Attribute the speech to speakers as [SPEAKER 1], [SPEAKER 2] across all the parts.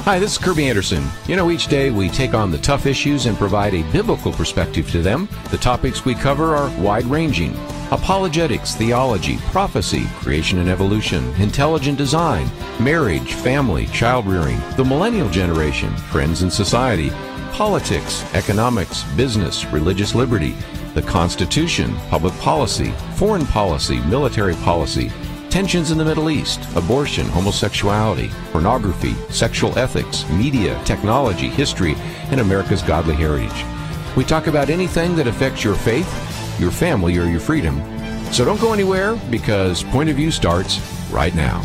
[SPEAKER 1] Hi, this is Kerby Anderson. You know, each day we take on the tough issues and provide a biblical perspective to them. The topics we cover are wide-ranging: apologetics, theology, prophecy, creation and evolution, intelligent design, marriage, family, child-rearing, the millennial generation, trends in society, politics, economics, business, religious liberty, the Constitution, public policy, foreign policy, military policy, tensions in the Middle East, abortion, homosexuality, pornography, sexual ethics, media, technology, history, and America's godly heritage. We talk about anything that affects your faith, your family, or your freedom. So don't go anywhere, because Point of View starts right now.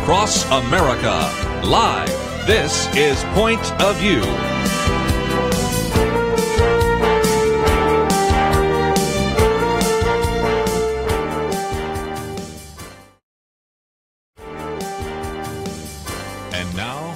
[SPEAKER 2] Across America, live. This is Point of View. And now,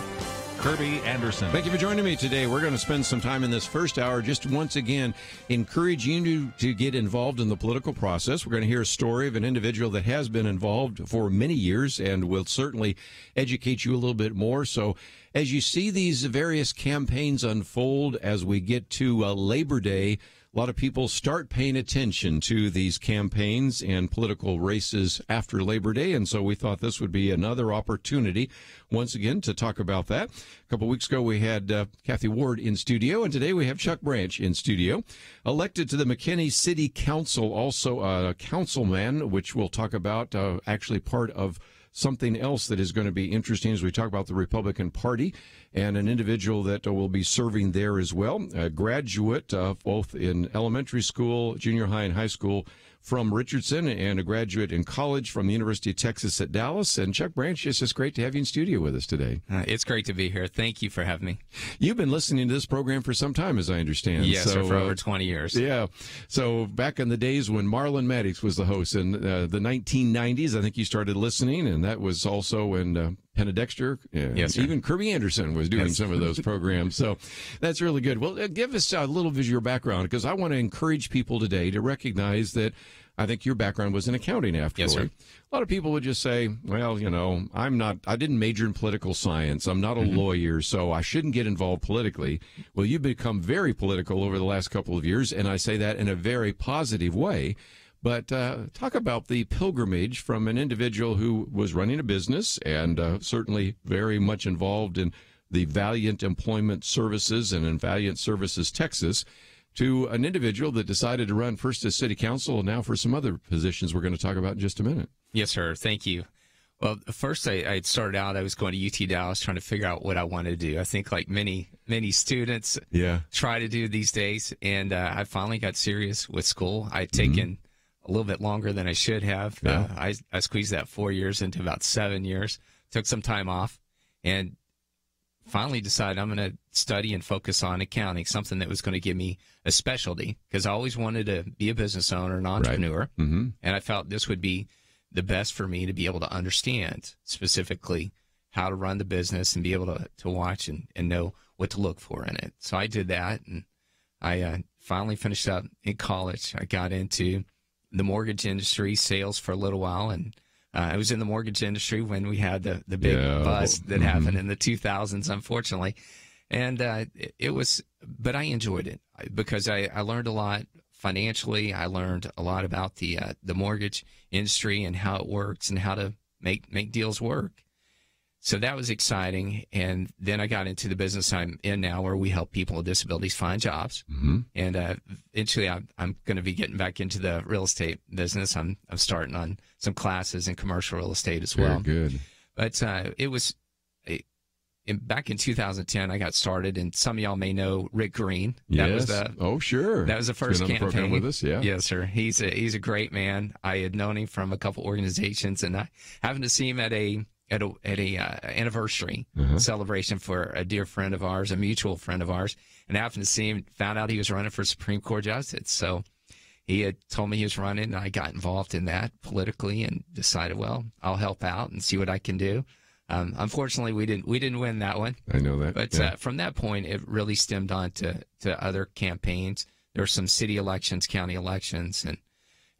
[SPEAKER 2] Kerby Anderson.
[SPEAKER 1] Thank you for joining me today. We're going to spend some time in this first hour just once again encouraging you to get involved in the political process. We're going to hear a story of an individual that has been involved for many years and will certainly educate you a little bit more. So as you see these various campaigns unfold as we get to Labor Day, a lot of people start paying attention to these campaigns and political races after Labor Day, and so we thought this would be another opportunity, once again, to talk about that. A couple weeks ago, we had Kathy Ward in studio, and today we have Chuck Branch in studio. Elected to the McKinney City Council, also a councilman, which we'll talk about, actually part of something else that is going to be interesting as we talk about the Republican Party, and an individual that will be serving there as well, a graduate both in elementary school, junior high, and high school from Richardson, and a graduate in college from the University of Texas at Dallas. And Chuck Branch, it's just great to have you in studio with us today.
[SPEAKER 3] It's great to be here. Thank you for having me.
[SPEAKER 1] You've been listening to this program for some time, as I understand.
[SPEAKER 3] Yes, sir, for over 20 years.
[SPEAKER 1] Yeah. So back in the days when Marlon Maddox was the host in the 1990s, I think you started listening, and that was also when Penna Dexter,
[SPEAKER 3] yes,
[SPEAKER 1] even Kerby Anderson was doing some of those programs. So that's really good. Well, give us a little bit of your background, because I want to encourage people today to recognize that I think your background was in accounting after all.
[SPEAKER 3] Yes, sir.
[SPEAKER 1] A lot of people would just say, well, you know, I didn't major in political science. I'm not a lawyer, so I shouldn't get involved politically. Well, you've become very political over the last couple of years, and I say that in a very positive way. But talk about the pilgrimage from an individual who was running a business and certainly very much involved in the Valiant Employment Services and in Valiant Services Texas, to an individual that decided to run first as city council and now for some other positions we're going to talk about in just a minute.
[SPEAKER 3] Yes, sir. Thank you. Well, first I started out, I was going to UT Dallas trying to figure out what I wanted to do. I think like many students try to do these days. And I finally got serious with school. I'd taken a little bit longer than I should have. I squeezed that 4 years into about 7 years, took some time off, and finally decided I'm going to study and focus on accounting, something that was going to give me a specialty, because I always wanted to be a business owner, an entrepreneur, and I felt this would be the best for me to be able to understand specifically how to run the business and be able to watch and know what to look for in it. So I did that, and I finally finished up in college. I got into the mortgage industry, sales for a little while, and I was in the mortgage industry when we had the big bust that happened in the 2000s, unfortunately. And but I enjoyed it because I learned a lot financially. I learned a lot about the mortgage industry and how it works and how to make deals work. So that was exciting. And then I got into the business I'm in now, where we help people with disabilities find jobs. And eventually I'm going to be getting back into the real estate business. I'm starting on some classes in commercial real estate as well.
[SPEAKER 1] Very good.
[SPEAKER 3] But it was back in 2010, I got started, and some of y'all may know Rick Green.
[SPEAKER 1] Yes. Sure.
[SPEAKER 3] That was the first campaign.
[SPEAKER 1] On the program with us, yeah.
[SPEAKER 3] Yes, sir. He's a great man. I had known him from a couple organizations, and I happened to see him at a anniversary celebration for a dear friend of ours, a mutual friend of ours, and I happened to see him, found out he was running for Supreme Court Justice. So he had told me he was running, and I got involved in that politically and decided, well, I'll help out and see what I can do. Unfortunately, we didn't win that one.
[SPEAKER 1] I know that.
[SPEAKER 3] But from that point, it really stemmed on to other campaigns there were some city elections, county elections, and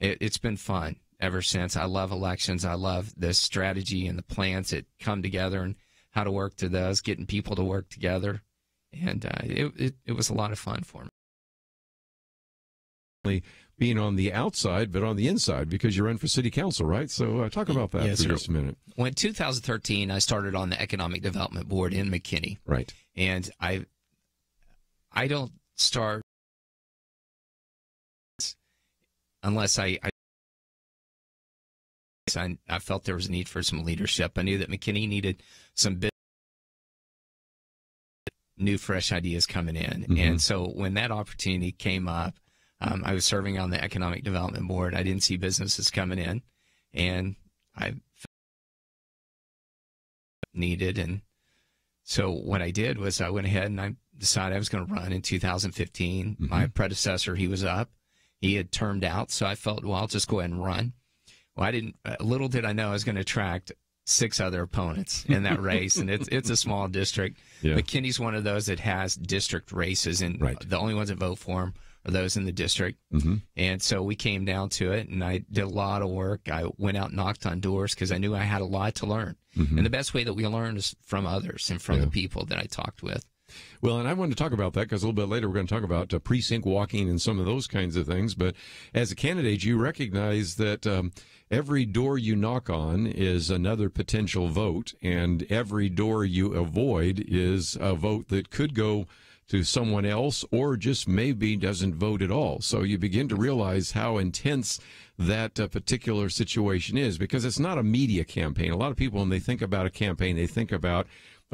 [SPEAKER 3] it's been fun ever since. I love elections. I love the strategy and the plans that come together and how to work to those, getting people to work together. And it was a lot of fun for
[SPEAKER 1] me. Being on the outside, but on the inside, because you run for city council, right? So talk about that for just a minute.
[SPEAKER 3] Well, in 2013, I started on the Economic Development Board in McKinney.
[SPEAKER 1] Right.
[SPEAKER 3] And I don't start unless I felt there was a need for some leadership. I knew that McKinney needed some new, fresh ideas coming in. Mm-hmm. And so when that opportunity came up, I was serving on the Economic Development Board. I didn't see businesses coming in, and I needed. And so what I did was I went ahead and I decided I was going to run in 2015. Mm-hmm. My predecessor, he was up. He had termed out, so I felt, well, I'll just go ahead and run. Well, little did I know I was going to attract 6 other opponents in that race, and it's a small district. Yeah. McKinney's one of those that has district races, and the only ones that vote for him are those in the district. Mm-hmm. And so we came down to it, and I did a lot of work. I went out and knocked on doors because I knew I had a lot to learn. Mm-hmm. And the best way that we learn is from others and from the people that I talked with.
[SPEAKER 1] Well, and I wanted to talk about that because a little bit later we're going to talk about precinct walking and some of those kinds of things. But as a candidate, you recognize that every door you knock on is another potential vote, and every door you avoid is a vote that could go to someone else or just maybe doesn't vote at all. So you begin to realize how intense that particular situation is, because it's not a media campaign. A lot of people, when they think about a campaign, they think about,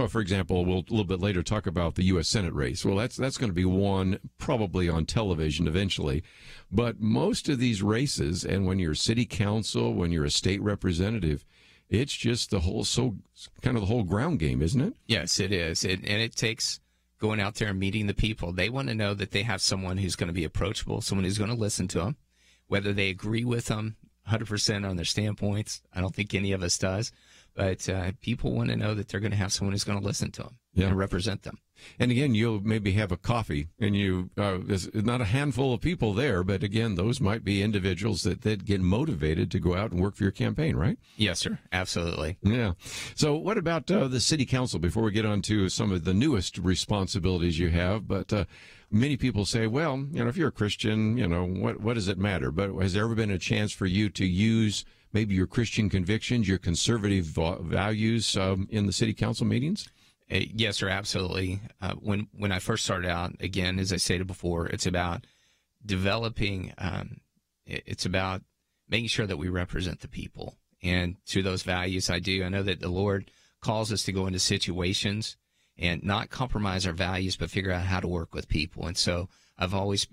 [SPEAKER 1] for example, we'll a little bit later talk about the U.S. Senate race. Well, that's going to be won probably on television eventually. But most of these races, and when you're city council, when you're a state representative, it's just the whole ground game, isn't it?
[SPEAKER 3] Yes, it is. And it takes going out there and meeting the people. They want to know that they have someone who's going to be approachable, someone who's going to listen to them, whether they agree with them 100% on their standpoints. I don't think any of us does. But people want to know that they're going to have someone who's going to listen to them and represent them.
[SPEAKER 1] And again, you'll maybe have a coffee, and there's not a handful of people there, but again, those might be individuals that get motivated to go out and work for your campaign, right?
[SPEAKER 3] Yes, sir. Absolutely.
[SPEAKER 1] Yeah. So what about the city council before we get on to some of the newest responsibilities you have? But many people say, well, if you're a Christian, what does it matter? But has there ever been a chance for you to use maybe your Christian convictions, your conservative values in the city council meetings?
[SPEAKER 3] Yes, sir, absolutely. When I first started out, again, as I stated before, it's about developing, it's about making sure that we represent the people. And through those values, I know that the Lord calls us to go into situations and not compromise our values, but figure out how to work with people. And so I've always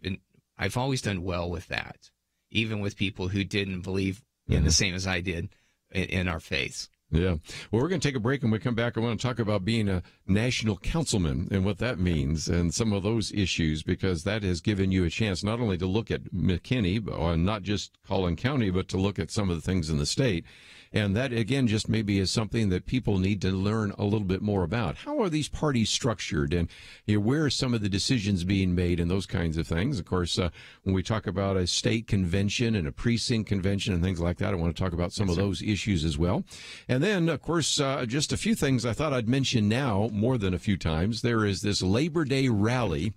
[SPEAKER 3] done well with that, even with people who didn't believe in the same as I did in our faith.
[SPEAKER 1] Yeah. Well, we're going to take a break, and when we come back, I want to talk about being a national councilman and what that means and some of those issues, because that has given you a chance not only to look at McKinney, or not just Collin County, but to look at some of the things in the state. And that, again, just maybe is something that people need to learn a little bit more about. How are these parties structured, and where are some of the decisions being made and those kinds of things? Of course, when we talk about a state convention and a precinct convention and things like that, I want to talk about some of those issues as well. And then, of course, just a few things I thought I'd mention now more than a few times. There is this Labor Day rally.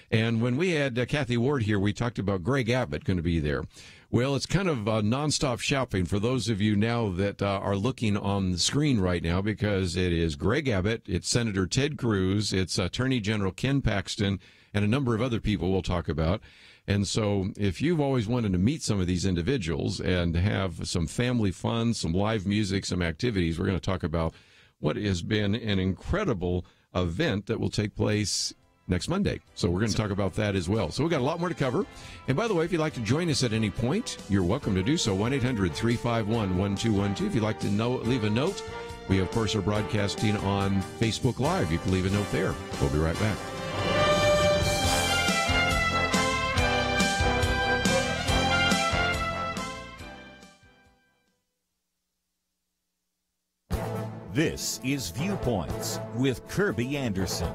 [SPEAKER 1] And when we had Kathy Ward here, we talked about Greg Abbott going to be there. Well, it's kind of nonstop shopping for those of you now that are looking on the screen right now, because it is Greg Abbott, it's Senator Ted Cruz, it's Attorney General Ken Paxton, and a number of other people we'll talk about. And so if you've always wanted to meet some of these individuals and have some family fun, some live music, some activities, we're going to talk about what has been an incredible event that will take place next Monday. So we're going to talk about that as well. So we've got a lot more to cover. And by the way, if you'd like to join us at any point, you're welcome to do so. 1-800-351-1212. If you'd like to leave a note, we, of course, are broadcasting on Facebook Live. You can leave a note there. We'll be right back.
[SPEAKER 4] This is Viewpoints with Kerby Anderson.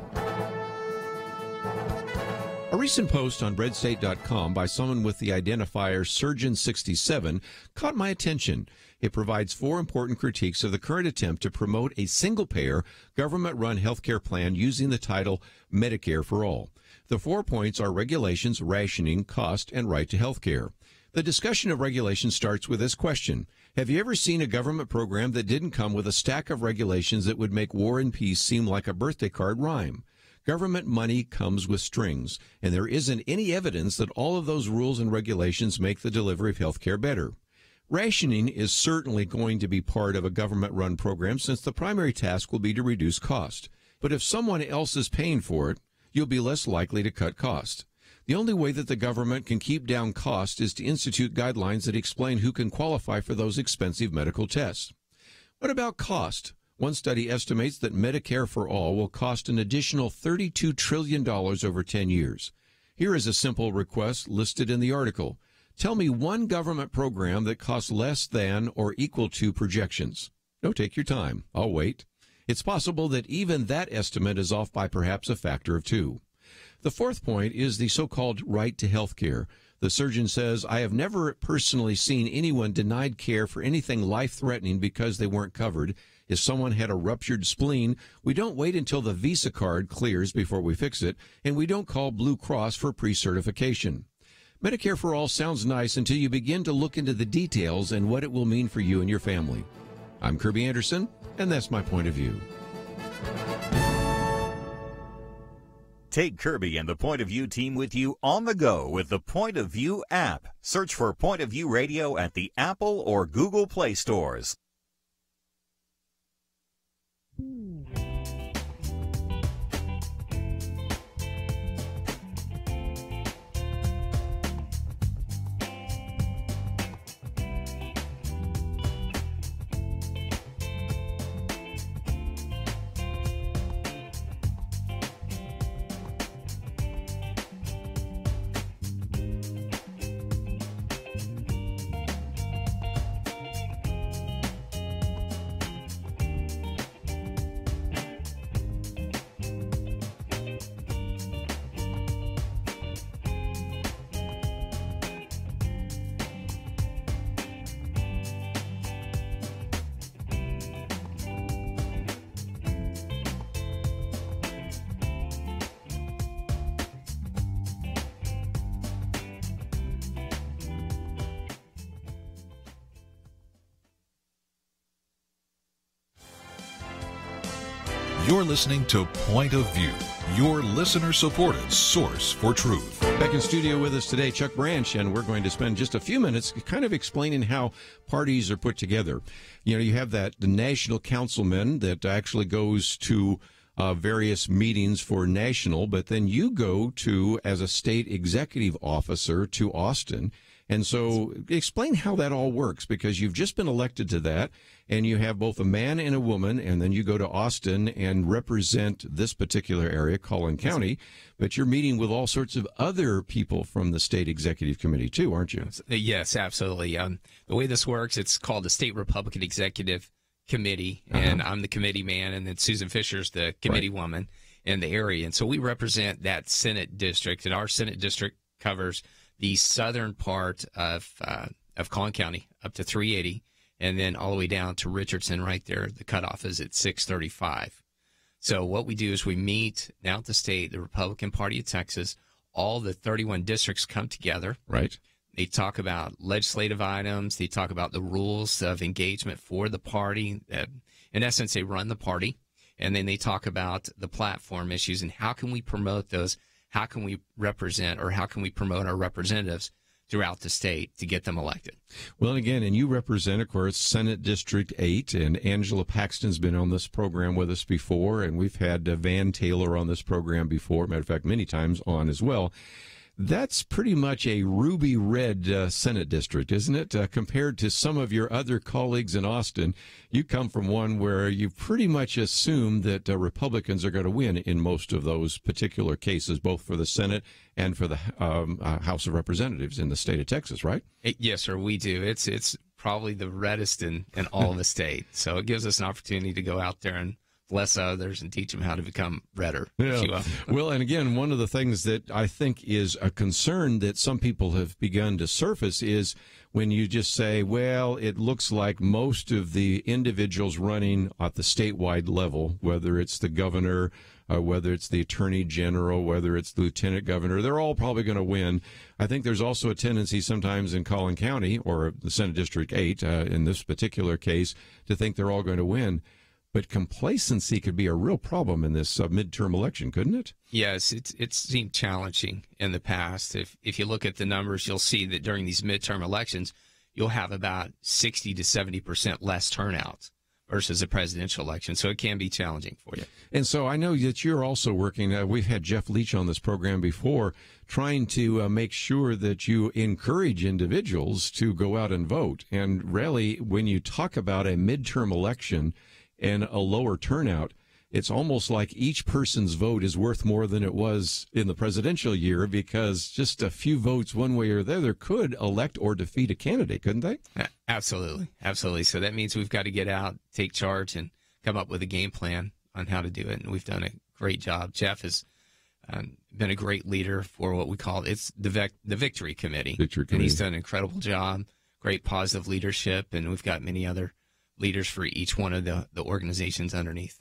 [SPEAKER 1] A recent post on breadstate.com by someone with the identifier Surgeon67 caught my attention. It provides 4 important critiques of the current attempt to promote a single-payer, government-run healthcare plan using the title Medicare for All. The 4 points are regulations, rationing, cost, and right to healthcare. The discussion of regulations starts with this question. Have you ever seen a government program that didn't come with a stack of regulations that would make War and Peace seem like a birthday card rhyme? Government money comes with strings, and there isn't any evidence that all of those rules and regulations make the delivery of health care better. Rationing is certainly going to be part of a government-run program since the primary task will be to reduce cost. But if someone else is paying for it, you'll be less likely to cut cost. The only way that the government can keep down cost is to institute guidelines that explain who can qualify for those expensive medical tests. What about cost? One study estimates that Medicare for All will cost an additional $32 trillion over 10 years. Here is a simple request listed in the article. Tell me one government program that costs less than or equal to projections. No, take your time. I'll wait. It's possible that even that estimate is off by perhaps a factor of 2. The 4th point is the so-called right to health care. The surgeon says, I have never personally seen anyone denied care for anything life-threatening because they weren't covered. If someone had a ruptured spleen, we don't wait until the Visa card clears before we fix it, and we don't call Blue Cross for pre-certification. Medicare for All sounds nice until you begin to look into the details and what it will mean for you and your family. I'm Kerby Anderson, and that's my point of view.
[SPEAKER 4] Take Kerby and the Point of View team with you on the go with the Point of View app. Search for Point of View Radio at the Apple or Google Play stores.
[SPEAKER 2] You're listening to Point of View, your listener-supported source for truth.
[SPEAKER 1] Back in studio with us today, Chuck Branch, and we're going to spend just a few minutes kind of explaining how parties are put together. You know, you have the national councilman that actually goes to various meetings for national, but then you go to, as a state executive officer, to Austin. And so explain how that all works, because you've just been elected to that, and you have both a man and a woman, and then you go to Austin and represent this particular area, Collin County, but you're meeting with all sorts of other people from the state executive committee too, aren't you?
[SPEAKER 3] Yes, absolutely. The way this works, it's called the State Republican Executive Committee, and I'm the committee man, and then Susan Fisher's the committee woman in the area. And so we represent that Senate district, and our Senate district covers the southern part of Collin County up to 380, and then all the way down to Richardson right there. The cutoff is at 635. So what we do is we meet now at the state, the Republican Party of Texas, all the 31 districts come together.
[SPEAKER 1] Right.
[SPEAKER 3] They talk about legislative items. They talk about the rules of engagement for the party. In essence, they run the party. And then they talk about the platform issues and how can we promote those. How can we represent, or how can we promote our representatives throughout the state to get them elected?
[SPEAKER 1] Well, again, and you represent, of course, Senate District 8, and Angela Paxton's been on this program with us before, and we've had Van Taylor on this program before, matter of fact, many times on as well. That's pretty much a ruby red Senate district, isn't it? Compared to some of your other colleagues in Austin, you come from one where you pretty much assume that Republicans are going to win in most of those particular cases, both for the Senate and for the House of Representatives in the state of Texas, right?
[SPEAKER 3] Yes, sir, we do. It's probably the reddest in all of the state. So it gives us an opportunity to go out there and bless others, and teach them how to become redder.
[SPEAKER 1] Yeah. Well, and again, one of the things that I think is a concern that some people have begun to surface is when you just say, well, it looks like most of the individuals running at the statewide level, whether it's the governor, whether it's the attorney general, whether it's the lieutenant governor, they're all probably going to win. I think there's also a tendency sometimes in Collin County or the Senate District 8, in this particular case, to think they're all going to win. But complacency could be a real problem in this midterm election, couldn't it?
[SPEAKER 3] Yes, it seemed challenging in the past. If you look at the numbers, you'll see that during these midterm elections, you'll have about 60 to 70% less turnout versus a presidential election. So it can be challenging for you.
[SPEAKER 1] And so I know that you're also working, we've had Jeff Leach on this program before, trying to make sure that you encourage individuals to go out and vote. And really, when you talk about a midterm election and a lower turnout, it's almost like each person's vote is worth more than it was in the presidential year, because just a few votes one way or the other could elect or defeat a candidate, couldn't they?
[SPEAKER 3] Absolutely. Absolutely. So that means we've got to get out, take charge, and come up with a game plan on how to do it. And we've done a great job. Jeff has been a great leader for what we call the Victory Committee. And he's done an incredible job, great positive leadership, and we've got many other leaders for each one of the organizations underneath.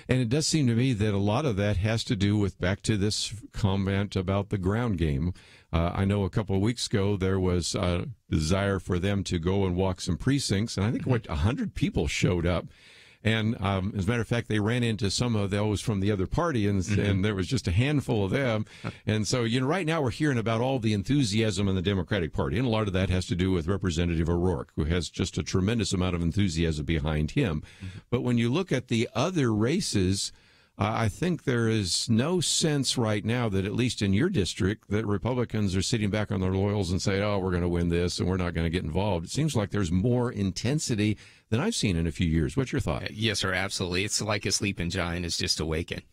[SPEAKER 1] And it does seem to me that a lot of that has to do with, back to this comment about the ground game. I know a couple of weeks ago there was a desire for them to go and walk some precincts, and I think 100 people showed up. And as a matter of fact, they ran into some of those from the other party, and there was just a handful of them. And so, right now we're hearing about all the enthusiasm in the Democratic Party, and a lot of that has to do with Representative O'Rourke, who has just a tremendous amount of enthusiasm behind him. But when you look at the other races, I think there is no sense right now that, at least in your district, that Republicans are sitting back on their laurels and say, oh, we're going to win this and we're not going to get involved. It seems like there's more intensity than I've seen in a few years. What's your thought?
[SPEAKER 3] Yes, sir, absolutely. It's like a sleeping giant has just awakened.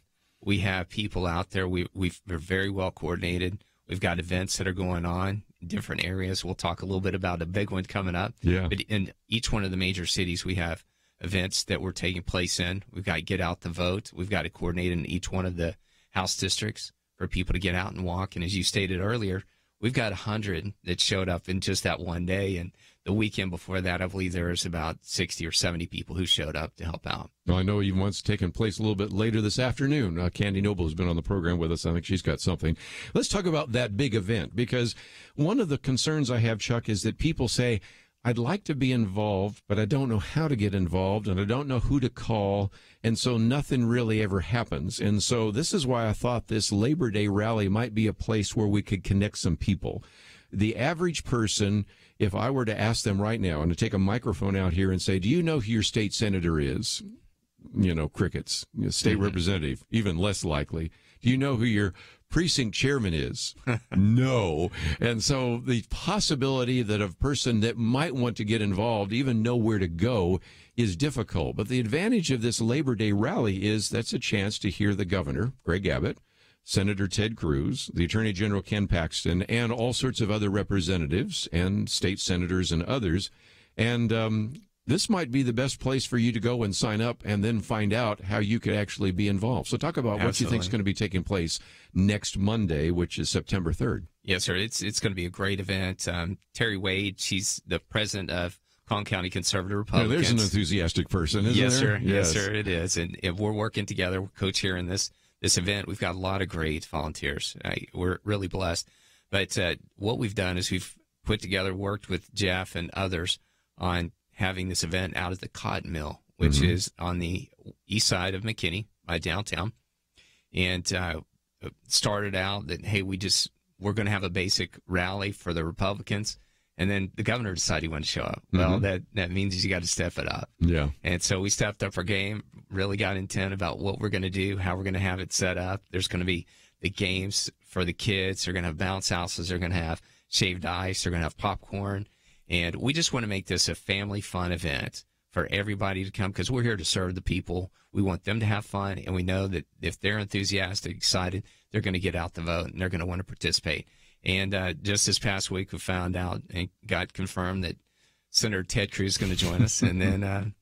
[SPEAKER 3] We have people out there. We're very well coordinated. We've got events that are going on in different areas. We'll talk a little bit about a big one coming up.
[SPEAKER 1] Yeah.
[SPEAKER 3] But in each one of the major cities, we have events that we're taking place in. We've got to get out the vote. We've got to coordinate in each one of the House districts for people to get out and walk. And as you stated earlier, we've got 100 that showed up in just that one day. And the weekend before that, I believe there was about 60 or 70 people who showed up to help out.
[SPEAKER 1] Well, I know even one's taking place a little bit later this afternoon. Candy Noble has been on the program with us. I think she's got something. Let's talk about that big event, because one of the concerns I have, Chuck, is that people say, I'd like to be involved, but I don't know how to get involved, and I don't know who to call, and so nothing really ever happens. And so this is why I thought this Labor Day rally might be a place where we could connect some people. The average person, if I were to ask them right now, and to take a microphone out here and say, do you know who your state senator is? Crickets. State representative, even less likely. Do you know who your precinct chairman is? No. And so the possibility that a person that might want to get involved even know where to go is difficult. But the advantage of this Labor Day rally is that's a chance to hear the governor, Greg Abbott, Senator Ted Cruz, the Attorney General Ken Paxton, and all sorts of other representatives and state senators and others. And this might be the best place for you to go and sign up and then find out how you could actually be involved. So talk about what you think is going to be taking place next Monday, which is September 3rd.
[SPEAKER 3] Yes, sir. It's going to be a great event. Terry Wade, she's the president of Collin County Conservative Republicans.
[SPEAKER 1] There's an enthusiastic person, isn't
[SPEAKER 3] yes,
[SPEAKER 1] there?
[SPEAKER 3] Sir. Yes, sir, it is. And we're working together. We're co-chairing this event. We've got a lot of great volunteers. We're really blessed. But what we've done is we've put together, worked with Jeff and others on having this event out at the Cotton Mill, which is on the east side of McKinney by downtown. And started out that, hey, we're going to have a basic rally for the Republicans. And then the governor decided he wanted to show up. Well, that means you got to step it up.
[SPEAKER 1] Yeah.
[SPEAKER 3] And so we stepped up our game, really got intent about what we're going to do, how we're going to have it set up. There's going to be the games for the kids. They're going to have bounce houses. They're going to have shaved ice. They're going to have popcorn. And we just want to make this a family fun event for everybody to come, because we're here to serve the people. We want them to have fun, and we know that if they're enthusiastic, excited, they're going to get out the vote, and they're going to want to participate. And just this past week, we found out and got confirmed that Senator Ted Cruz is going to join us. And then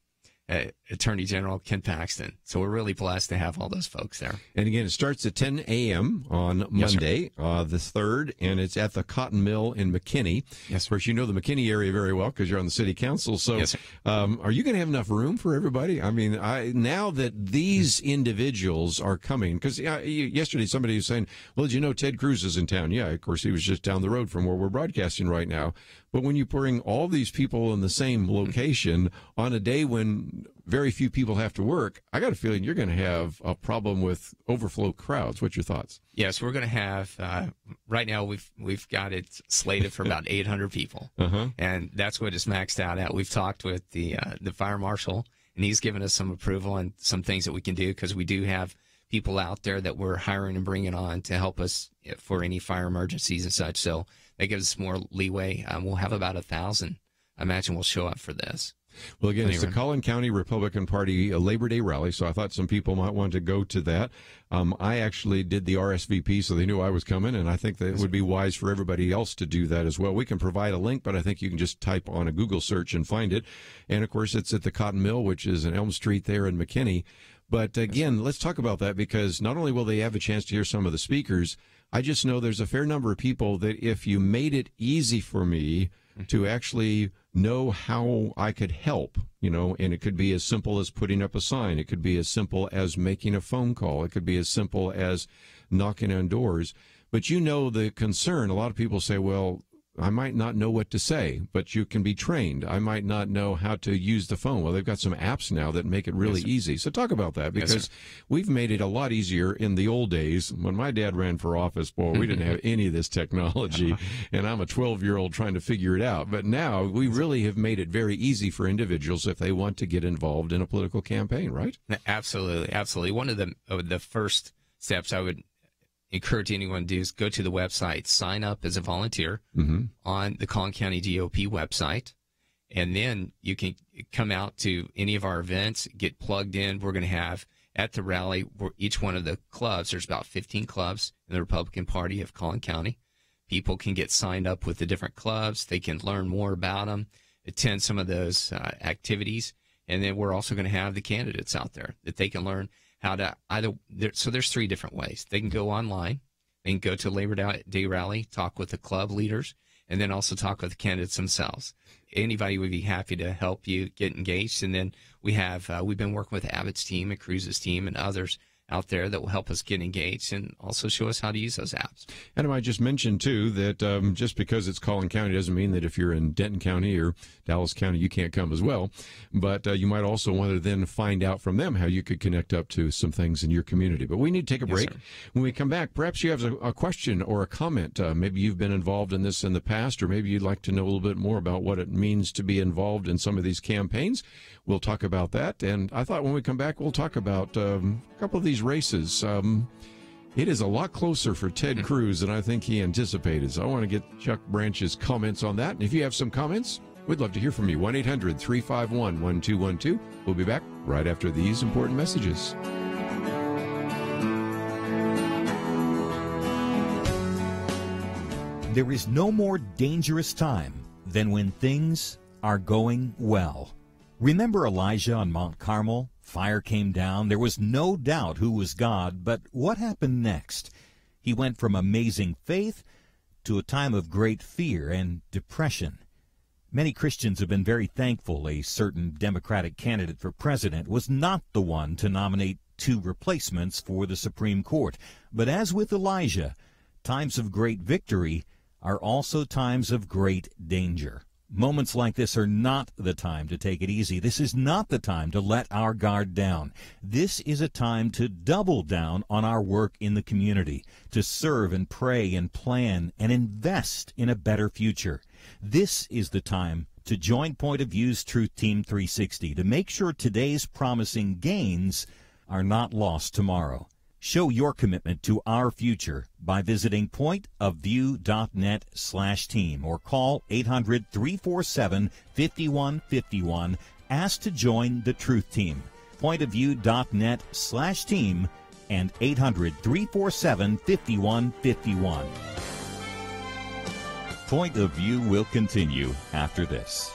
[SPEAKER 3] Attorney General Ken Paxton. So we're really blessed to have all those folks there.
[SPEAKER 1] And again, it starts at 10 a.m. on Monday, the 3rd, and it's at the Cotton Mill in McKinney.
[SPEAKER 3] Yes,
[SPEAKER 1] of course, you know the McKinney area very well because you're on the city council. So
[SPEAKER 3] yes,
[SPEAKER 1] are you going to have enough room for everybody? I mean, now that these individuals are coming, because yesterday somebody was saying, well, did you know Ted Cruz is in town? Yeah, of course, he was just down the road from where we're broadcasting right now. But when you bring all these people in the same location on a day when very few people have to work, I got a feeling you're going to have a problem with overflow crowds. What's your thoughts?
[SPEAKER 3] Yes, we're going to have, right now we've got it slated for about 800 people. And that's what it's maxed out at. We've talked with the fire marshal, and he's given us some approval on some things that we can do, because we do have people out there that we're hiring and bringing on to help us for any fire emergencies and such. So that gives us more leeway. We'll have about 1,000, I imagine, will show up for this.
[SPEAKER 1] Well, again, it's the Collin County Republican Party Labor Day rally, so I thought some people might want to go to that. I actually did the RSVP, so they knew I was coming, and I think that it would be wise for everybody else to do that as well. We can provide a link, but I think you can just type on a Google search and find it. And, of course, it's at the Cotton Mill, which is in Elm Street there in McKinney. But, again, let's talk about that, because not only will they have a chance to hear some of the speakers, I just know there's a fair number of people that if you made it easy for me to actually know how I could help, and it could be as simple as putting up a sign. It could be as simple as making a phone call. It could be as simple as knocking on doors. But the concern, a lot of people say, well, I might not know what to say, but you can be trained. I might not know how to use the phone. Well, they've got some apps now that make it really easy. So talk about that, because we've made it a lot easier in the old days. When my dad ran for office, boy, we didn't have any of this technology, and I'm a 12-year-old trying to figure it out. But now we really have made it very easy for individuals if they want to get involved in a political campaign, right?
[SPEAKER 3] Absolutely, absolutely. One of the first steps I would encourage anyone to do is go to the website, sign up as a volunteer on the Collin County GOP website, and then you can come out to any of our events, get plugged in. We're going to have at the rally, each one of the clubs, there's about 15 clubs in the Republican Party of Collin County. People can get signed up with the different clubs. They can learn more about them, attend some of those activities, and then we're also going to have the candidates out there that they can learn how to so there's 3 different ways. They can go online, they can go to Labor Day rally, talk with the club leaders, and then also talk with the candidates themselves. Anybody would be happy to help you get engaged. And then we've been working with Abbott's team and Cruz's team and others out there that will help us get engaged and also show us how to use those apps.
[SPEAKER 1] And I might just mention, too, that just because it's Collin County doesn't mean that if you're in Denton County or Dallas County, you can't come as well. But you might also want to then find out from them how you could connect up to some things in your community. But we need to take a break.
[SPEAKER 3] Sir.
[SPEAKER 1] When we come back, perhaps you have a question or a comment. Maybe you've been involved in this in the past, or maybe you'd like to know a little bit more about what it means to be involved in some of these campaigns. We'll talk about that. And I thought when we come back, we'll talk about a couple of these races. It is a lot closer for Ted Cruz than I think he anticipated. So I want to get Chuck Branch's comments on that. And if you have some comments, we'd love to hear from you. 1-800-351-1212. We'll be back right after these important messages.
[SPEAKER 5] There is no more dangerous time than when things are going well. Remember Elijah on Mount Carmel? Fire came down. There was no doubt who was God, but what happened next? He went from amazing faith to a time of great fear and depression. Many Christians have been very thankful a certain Democratic candidate for president was not the one to nominate 2 replacements for the Supreme Court. But as with Elijah, times of great victory are also times of great danger. Moments like this are not the time to take it easy. This is not the time to let our guard down. This is a time to double down on our work in the community, to serve and pray and plan and invest in a better future. This is the time to join Point of View's Truth Team 360 to make sure today's promising gains are not lost tomorrow. Show your commitment to our future by visiting pointofview.net/team or call 800-347-5151. Ask to join the Truth Team. Pointofview.net/team and 800-347-5151. Point of View will continue after this.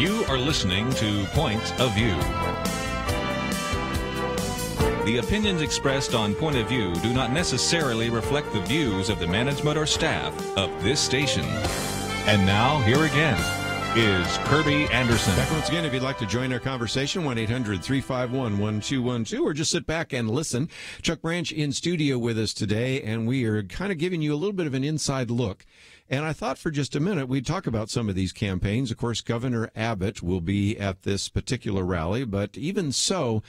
[SPEAKER 2] You are listening to Point of View. The opinions expressed on Point of View do not necessarily reflect the views of the management or staff of this station. And now, here again is Kerby Anderson.
[SPEAKER 1] Back once again, if you'd like to join our conversation, 1-800-351-1212, or just sit back and listen. Chuck Branch in studio with us today, and we are kind of giving you a little bit of an inside look. And I thought for just a minute we'd talk about some of these campaigns. Of course, Governor Abbott will be at this particular rally, but even so,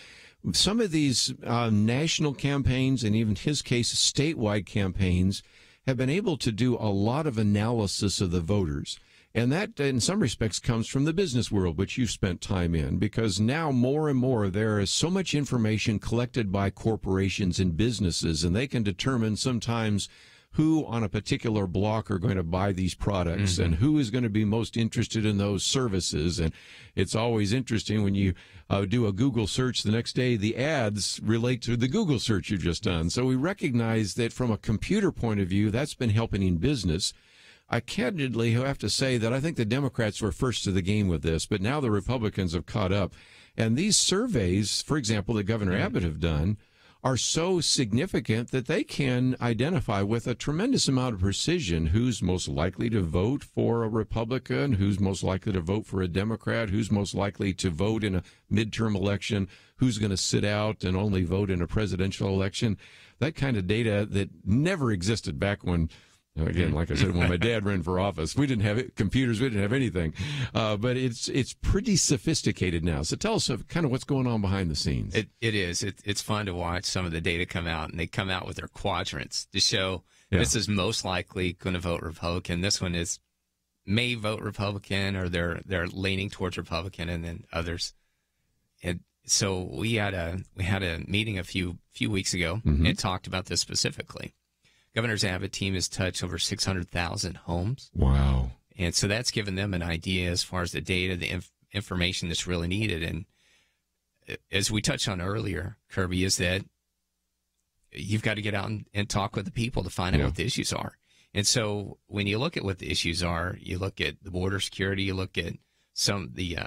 [SPEAKER 1] some of these national campaigns, and even in his case, statewide campaigns, have been able to do a lot of analysis of the voters. And that, in some respects, comes from the business world, which you've spent time in, because now more and more there is so much information collected by corporations and businesses, and they can determine sometimes who on a particular block are going to buy these products and who is going to be most interested in those services. And it's always interesting when you do a Google search the next day, the ads relate to the Google search you've just done. So we recognize that from a computer point of view, that's been helping in business. I candidly have to say that I think the Democrats were first to the game with this, but now the Republicans have caught up. And these surveys, for example, that Governor Abbott have done, are so significant that they can identify with a tremendous amount of precision who's most likely to vote for a Republican, who's most likely to vote for a Democrat, who's most likely to vote in a midterm election, who's going to sit out and only vote in a presidential election. That kind of data that never existed back when, again, like I said, when my dad ran for office, we didn't have computers, we didn't have anything. But it's pretty sophisticated now. So tell us kind of what's going on behind the scenes.
[SPEAKER 3] It is. It's fun to watch some of the data come out, and they come out with their quadrants to show this is most likely going to vote Republican. This one may vote Republican, or they're leaning towards Republican, and then others. And so we had a meeting a few weeks ago and talked about this specifically. Governor's Abbott team has touched over 600,000 homes.
[SPEAKER 1] Wow.
[SPEAKER 3] And so that's given them an idea as far as the data, the information that's really needed. And as we touched on earlier, Kerby, is that you've got to get out and talk with the people to find out what the issues are. And so when you look at what the issues are, you look at the border security, you look at some of the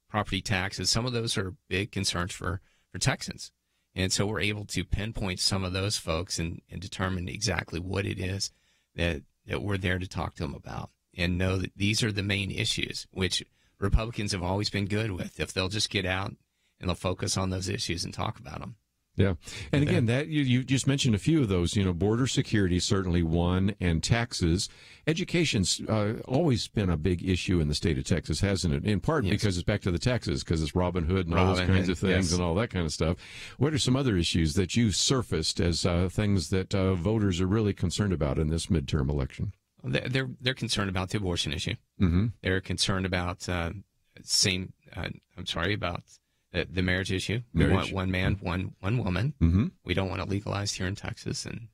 [SPEAKER 3] property taxes. Some of those are big concerns for Texans. And so we're able to pinpoint some of those folks and determine exactly what it is that we're there to talk to them about, and know that these are the main issues, which Republicans have always been good with. If they'll just get out and they'll focus on those issues and talk about them.
[SPEAKER 1] Yeah. And again, that you just mentioned a few of those, border security, certainly one, and taxes. Education's always been a big issue in the state of Texas, hasn't it? In part because it's back to the taxes, because it's Robin Hood and all those kinds of things and all that kind of stuff. What are some other issues that you surfaced as things that voters are really concerned about in this midterm election?
[SPEAKER 3] They're concerned about the abortion issue. They're concerned about about the marriage issue. We want one man, one woman. We don't want it legalized here in Texas, and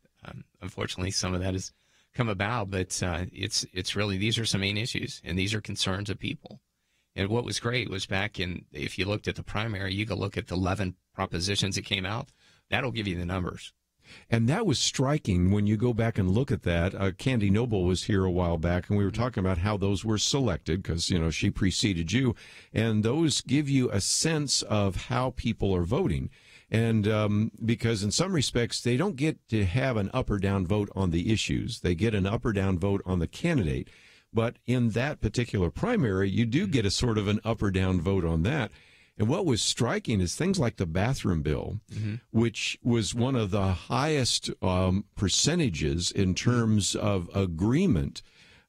[SPEAKER 3] unfortunately, some of that has come about. But it's really, these are some main issues, and these are concerns of people. And what was great was if you looked at the primary, you could look at the 11 propositions that came out. That'll give you the numbers.
[SPEAKER 1] And that was striking when you go back and look at that. Candy Noble was here a while back, and we were talking about how those were selected because, she preceded you. And those give you a sense of how people are voting. And because in some respects, they don't get to have an up or down vote on the issues. They get an up or down vote on the candidate. But in that particular primary, you do get a sort of an up or down vote on that. And what was striking is things like the bathroom bill, which was one of the highest percentages in terms of agreement.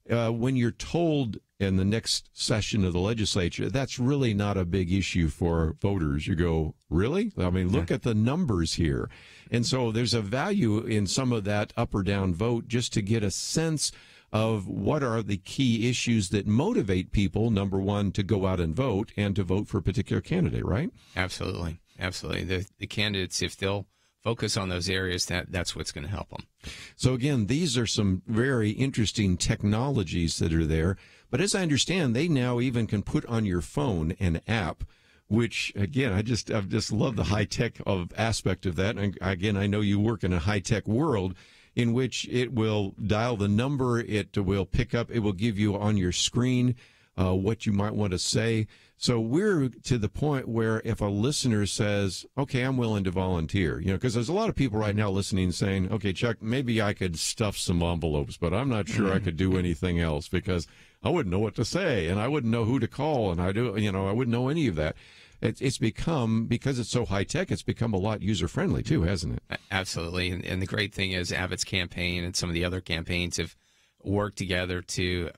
[SPEAKER 1] When you're told in the next session of the legislature, that's really not a big issue for voters. You go, really? I mean, look at the numbers here. And so there's a value in some of that up or down vote just to get a sense of what are the key issues that motivate people, number one, to go out and vote and to vote for a particular candidate, right?
[SPEAKER 3] Absolutely. Absolutely. The candidates, if they'll focus on those areas, that's what's going to help them.
[SPEAKER 1] So again, these are some very interesting technologies that are there. But as I understand, they now even can put on your phone an app, which, again, I just love the high-tech aspect of that. And again, I know you work in a high-tech world, in which it will dial the number, it will pick up, it will give you on your screen what you might want to say. So we're to the point where if a listener says, okay, I'm willing to volunteer, because there's a lot of people right now listening saying, okay, Chuck, maybe I could stuff some envelopes, but I'm not sure I could do anything else because I wouldn't know what to say and I wouldn't know who to call and I wouldn't know any of that. It's become, because it's so high tech, it's become a lot user friendly too, hasn't it?
[SPEAKER 3] Absolutely. And the great thing is Abbott's campaign and some of the other campaigns have worked together to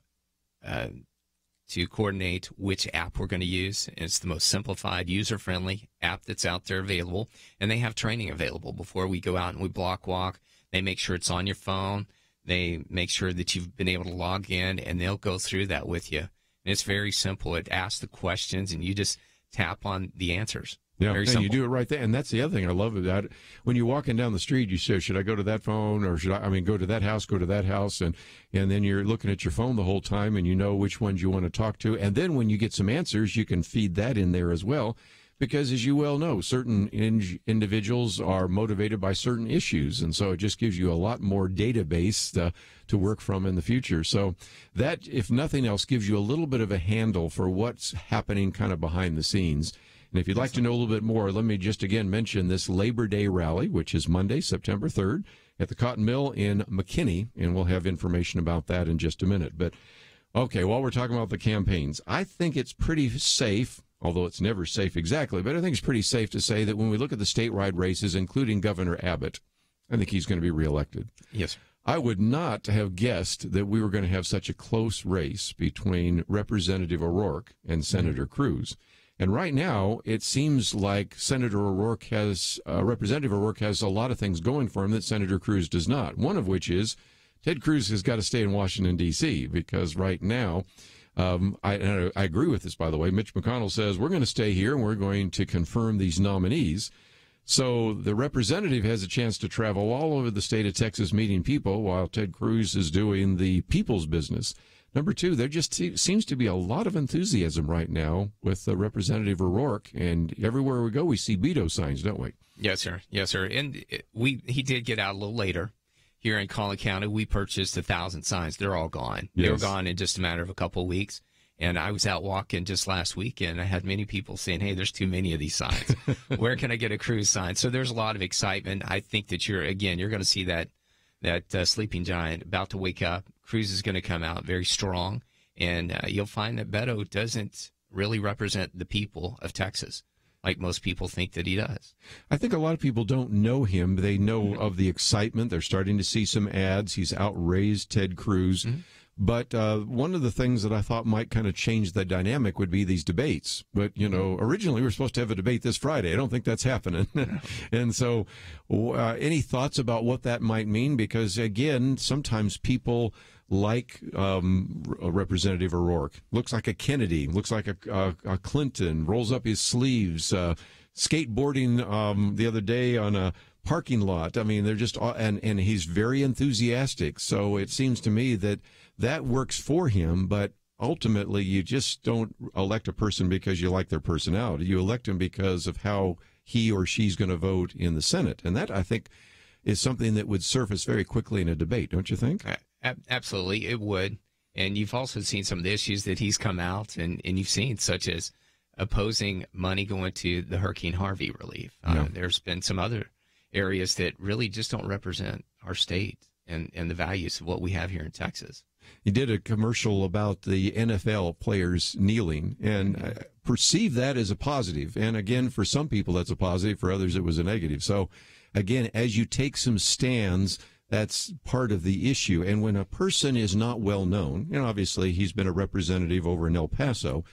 [SPEAKER 3] coordinate which app we're going to use. It's the most simplified, user-friendly app that's out there available. And they have training available before we go out and we block walk. They make sure it's on your phone. They make sure that you've been able to log in, and they'll go through that with you. And it's very simple. It asks the questions, and you just tap on the answers.
[SPEAKER 1] Yeah,
[SPEAKER 3] very
[SPEAKER 1] and
[SPEAKER 3] simple.
[SPEAKER 1] you do it right there. And that's the other thing I love about it. When you're walking down the street, you say, should I go to that phone or should I go to that house, go to that house? And then you're looking at your phone the whole time and you know which ones you want to talk to. And then when you get some answers, you can feed that in there as well. Because as you well know, certain individuals are motivated by certain issues. And so it just gives you a lot more database to work from in the future. So that, if nothing else, gives you a little bit of a handle for what's happening kind of behind the scenes. And if you'd like to know a little bit more, let me just again mention this Labor Day rally, which is Monday, September 3rd, at the Cotton Mill in McKinney, and we'll have information about that in just a minute. But, okay, while we're talking about the campaigns, I think it's pretty safe, although it's never safe exactly, but I think it's pretty safe to say that when we look at the statewide races, including Governor Abbott, I think he's going to be reelected.
[SPEAKER 3] Yes.
[SPEAKER 1] I would not have guessed that we were going to have such a close race between Representative O'Rourke and Senator Cruz. And right now, it seems like Representative O'Rourke has a lot of things going for him that Senator Cruz does not. One of which is Ted Cruz has got to stay in Washington, D.C., because right now, I agree with this, by the way, Mitch McConnell says we're going to stay here and we're going to confirm these nominees. So the representative has a chance to travel all over the state of Texas meeting people while Ted Cruz is doing the people's business. Number two, there just seems to be a lot of enthusiasm right now with Representative O'Rourke, and everywhere we go, we see veto signs, don't we?
[SPEAKER 3] Yes, sir. Yes, sir. And he did get out a little later. Here in Collin County, we purchased 1,000 signs. They're all gone. Yes. They were gone in just a matter of a couple of weeks. And I was out walking just last weekend. I had many people saying, hey, there's too many of these signs. Where can I get a Cruz sign? So there's a lot of excitement. I think that you're going to see that sleeping giant about to wake up. Cruz is going to come out very strong. And you'll find that Beto doesn't really represent the people of Texas like most people think that he does.
[SPEAKER 1] I think a lot of people don't know him. They know of the excitement. They're starting to see some ads. He's outraised Ted Cruz. Mm-hmm. But one of the things that I thought might kind of change the dynamic would be these debates. But, originally we were supposed to have a debate this Friday. I don't think that's happening. And so any thoughts about what that might mean? Because, again, sometimes people like Representative O'Rourke. Looks like a Kennedy, looks like a Clinton, rolls up his sleeves, skateboarding the other day on a parking lot. I mean, they're just, and he's very enthusiastic. So it seems to me that works for him, but ultimately you just don't elect a person because you like their personality. You elect him because of how he or she's going to vote in the Senate. And that, I think, is something that would surface very quickly in a debate, don't you think?
[SPEAKER 3] Absolutely, it would. And you've also seen some of the issues that he's come out and you've seen, such as opposing money going to the Hurricane Harvey relief. There's been some other areas that really just don't represent our state and the values of what we have here in Texas.
[SPEAKER 1] He did a commercial about the NFL players kneeling and perceived that as a positive. And again, for some people, that's a positive. For others, it was a negative. So again, as you take some stands, that's part of the issue. And when a person is not well known, obviously he's been a representative over in El Paso,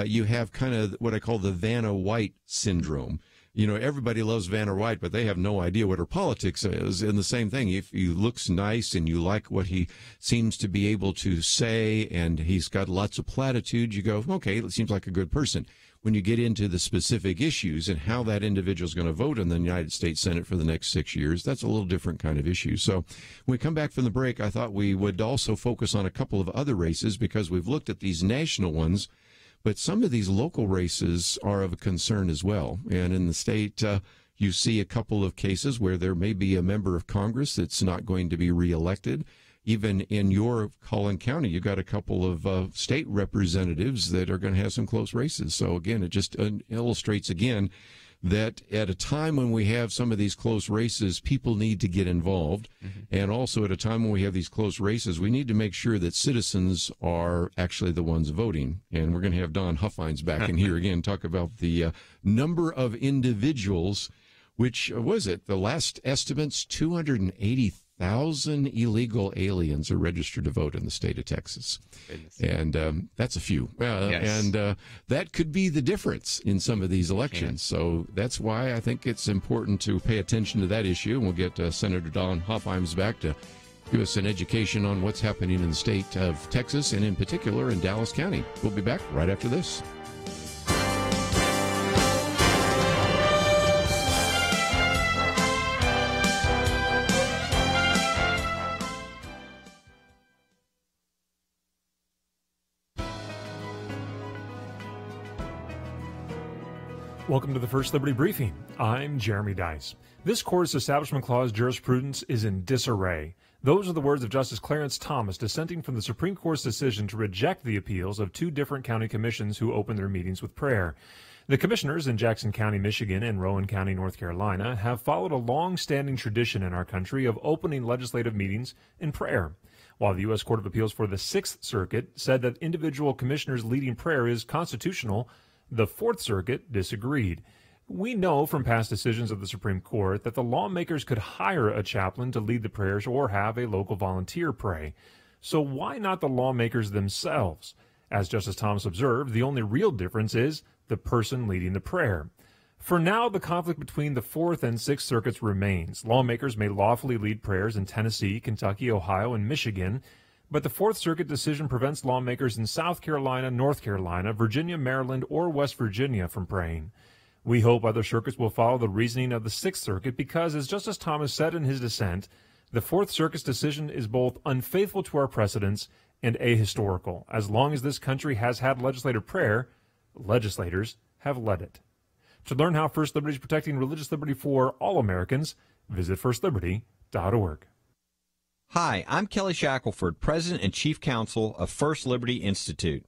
[SPEAKER 1] you have kind of what I call the Vanna White syndrome. Everybody loves Vanna White, but they have no idea what her politics is. And the same thing, if he looks nice and you like what he seems to be able to say and he's got lots of platitudes, you go, okay, it seems like a good person. When you get into the specific issues and how that individual is going to vote in the United States Senate for the next 6 years, that's a little different kind of issue. So when we come back from the break, I thought we would also focus on a couple of other races because we've looked at these national ones, but some of these local races are of a concern as well. And in the state, you see a couple of cases where there may be a member of Congress that's not going to be reelected. even in your Collin County, you've got a couple of state representatives that are going to have some close races. So, again, it just illustrates, again, that at a time when we have some of these close races, people need to get involved. And also at a time when we have these close races, we need to make sure that citizens are actually the ones voting. And we're going to have Don Huffines back in here again, talk about the number of individuals, which was it? The last estimate's 280,000 illegal aliens are registered to vote in the state of Texas. And that's a few.
[SPEAKER 3] Yes.
[SPEAKER 1] And that could be the difference in some of these elections. So that's why I think it's important to pay attention to that issue. And we'll get Senator Don Huffines back to give us an education on what's happening in the state of Texas, and in particular in Dallas County. We'll be back right after this.
[SPEAKER 6] Welcome to the First Liberty Briefing. I'm Jeremy Dice. This court's Establishment Clause jurisprudence is in disarray. Those are the words of Justice Clarence Thomas dissenting from the Supreme Court's decision to reject the appeals of two different county commissions who opened their meetings with prayer. The commissioners in Jackson County, Michigan, and Rowan County, North Carolina, have followed a long-standing tradition in our country of opening legislative meetings in prayer. While the U.S. Court of Appeals for the Sixth Circuit said that individual commissioners leading prayer is constitutional, the Fourth Circuit disagreed. We know from past decisions of the Supreme Court that the lawmakers could hire a chaplain to lead the prayers or have a local volunteer pray. So why not the lawmakers themselves? As Justice Thomas observed, the only real difference is the person leading the prayer. For now, the conflict between the Fourth and Sixth Circuits remains. Lawmakers may lawfully lead prayers in Tennessee, Kentucky, Ohio, and Michigan, but the Fourth Circuit decision prevents lawmakers in South Carolina, North Carolina, Virginia, Maryland, or West Virginia from praying. We hope other circuits will follow the reasoning of the Sixth Circuit because, as Justice Thomas said in his dissent, the Fourth Circuit's decision is both unfaithful to our precedents and ahistorical. As long as this country has had legislative prayer, legislators have led it. To learn how First Liberty is protecting religious liberty for all Americans, visit firstliberty.org.
[SPEAKER 7] Hi, I'm Kelly Shackelford, President and Chief Counsel of First Liberty Institute.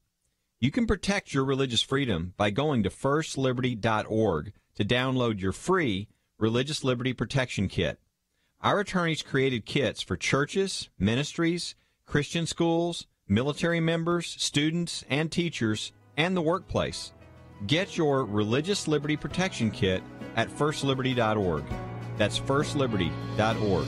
[SPEAKER 7] You can protect your religious freedom by going to firstliberty.org to download your free Religious Liberty Protection Kit. Our attorneys created kits for churches, ministries, Christian schools, military members, students, and teachers, and the workplace. Get your Religious Liberty Protection Kit at firstliberty.org. That's firstliberty.org.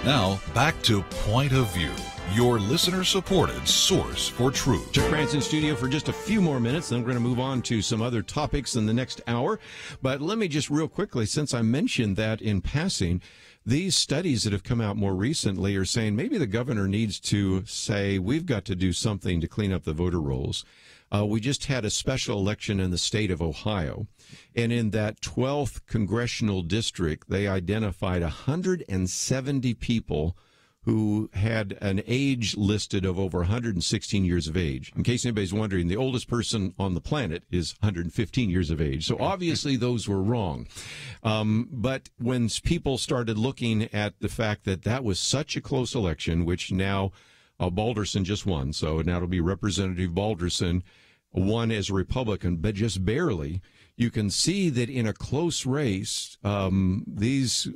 [SPEAKER 2] Now, back to Point of View, your listener-supported source for truth.
[SPEAKER 1] Chuck Branson studio for just a few more minutes, then we're going to move on to some other topics in the next hour. But let me just real quickly, since I mentioned that in passing, these studies that have come out more recently are saying maybe the governor needs to say we've got to do something to clean up the voter rolls. We just had a special election in the state of Ohio, and in that 12th congressional district, they identified 170 people who had an age listed of over 116 years of age. In case anybody's wondering, the oldest person on the planet is 115 years of age. So obviously those were wrong. But when people started looking at the fact that that was such a close election, which now Balderson just won, so now it'll be Representative Balderson won as a Republican, but just barely. you can see that in a close race, these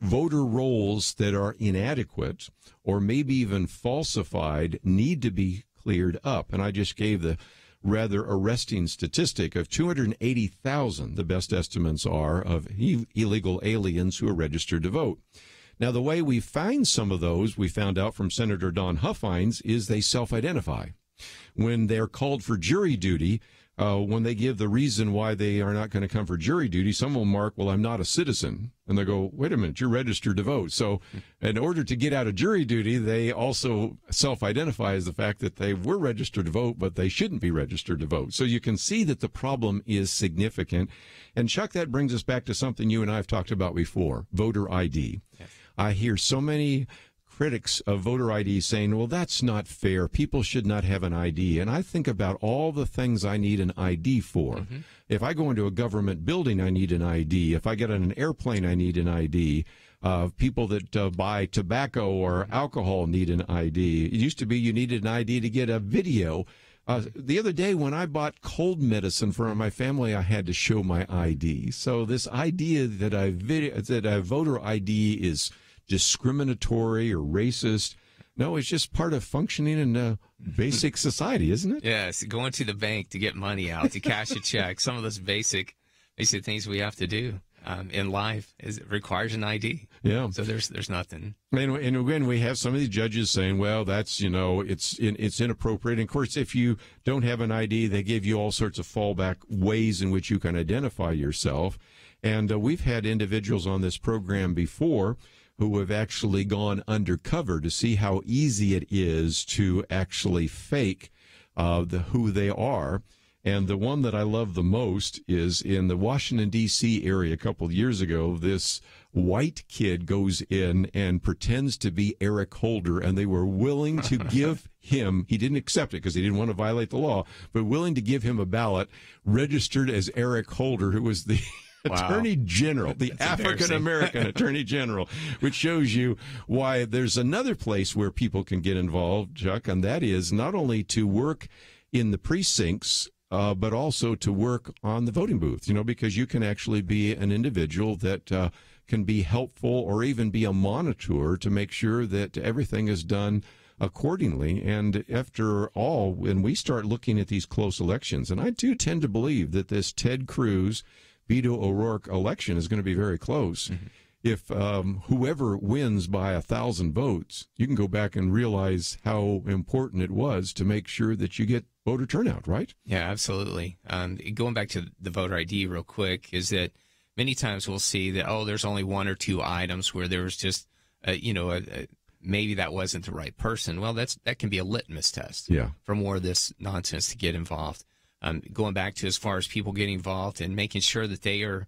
[SPEAKER 1] voter rolls that are inadequate or maybe even falsified need to be cleared up. And I just gave the rather arresting statistic of 280,000, the best estimates are, of illegal aliens who are registered to vote. Now, the way we find some of those, we found out from Senator Don Huffines, is they self-identify. When they're called for jury duty, when they give the reason why they are not going to come for jury duty, some will mark, well, I'm not a citizen. And they go, wait a minute, you're registered to vote. So in order to get out of jury duty, they also self-identify as the fact that they were registered to vote, but they shouldn't be registered to vote. So you can see that the problem is significant. And Chuck, that brings us back to something you and I have talked about before, voter ID. Yes. I hear so many critics of voter ID saying, well, that's not fair. People should not have an ID. And I think about all the things I need an ID for. Mm-hmm. If I go into a government building, I need an ID. If I get on an airplane, I need an ID. People that buy tobacco or alcohol need an ID. It used to be you needed an ID to get a video. The other day when I bought cold medicine for my family, I had to show my ID. So this idea that a voter ID is discriminatory or racist. No, it's just part of functioning in a basic society, isn't it?
[SPEAKER 3] Yes, going to the bank to get money out, to cash a check, some of those basic things we have to do in life requires an ID.
[SPEAKER 1] Yeah.
[SPEAKER 3] So there's nothing.
[SPEAKER 1] And again, we have some of these judges saying, well, that's, it's inappropriate. And of course, if you don't have an ID, they give you all sorts of fallback ways in which you can identify yourself. And we've had individuals on this program before who have actually gone undercover to see how easy it is to actually fake who they are. And the one that I love the most is in the Washington, D.C. area a couple of years ago. This white kid goes in and pretends to be Eric Holder, and they were willing to give him, he didn't accept it because he didn't want to violate the law, but willing to give him a ballot registered as Eric Holder, who was the Attorney General, the African-American Attorney General, which shows you why there's another place where people can get involved, Chuck, and that is not only to work in the precincts, but also to work on the voting booth, because you can actually be an individual that can be helpful or even be a monitor to make sure that everything is done accordingly. And after all, when we start looking at these close elections, and I do tend to believe that this Ted Cruz Beto O'Rourke election is going to be very close. Mm-hmm. If whoever wins by 1,000 votes, you can go back and realize how important it was to make sure that you get voter turnout, right?
[SPEAKER 3] Yeah, absolutely. Going back to the voter ID real quick, is that many times we'll see that, there's only one or two items where there was just, maybe that wasn't the right person. Well, that can be a litmus test for more of this nonsense to get involved. Going back to as far as people getting involved and making sure that they are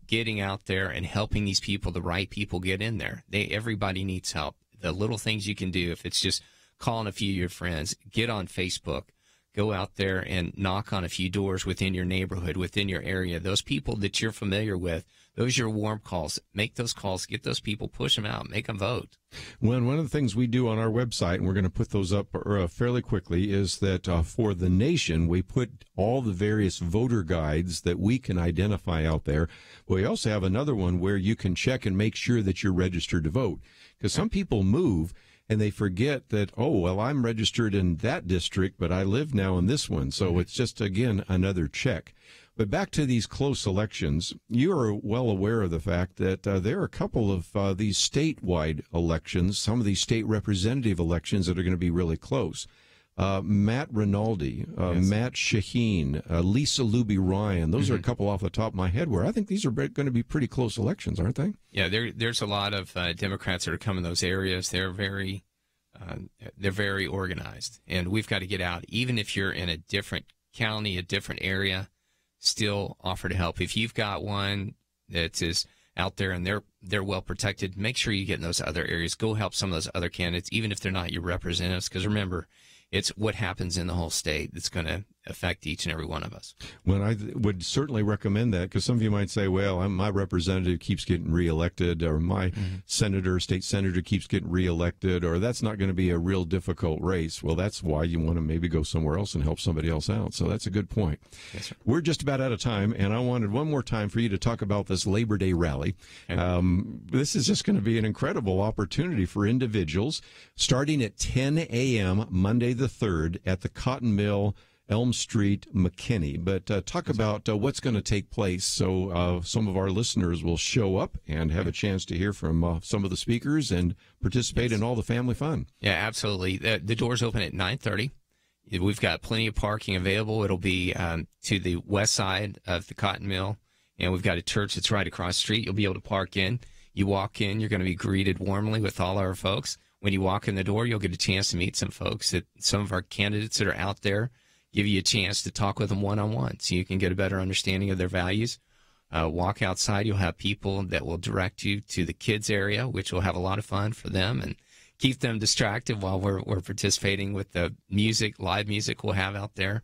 [SPEAKER 3] getting out there and helping these people, the right people, get in there. Everybody needs help. The little things you can do, if it's just calling a few of your friends, get on Facebook, go out there and knock on a few doors within your neighborhood, within your area. Those people that you're familiar with, those are your warm calls. Make those calls, get those people, push them out, make them vote.
[SPEAKER 1] Well, one of the things we do on our website, and we're going to put those up fairly quickly, is that for the nation, we put all the various voter guides that we can identify out there. We also have another one where you can check and make sure that you're registered to vote. Because some people move and they forget that, I'm registered in that district, but I live now in this one. So it's just, again, another check. But back to these close elections, you are well aware of the fact that there are a couple of these statewide elections, some of these state representative elections that are going to be really close. Matt Rinaldi, Matt Shaheen, Lisa Luby Ryan, those are a couple off the top of my head where I think these are going to be pretty close elections, aren't they?
[SPEAKER 3] Yeah, there's a lot of Democrats that are coming in those areas. They're very organized, and we've got to get out. Even if you're in a different county, a different area, still offer to help. If you've got one that is out there and they're well protected, make sure you get in those other areas. Go help some of those other candidates, even if they're not your representatives, because remember, it's what happens in the whole state that's going to affect each and every one of us.
[SPEAKER 1] Well, I would certainly recommend that, because some of you might say, well, my representative keeps getting reelected, or my state senator keeps getting reelected, or that's not going to be a real difficult race. Well, that's why you want to maybe go somewhere else and help somebody else out. So that's a good point.
[SPEAKER 3] Yes, sir.
[SPEAKER 1] We're just about out of time, and I wanted one more time for you to talk about this Labor Day rally.
[SPEAKER 3] Okay.
[SPEAKER 1] This is just going to be an incredible opportunity for individuals, starting at 10 a.m. Monday the 3rd at the Cotton Mill, Elm Street, McKinney. But talk about what's going to take place, so some of our listeners will show up and have a chance to hear from some of the speakers and participate in all the family fun.
[SPEAKER 3] Yeah, absolutely. The doors open at 9:30. We've got plenty of parking available. It'll be to the west side of the Cotton Mill, and we've got a church that's right across the street. You'll be able to park in. You walk in, you're going to be greeted warmly with all our folks. When you walk in the door, you'll get a chance to meet some folks, some of our candidates that are out there. Give you a chance to talk with them one-on-one so you can get a better understanding of their values. Walk outside, you'll have people that will direct you to the kids area, which will have a lot of fun for them and keep them distracted while we're participating with the live music we'll have out there.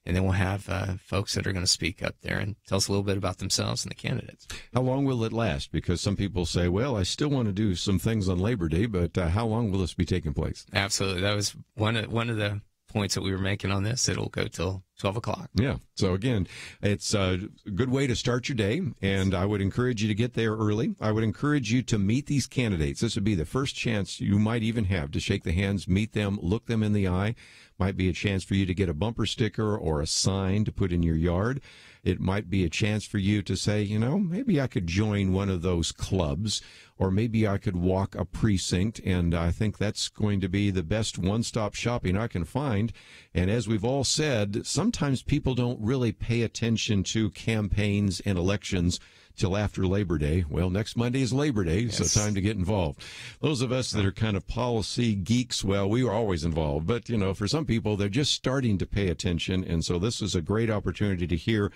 [SPEAKER 3] And then we'll have folks that are going to speak up there and tell us a little bit about themselves and the candidates.
[SPEAKER 1] How long will it last? Because some people say, well, I still want to do some things on Labor Day, but how long will this be taking place?
[SPEAKER 3] Absolutely. That was one of the points that we were making on this. It'll go till 12 o'clock.
[SPEAKER 1] Yeah. So again, it's a good way to start your day, and I would encourage you to get there early. I would encourage you to meet these candidates. This would be the first chance you might even have to shake the hands, meet them, look them in the eye. Might be a chance for you to get a bumper sticker or a sign to put in your yard. It might be a chance for you to say, maybe I could join one of those clubs, or maybe I could walk a precinct, and I think that's going to be the best one-stop shopping I can find. And as we've all said, sometimes people don't really pay attention to campaigns and elections till after Labor Day. Well, next Monday is Labor Day,
[SPEAKER 3] yes.
[SPEAKER 1] So time to get involved. Those of us that are kind of policy geeks, well, we were always involved. But, for some people, they're just starting to pay attention. And so this is a great opportunity to hear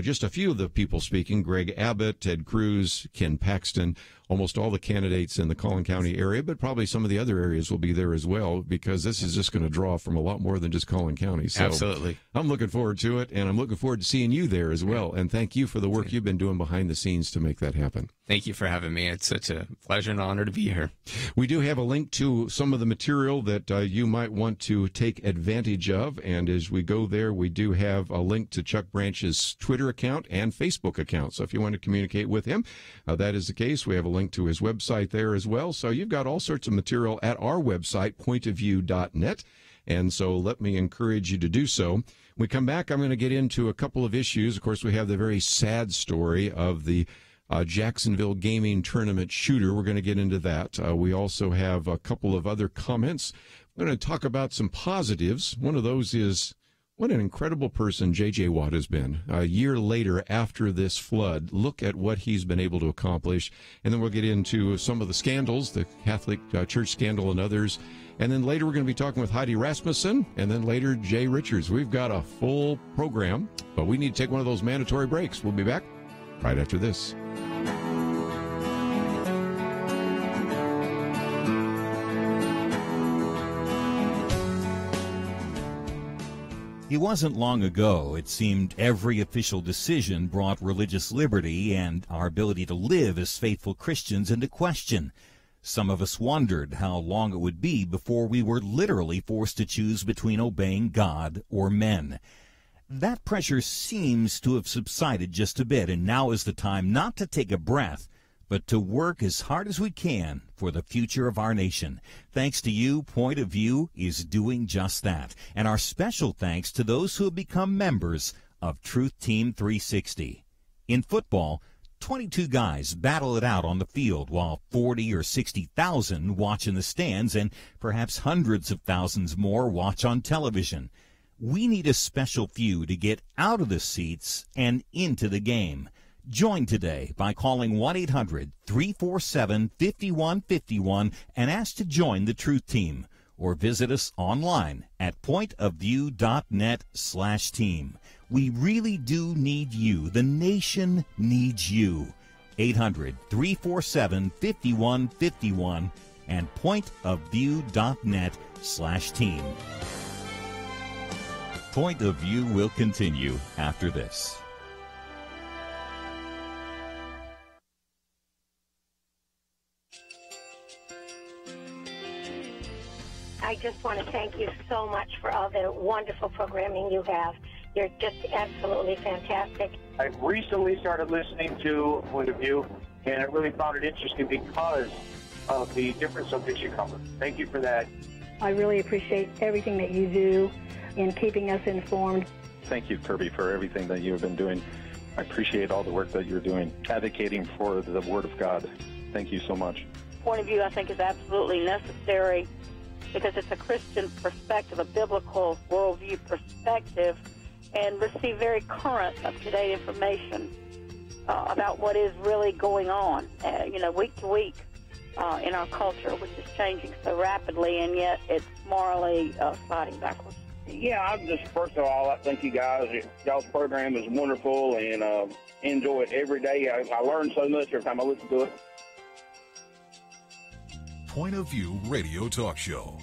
[SPEAKER 1] just a few of the people speaking: Greg Abbott, Ted Cruz, Ken Paxton, almost all the candidates in the Collin County area, but probably some of the other areas will be there as well, because this is just going to draw from a lot more than just Collin County. So
[SPEAKER 3] absolutely.
[SPEAKER 1] I'm looking forward to it, and I'm looking forward to seeing you there as well. And thank you for the work you've been doing behind the scenes to make that happen.
[SPEAKER 3] Thank you for having me. It's such a pleasure and honor to be here.
[SPEAKER 1] We do have a link to some of the material that you might want to take advantage of. And as we go there, we do have a link to Chuck Branch's Twitter account and Facebook account. So if you want to communicate with him, that is the case. We have a link to his website there as well. So you've got all sorts of material at our website, pointofview.net. And so let me encourage you to do so. When we come back, I'm going to get into a couple of issues. Of course, we have the very sad story of the Jacksonville Gaming Tournament shooter. We're going to get into that. We also have a couple of other comments. We're going to talk about some positives. One of those is what an incredible person J.J. Watt has been. A year later, after this flood, look at what he's been able to accomplish. And then we'll get into some of the scandals, the Catholic Church scandal and others. And then later we're going to be talking with Heidi Rasmussen, and then later Jay Richards. We've got a full program, but we need to take one of those mandatory breaks. We'll be back right after this.
[SPEAKER 5] It wasn't long ago, it seemed, every official decision brought religious liberty and our ability to live as faithful Christians into question. Some of us wondered how long it would be before we were literally forced to choose between obeying God or men. That pressure seems to have subsided just a bit, and now is the time not to take a breath, but to work as hard as we can for the future of our nation. Thanks to you, Point of View is doing just that. And our special thanks to those who have become members of Truth Team 360. In football, 22 guys battle it out on the field while 40 or 60,000 watch in the stands, and perhaps hundreds of thousands more watch on television. We need a special few to get out of the seats and into the game. Join today by calling 1-800-347-5151 and ask to join the Truth Team, or visit us online at pointofview.net/team. We really do need you. The nation needs you. 800-347-5151 and pointofview.net/team. Point of View will continue after this.
[SPEAKER 8] I just want to thank you so much for all the wonderful programming you have. You're just absolutely fantastic.
[SPEAKER 9] I recently started listening to Point of View, and I really found it interesting because of the different subjects you cover. Thank you for that.
[SPEAKER 10] I really appreciate everything that you do in keeping us informed.
[SPEAKER 11] Thank you, Kerby, for everything that you have been doing. I appreciate all the work that you're doing, advocating for the Word of God. Thank you so much.
[SPEAKER 12] Point of View, I think, is absolutely necessary because it's a Christian perspective, a biblical worldview perspective, and receive very current, up-to-date information about what is really going on, week to week in our culture, which is changing so rapidly, and yet it's morally sliding backwards.
[SPEAKER 9] Yeah, I'm just, first of all, I thank you guys. Y'all's program is wonderful, and enjoy it every day. I learn so much every time I listen to it.
[SPEAKER 13] Point of View Radio Talk Show.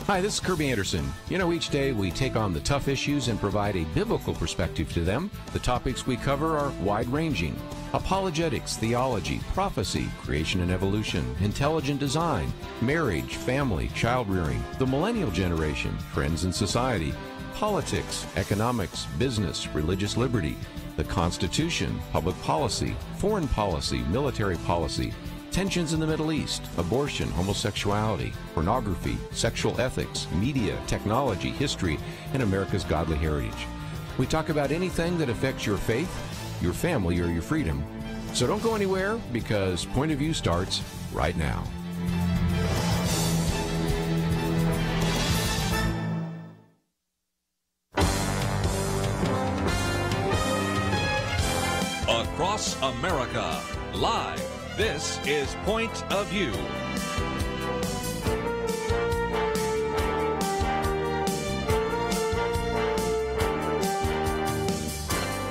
[SPEAKER 1] Hi, this is Kerby Anderson. You know, each day we take on the tough issues and provide a biblical perspective to them. The topics we cover are wide-ranging: apologetics, theology, prophecy, creation and evolution, intelligent design, marriage, family, child-rearing, the millennial generation, trends in society, politics, economics, business, religious liberty, the Constitution, public policy, foreign policy, military policy, tensions in the Middle East, abortion, homosexuality, pornography, sexual ethics, media, technology, history, and America's godly heritage. We talk about anything that affects your faith, your family, or your freedom. So don't go anywhere, because Point of View starts right now.
[SPEAKER 2] Across America, live. This is Point of View.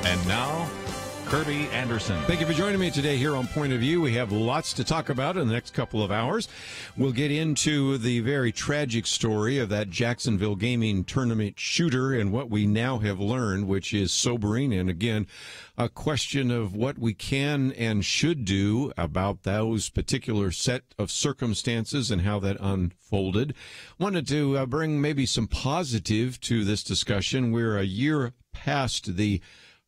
[SPEAKER 2] And now, Kerby Anderson.
[SPEAKER 1] Thank you for joining me today here on Point of View. We have lots to talk about in the next couple of hours. We'll get into the very tragic story of that Jacksonville gaming tournament shooter and what we now have learned, which is sobering. And again, a question of what we can and should do about those particular set of circumstances and how that unfolded. Wanted to bring maybe some positive to this discussion. We're a year past the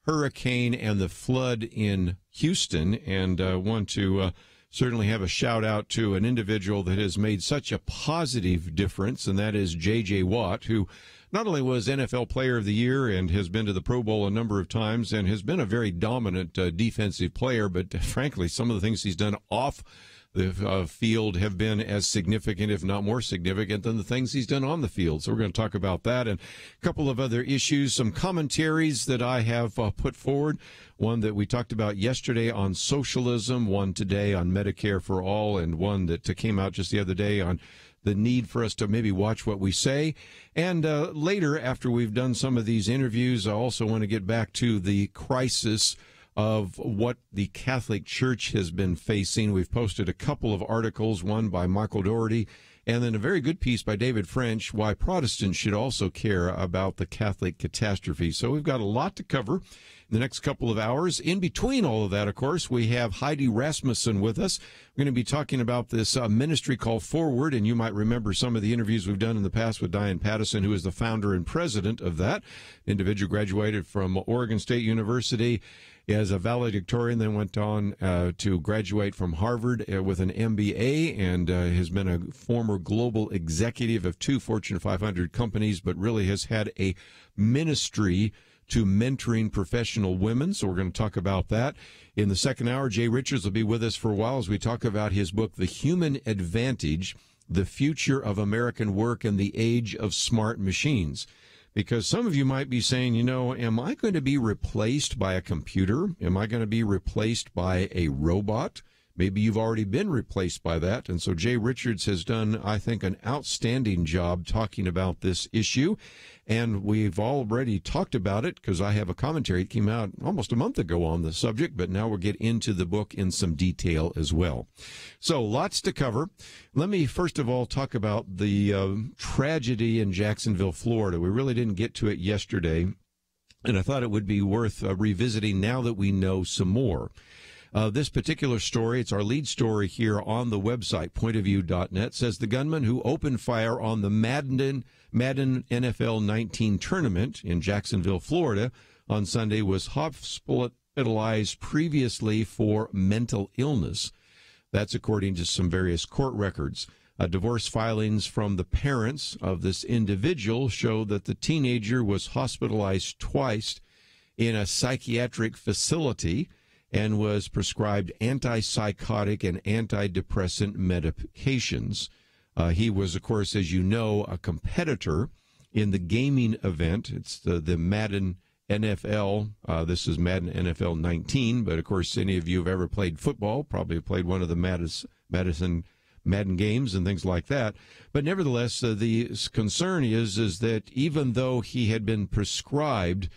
[SPEAKER 1] hurricane and the flood in Houston, and want to certainly have a shout out to an individual that has made such a positive difference, and that is J.J. Watt, who not only was NFL Player of the Year and has been to the Pro Bowl a number of times and has been a very dominant defensive player, but frankly, some of the things he's done off the field have been as significant, if not more significant, than the things he's done on the field. So we're going to talk about that and a couple of other issues, some commentaries that I have put forward, one that we talked about yesterday on socialism, one today on Medicare for All, and one that came out just the other day on the need for us to maybe watch what we say. And later, after we've done some of these interviews, I also want to get back to the crisis of what the Catholic Church has been facing. We've posted a couple of articles, one by Michael Doherty, and then a very good piece by David French, why Protestants should also care about the Catholic catastrophe. So we've got a lot to cover in the next couple of hours. In between all of that, of course, we have Heidi Rasmussen with us. We're going to be talking about this ministry called Forward, and you might remember some of the interviews we've done in the past with Diane Pattison, who is the founder and president of that. Individual graduated from Oregon State University as a valedictorian, then went on to graduate from Harvard with an MBA, and has been a former global executive of 2 Fortune 500 companies, but really has had a ministry to mentoring professional women. So we're going to talk about that. In the second hour, Jay Richards will be with us for a while as we talk about his book, The Human Advantage, The Future of American Work in the Age of Smart Machines. Because some of you might be saying, you know, am I going to be replaced by a computer? Am I going to be replaced by a robot? Maybe you've already been replaced by that. And so Jay Richards has done, I think, an outstanding job talking about this issue. And we've already talked about it because I have a commentary that came out almost a month ago on the subject, but now we'll get into the book in some detail as well. So lots to cover. Let me first of all talk about the tragedy in Jacksonville, Florida. We really didn't get to it yesterday, and I thought it would be worth revisiting now that we know some more. This particular story, it's our lead story here on the website, pointofview.net, says the gunman who opened fire on the Madden NFL 19 tournament in Jacksonville, Florida on Sunday was hospitalized previously for mental illness. That's according to some various court records. Divorce filings from the parents of this individual show that the teenager was hospitalized twice in a psychiatric facility and was prescribed antipsychotic and antidepressant medications. He was, of course, as you know, a competitor in the gaming event. It's the Madden NFL. This is Madden NFL 19, but of course, any of you who have ever played football probably have played one of the Madden games and things like that. But nevertheless, the concern is that even though he had been prescribed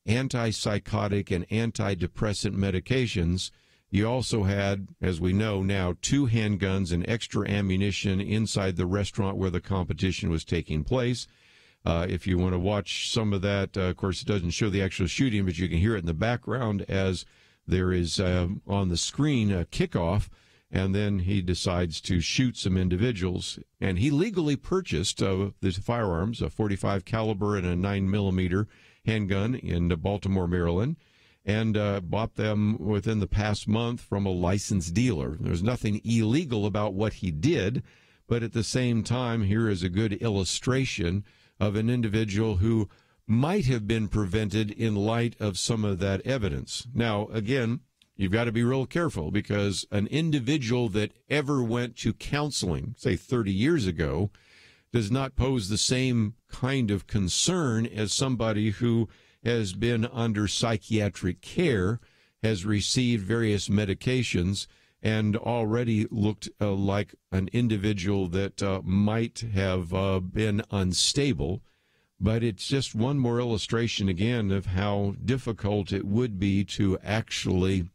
[SPEAKER 1] antipsychotic and antidepressant medications, He also had, as we know now, 2 handguns and extra ammunition inside the restaurant where the competition was taking place. If you want to watch some of that, of course, it doesn't show the actual shooting, but you can hear it in the background as there is on the screen a kickoff, and then he decides to shoot some individuals. And he legally purchased the firearms, a .45 caliber and a 9mm handgun in Baltimore, Maryland, and bought them within the past month from a licensed dealer. There's nothing illegal about what he did, but at the same time, here is a good illustration of an individual who might have been prevented in light of some of that evidence. Now, again, you've got to be real careful, because an individual that ever went to counseling, say 30 years ago, does not pose the same kind of concern as somebody who has been under psychiatric care, has received various medications, and already looked like an individual that might have been unstable. But it's just one more illustration, again, of how difficult it would be to actually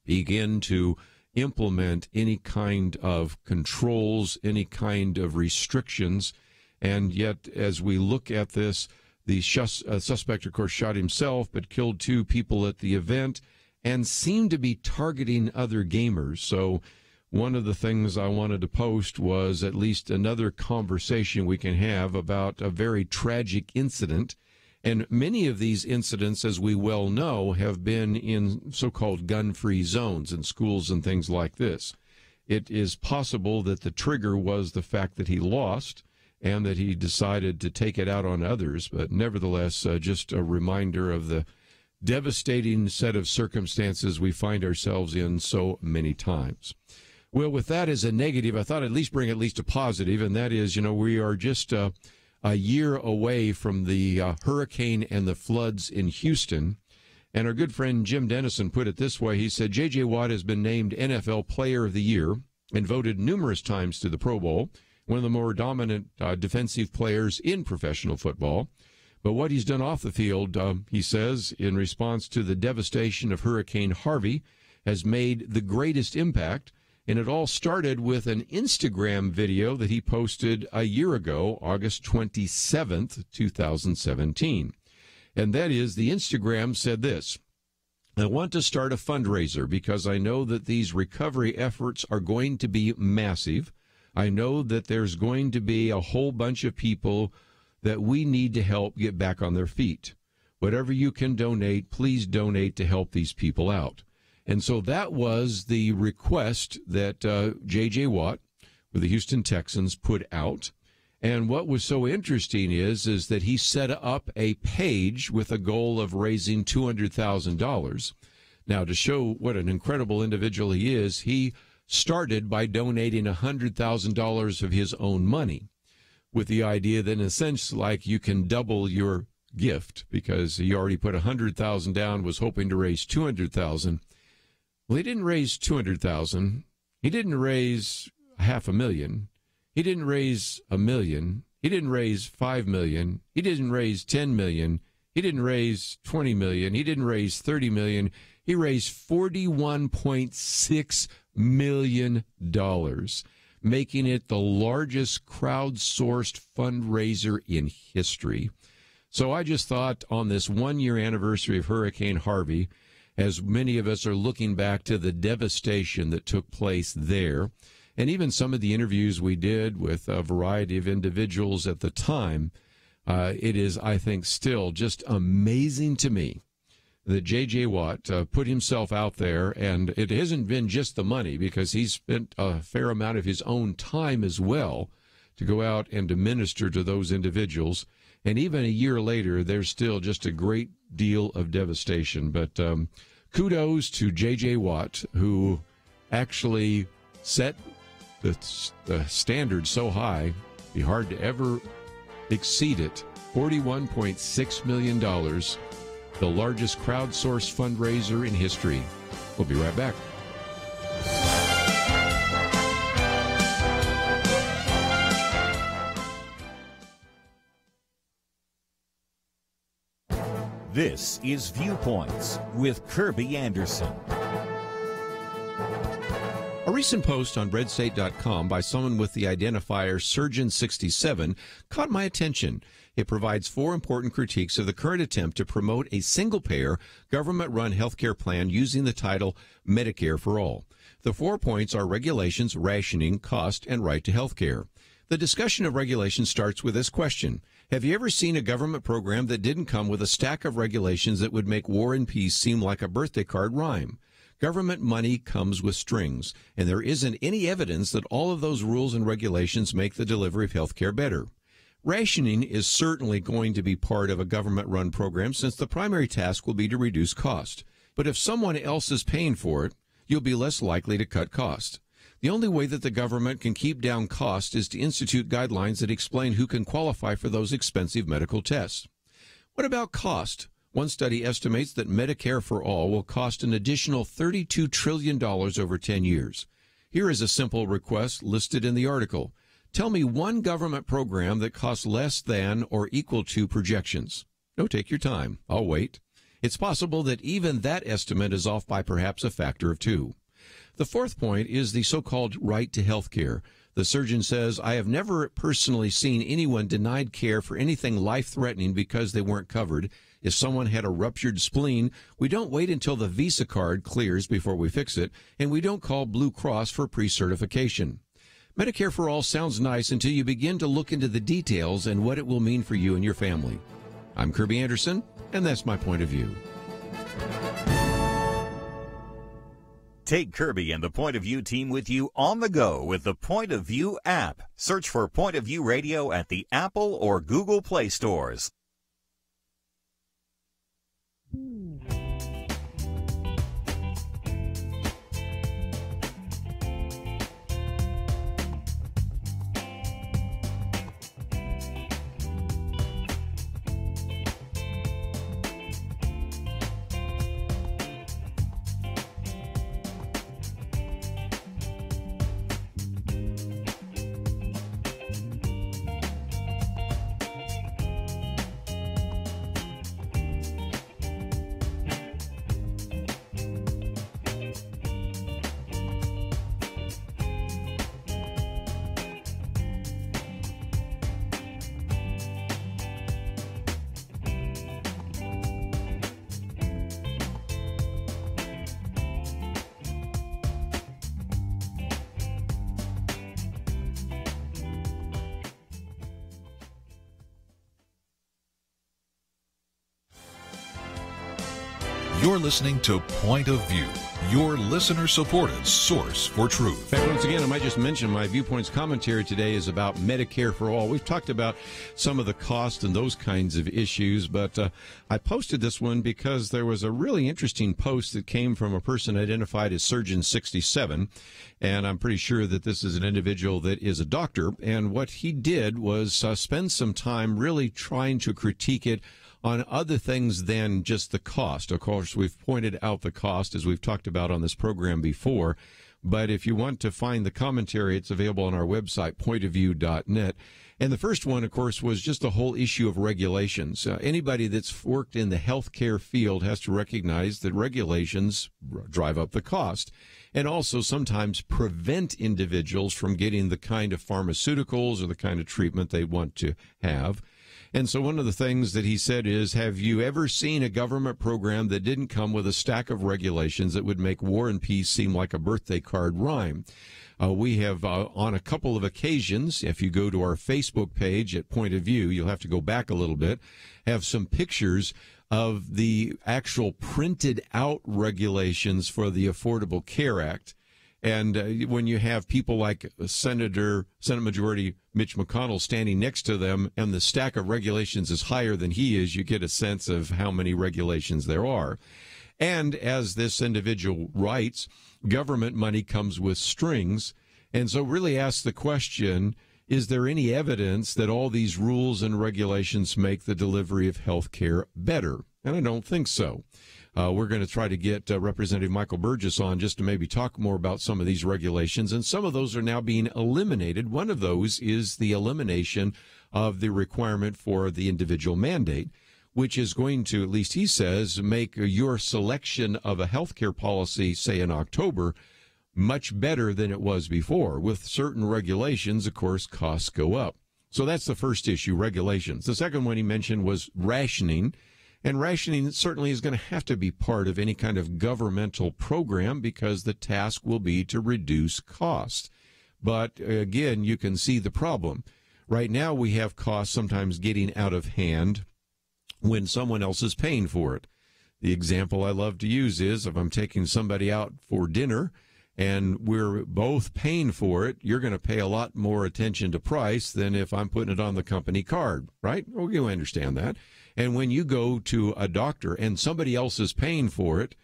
[SPEAKER 1] begin to implement any kind of controls, any kind of restrictions. And yet, as we look at this, the suspect, of course, shot himself, but killed 2 people at the event and seemed to be targeting other gamers. So one of the things I wanted to post was at least another conversation we can have about a very tragic incident. And many of these incidents, as we well know, have been in so-called gun-free zones in schools and things like this. It is possible that the trigger was the fact that he lost and that he decided to take it out on others, but nevertheless, just a reminder of the devastating set of circumstances we find ourselves in so many times. Well, with that as a negative, I thought I'd at least bring at least a positive, and that is, we are just a year away from the hurricane and the floods in Houston. And our good friend Jim Dennison put it this way. He said, J.J. Watt has been named NFL Player of the Year and voted numerous times to the Pro Bowl, one of the more dominant defensive players in professional football. But what he's done off the field, he says, in response to the devastation of Hurricane Harvey, has made the greatest impact. And it all started with an Instagram video that he posted a year ago, August 27th, 2017. And that is, the Instagram said this: I want to start a fundraiser because I know that these recovery efforts are going to be massive. I know that there's going to be a whole bunch of people that we need to help get back on their feet. Whatever you can donate, please donate to help these people out. And so that was the request that J.J. Watt with the Houston Texans put out. And what was so interesting is that he set up a page with a goal of raising $200,000. Now, to show what an incredible individual he is, he started by donating $100,000 of his own money, with the idea that in a sense, like, you can double your gift, because he already put $100,000 down, was hoping to raise $200,000. Well, he didn't raise $200,000. He didn't raise $500,000. He didn't raise $1 million. He didn't raise $5 million. He didn't raise $10 million. He didn't raise $20 million. He didn't raise $30 million. He raised $41.6 million, making it the largest crowdsourced fundraiser in history. So I just thought, on this one-year anniversary of Hurricane Harvey, as many of us are looking back to the devastation that took place there, and even some of the interviews we did with a variety of individuals at the time, it is, I think, still just amazing to me that J.J. Watt put himself out there, and it hasn't been just the money, because he's spent a fair amount of his own time as well to go out and to minister to those individuals. And even a year later, there's still just a great deal of devastation. But kudos to J.J. Watt, who actually set the standard so high, it'd be hard to ever exceed it. $41.6 million, the largest crowdsourced fundraiser in history. We'll be right back.
[SPEAKER 5] This is Viewpoints with Kerby Anderson.
[SPEAKER 1] recent post on breadstate.com by someone with the identifier Surgeon67 caught my attention. It provides 4 important critiques of the current attempt to promote a single-payer, government-run healthcare plan using the title Medicare for All. The 4 points are regulations, rationing, cost, and right to healthcare. The discussion of regulations starts with this question. Have you ever seen a government program that didn't come with a stack of regulations that would make War and Peace seem like a birthday card rhyme? Government money comes with strings, and there isn't any evidence that all of those rules and regulations make the delivery of health care better. Rationing is certainly going to be part of a government-run program since the primary task will be to reduce cost. But if someone else is paying for it, you'll be less likely to cut cost. The only way that the government can keep down cost is to institute guidelines that explain who can qualify for those expensive medical tests. What about cost? One study estimates that Medicare for All will cost an additional $32 trillion over 10 years. Here is a simple request listed in the article. Tell me one government program that costs less than or equal to projections. No, take your time. I'll wait. It's possible that even that estimate is off by perhaps a factor of 2. The 4th point is the so-called right to health care. The surgeon says, I have never personally seen anyone denied care for anything life-threatening because they weren't covered. If someone had a ruptured spleen, we don't wait until the Visa card clears before we fix it, and we don't call Blue Cross for pre-certification. Medicare for All sounds nice until you begin to look into the details and what it will mean for you and your family. I'm Kerby Anderson, and that's my point of view.
[SPEAKER 4] Take Kerby and the Point of View team with you on the go with the Point of View app. Search for Point of View Radio at the Apple or Google Play stores.
[SPEAKER 13] You're listening to Point of View, your listener-supported source for truth.
[SPEAKER 1] In fact, once again, I might just mention my Viewpoints commentary today is about Medicare for All. We've talked about some of the cost and those kinds of issues, but I posted this one because there was a really interesting post that came from a person identified as Surgeon67, and I'm pretty sure that this is an individual that is a doctor, and what he did was spend some time really trying to critique it on other things than just the cost. Of course, we've pointed out the cost, as we've talked about on this program before, but if you want to find the commentary, it's available on our website, pointofview.net. And the first one, of course, was just the whole issue of regulations. Anybody that's worked in the healthcare field has to recognize that regulations drive up the cost and also sometimes prevent individuals from getting the kind of pharmaceuticals or the kind of treatment they want to have. And so one of the things that he said is, have you ever seen a government program that didn't come with a stack of regulations that would make War and Peace seem like a birthday card rhyme? We have, on a couple of occasions, if you go to our Facebook page at Point of View, you'll have to go back a little bit, have some pictures of the actual printed out regulations for the Affordable Care Act. And when you have people like Senate Majority Mitch McConnell standing next to them and the stack of regulations is higher than he is, you get a sense of how many regulations there are. And as this individual writes, government money comes with strings. And so really ask the question, is there any evidence that all these rules and regulations make the delivery of health care better? And I don't think so. We're going to try to get Representative Michael Burgess on just to maybe talk more about some of these regulations, and some of those are now being eliminated. One of those is the elimination of the requirement for the individual mandate, which is going to, at least he says, make your selection of a health care policy, say in October, much better than it was before. With certain regulations, of course, costs go up. So that's the first issue, regulations. The second one he mentioned was rationing. And rationing certainly is going to have to be part of any kind of governmental program because the task will be to reduce costs. But again, you can see the problem. Right now we have costs sometimes getting out of hand when someone else is paying for it. The example I love to use is if I'm taking somebody out for dinner and we're both paying for it, you're going to pay a lot more attention to price than if I'm putting it on the company card, right? Well, you understand that. And when you go to a doctor and somebody else is paying for it,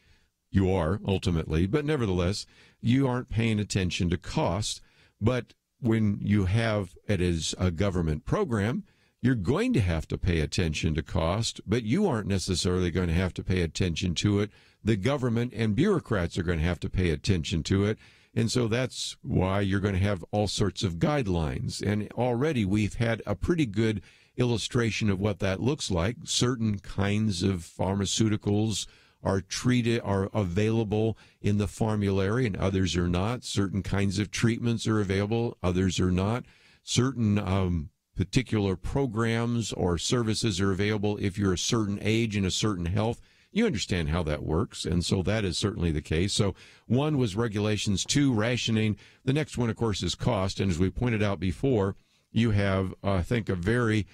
[SPEAKER 1] you are ultimately, but nevertheless, you aren't paying attention to cost. But when you have it as a government program, you're going to have to pay attention to cost, but you aren't necessarily going to have to pay attention to it. The government and bureaucrats are going to have to pay attention to it. And so that's why you're going to have all sorts of guidelines. And already we've had a pretty good illustration of what that looks like. Certain kinds of pharmaceuticals are available in the formulary and others are not. Certain kinds of treatments are available, others are not. Certain particular programs or services are available if you're a certain age and a certain health. You understand how that works, and so that is certainly the case. So one was regulations, two, rationing. The next one, of course, is cost, and as we pointed out before, you have, I think, a very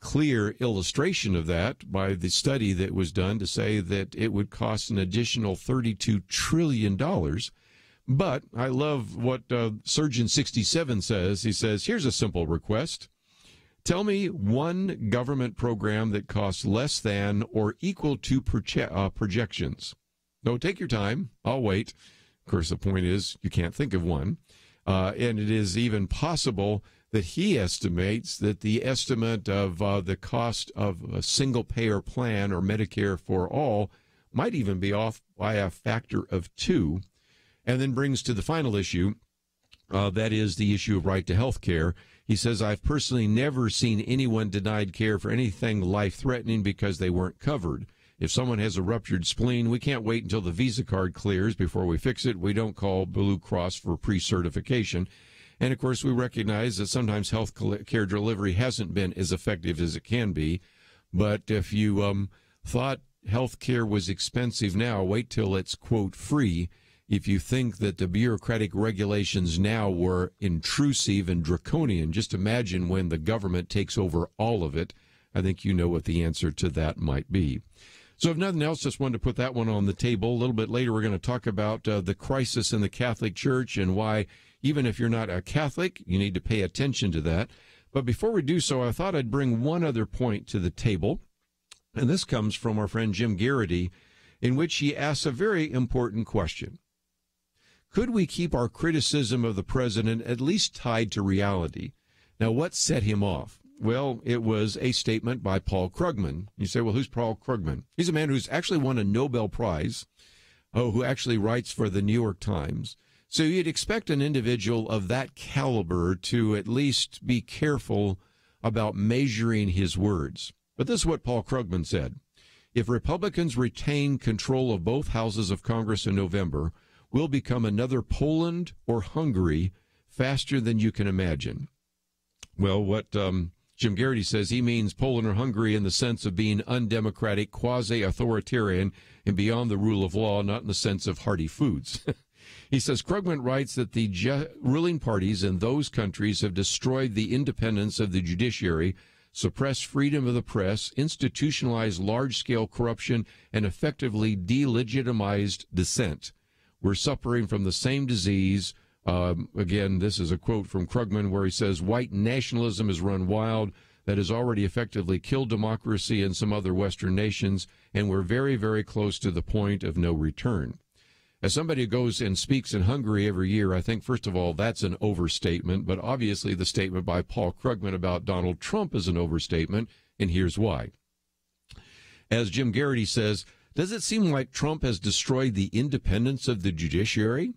[SPEAKER 1] clear illustration of that by the study that was done to say that it would cost an additional $32 trillion. But I love what Surgeon 67 says. He says, here's a simple request. Tell me one government program that costs less than or equal to projections. No, take your time. I'll wait. Of course, the point is you can't think of one. And it is even possible that he estimates that the estimate of the cost of a single-payer plan or Medicare for all might even be off by a factor of 2. And then brings to the final issue, that is the issue of right to health care. He says, I've personally never seen anyone denied care for anything life-threatening because they weren't covered. If someone has a ruptured spleen, we can't wait until the Visa card clears before we fix it. We don't call Blue Cross for pre-certification. And, of course, we recognize that sometimes health care delivery hasn't been as effective as it can be. But if you thought health care was expensive now, wait till it's, quote, free. If you think that the bureaucratic regulations now were intrusive and draconian, just imagine when the government takes over all of it. I think you know what the answer to that might be. So if nothing else, just wanted to put that one on the table. A little bit later, we're going to talk about the crisis in the Catholic Church and why, even if you're not a Catholic, you need to pay attention to that. But before we do so, I thought I'd bring one other point to the table. And this comes from our friend Jim Garrity, in which he asks a very important question. Could we keep our criticism of the president at least tied to reality? Now, what set him off? Well, it was a statement by Paul Krugman. You say, well, who's Paul Krugman? He's a man who's actually won a Nobel Prize, who actually writes for the New York Times. So you'd expect an individual of that caliber to at least be careful about measuring his words. But this is what Paul Krugman said. If Republicans retain control of both houses of Congress in November, we'll become another Poland or Hungary faster than you can imagine. Well, what Jim Garrity says, he means Poland or Hungary in the sense of being undemocratic, quasi-authoritarian, and beyond the rule of law, not in the sense of hearty foods. He says, Krugman writes that the ruling parties in those countries have destroyed the independence of the judiciary, suppressed freedom of the press, institutionalized large-scale corruption, and effectively delegitimized dissent. We're suffering from the same disease. Again, this is a quote from Krugman where he says, white nationalism has run wild. That has already effectively killed democracy in some other Western nations, and we're very, very close to the point of no return. As somebody who goes and speaks in Hungary every year, I think, first of all, that's an overstatement, but obviously the statement by Paul Krugman about Donald Trump is an overstatement, and here's why. As Jim Garrity says, does it seem like Trump has destroyed the independence of the judiciary?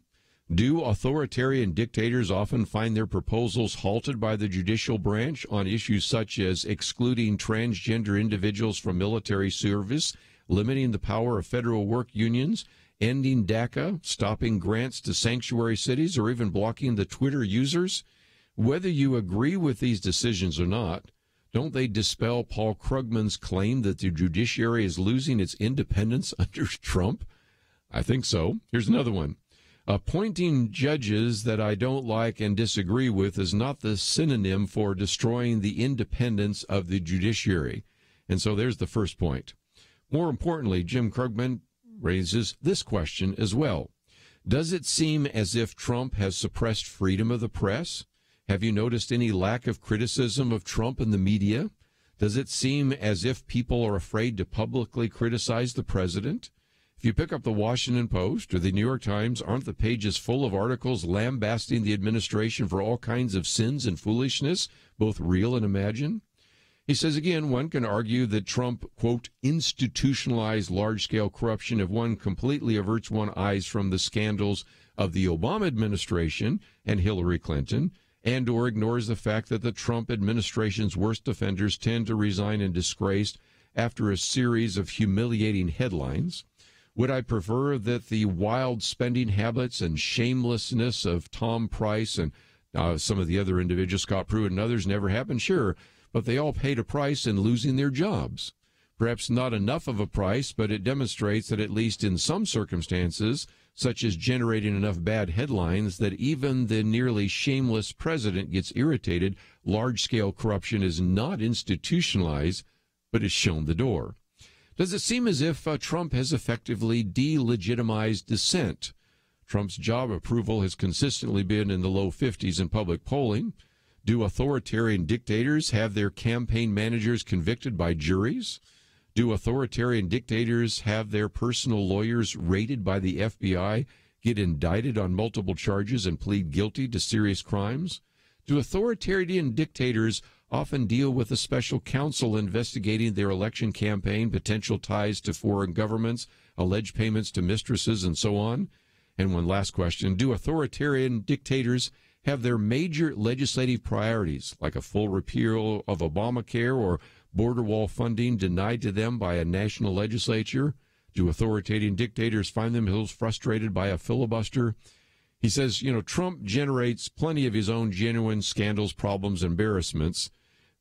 [SPEAKER 1] Do authoritarian dictators often find their proposals halted by the judicial branch on issues such as excluding transgender individuals from military service, limiting the power of federal work unions, ending DACA, stopping grants to sanctuary cities, or even blocking the Twitter users? Whether you agree with these decisions or not, don't they dispel Paul Krugman's claim that the judiciary is losing its independence under Trump? I think so. Here's another one. Appointing judges that I don't like and disagree with is not the synonym for destroying the independence of the judiciary. And so there's the first point. More importantly, Jim Krugman raises this question as well. Does it seem as if Trump has suppressed freedom of the press? Have you noticed any lack of criticism of Trump in the media? Does it seem as if people are afraid to publicly criticize the president? If you pick up the Washington Post or the New York Times, aren't the pages full of articles lambasting the administration for all kinds of sins and foolishness, both real and imagined? He says, again, one can argue that Trump, quote, institutionalized large-scale corruption if one completely averts one's eyes from the scandals of the Obama administration and Hillary Clinton, and or ignores the fact that the Trump administration's worst offenders tend to resign in disgrace after a series of humiliating headlines. Would I prefer that the wild spending habits and shamelessness of Tom Price and some of the other individuals, Scott Pruitt and others, never happened? Sure, but they all paid a price in losing their jobs. Perhaps not enough of a price, but it demonstrates that at least in some circumstances, such as generating enough bad headlines that even the nearly shameless president gets irritated, large-scale corruption is not institutionalized, but is shown the door. Does it seem as if Trump has effectively delegitimized dissent? Trump's job approval has consistently been in the low 50s in public polling. Do authoritarian dictators have their campaign managers convicted by juries? Do authoritarian dictators have their personal lawyers raided by the FBI, get indicted on multiple charges, and plead guilty to serious crimes? Do authoritarian dictators often deal with a special counsel investigating their election campaign, potential ties to foreign governments, alleged payments to mistresses, and so on? And one last question, do authoritarian dictators have their major legislative priorities, like a full repeal of Obamacare or border wall funding, denied to them by a national legislature? Do authoritarian dictators find themselves frustrated by a filibuster? He says, Trump generates plenty of his own genuine scandals, problems, embarrassments.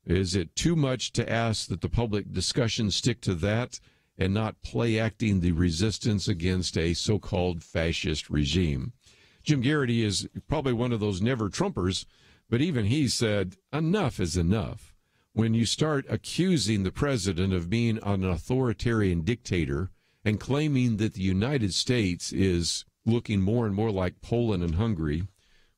[SPEAKER 1] Is it too much to ask that the public discussion stick to that and not play acting the resistance against a so-called fascist regime? Jim Garrity is probably one of those never-Trumpers, but even he said, enough is enough. When you start accusing the president of being an authoritarian dictator and claiming that the United States is looking more and more like Poland and Hungary,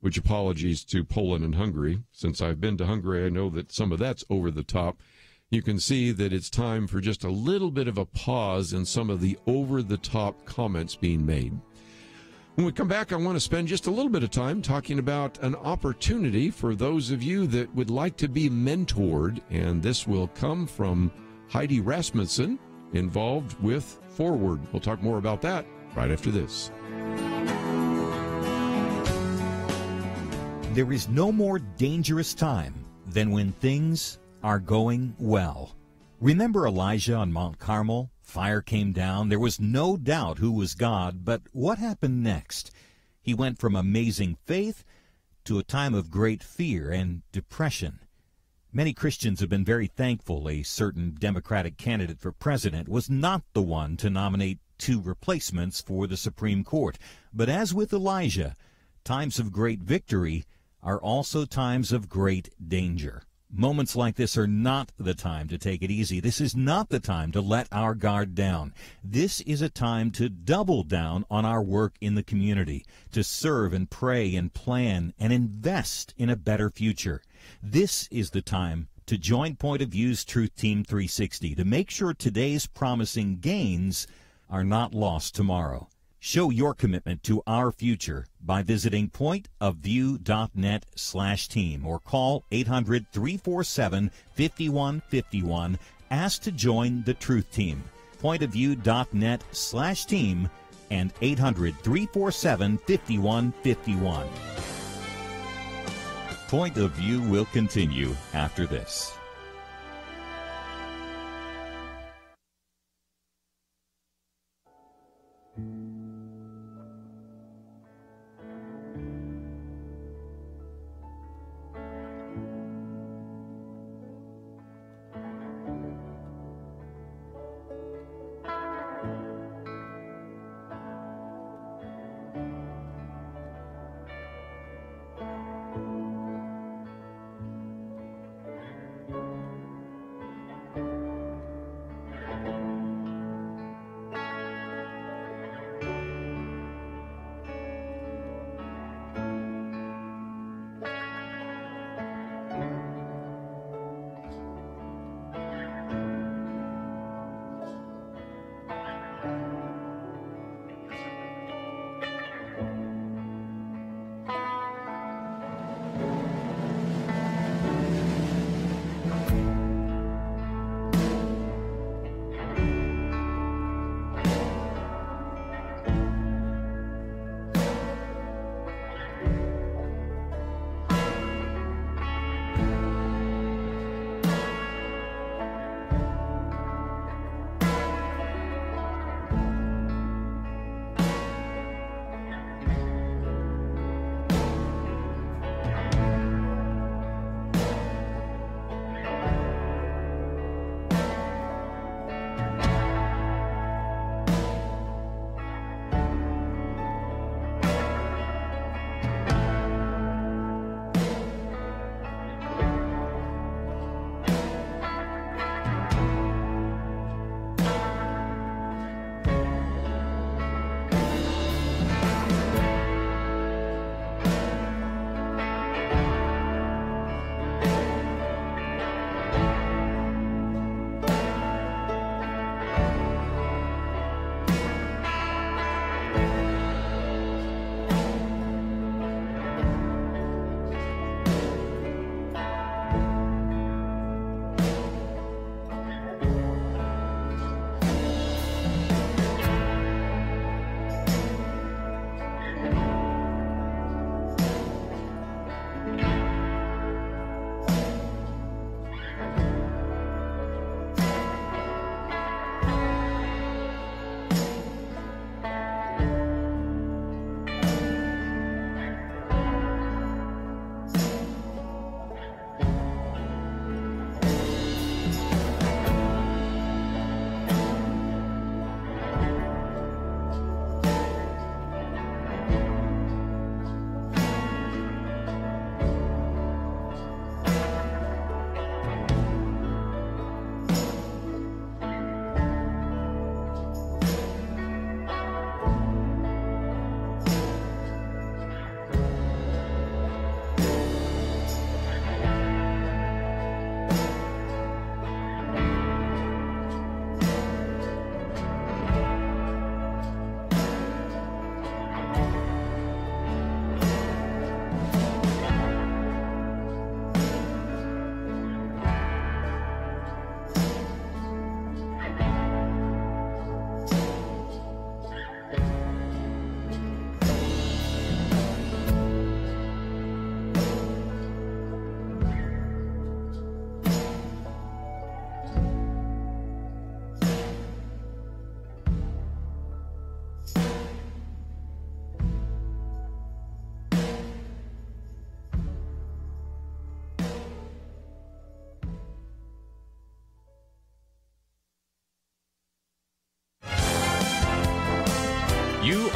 [SPEAKER 1] which apologies to Poland and Hungary. Since I've been to Hungary, I know that some of that's over the top. You can see that it's time for just a little bit of a pause in some of the over-the-top comments being made. When we come back, I want to spend just a little bit of time talking about an opportunity for those of you that would like to be mentored, and this will come from Heidi Rasmussen, involved with Forward. We'll talk more about that right after this.
[SPEAKER 5] There is no more dangerous time than when things are going well. Remember Elijah on Mount Carmel? Fire came down. There was no doubt who was God, but what happened next? He went from amazing faith to a time of great fear and depression. Many Christians have been very thankful a certain Democratic candidate for president was not the one to nominate two replacements for the Supreme Court. But as with Elijah, times of great victory are also times of great danger. Moments like this are not the time to take it easy. This is not the time to let our guard down. This is a time to double down on our work in the community, to serve and pray and plan and invest in a better future. This is the time to join Point of View's Truth Team 360 to make sure today's promising gains are not lost tomorrow. Show your commitment to our future by visiting pointofview.net/team or call 800-347-5151. Ask to join the Truth Team. Pointofview.net/team and 800-347-5151. Point of View will continue after this.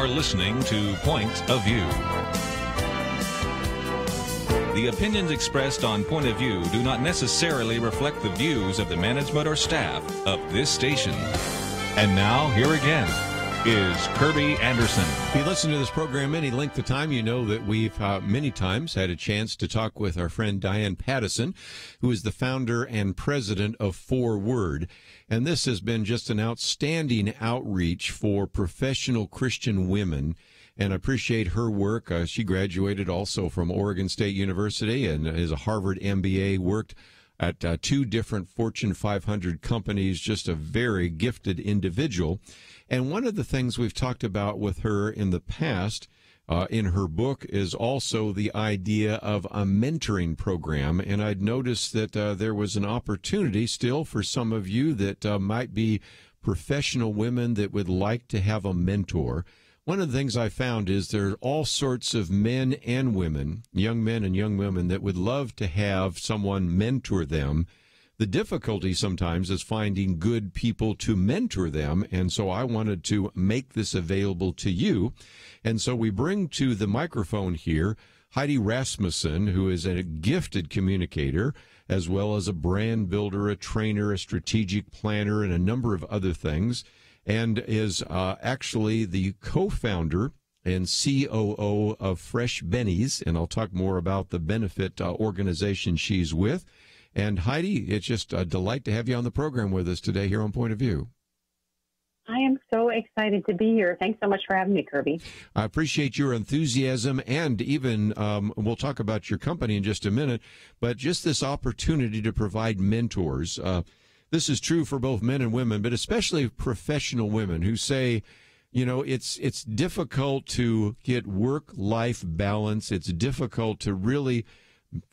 [SPEAKER 2] are listening to Point of View. The opinions expressed on Point of View do not necessarily reflect the views of the management or staff of this station. And now, here again is Kerby Anderson.
[SPEAKER 1] If you listen to this program any length of time, you know that we've many times had a chance to talk with our friend Diane Pattison, who is the founder and president of Forward. And this has been just an outstanding outreach for professional Christian women. And I appreciate her work. She graduated also from Oregon State University and is a Harvard MBA, worked at 2 different Fortune 500 companies, just a very gifted individual. And one of the things we've talked about with her in the past in her book is also the idea of a mentoring program. And I'd noticed that there was an opportunity still for some of you that might be professional women that would like to have a mentor. One of the things I found is there are all sorts of men and women, young men and young women, that would love to have someone mentor them. The difficulty sometimes is finding good people to mentor them, and so I wanted to make this available to you. And so we bring to the microphone here Heidi Rasmussen, who is a gifted communicator, as well as a brand builder, a trainer, a strategic planner, and a number of other things, and is actually the co-founder and COO of Fresh Bennies, and I'll talk more about the benefit organization she's with. And Heidi, it's just a delight to have you on the program with us today here on Point of View.
[SPEAKER 14] I am so excited to be here. Thanks so much for having me, Kerby.
[SPEAKER 1] I appreciate your enthusiasm, and even we'll talk about your company in just a minute, but just this opportunity to provide mentors. This is true for both men and women, but especially professional women who say, you know, it's difficult to get work-life balance. It's difficult to really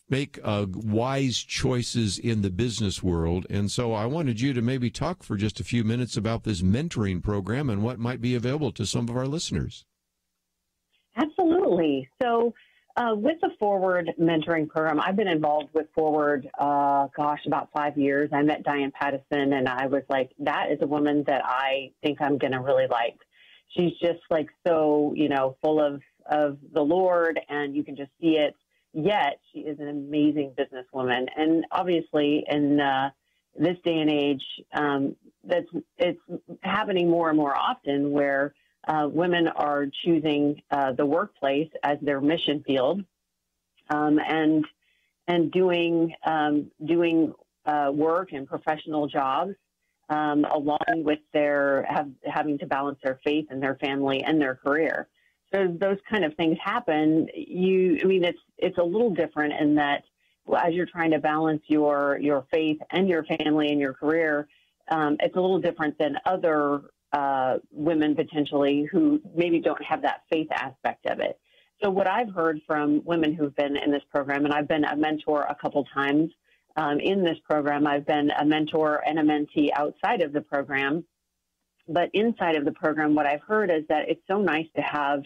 [SPEAKER 1] make wise choices in the business world. And so I wanted you to maybe talk for just a few minutes about this mentoring program and what might be available to some of our listeners.
[SPEAKER 14] Absolutely. So with the Forward mentoring program, I've been involved with Forward, about 5 years. I met Diane Pattison, and I was like, that is a woman that I think I'm going to really like. She's just like so, full of the Lord, and you can just see it. Yet she is an amazing businesswoman. And obviously in this day and age, it's happening more and more often where women are choosing the workplace as their mission field, and doing work and professional jobs along with having to balance their faith and their family and their career. So those kind of things happen. It's a little different in that as you're trying to balance your faith and your family and your career, it's a little different than other women potentially who maybe don't have that faith aspect of it. So what I've heard from women who've been in this program, and I've been a mentor a couple times in this program, I've been a mentor and a mentee outside of the program. But inside of the program, what I've heard is that it's so nice to have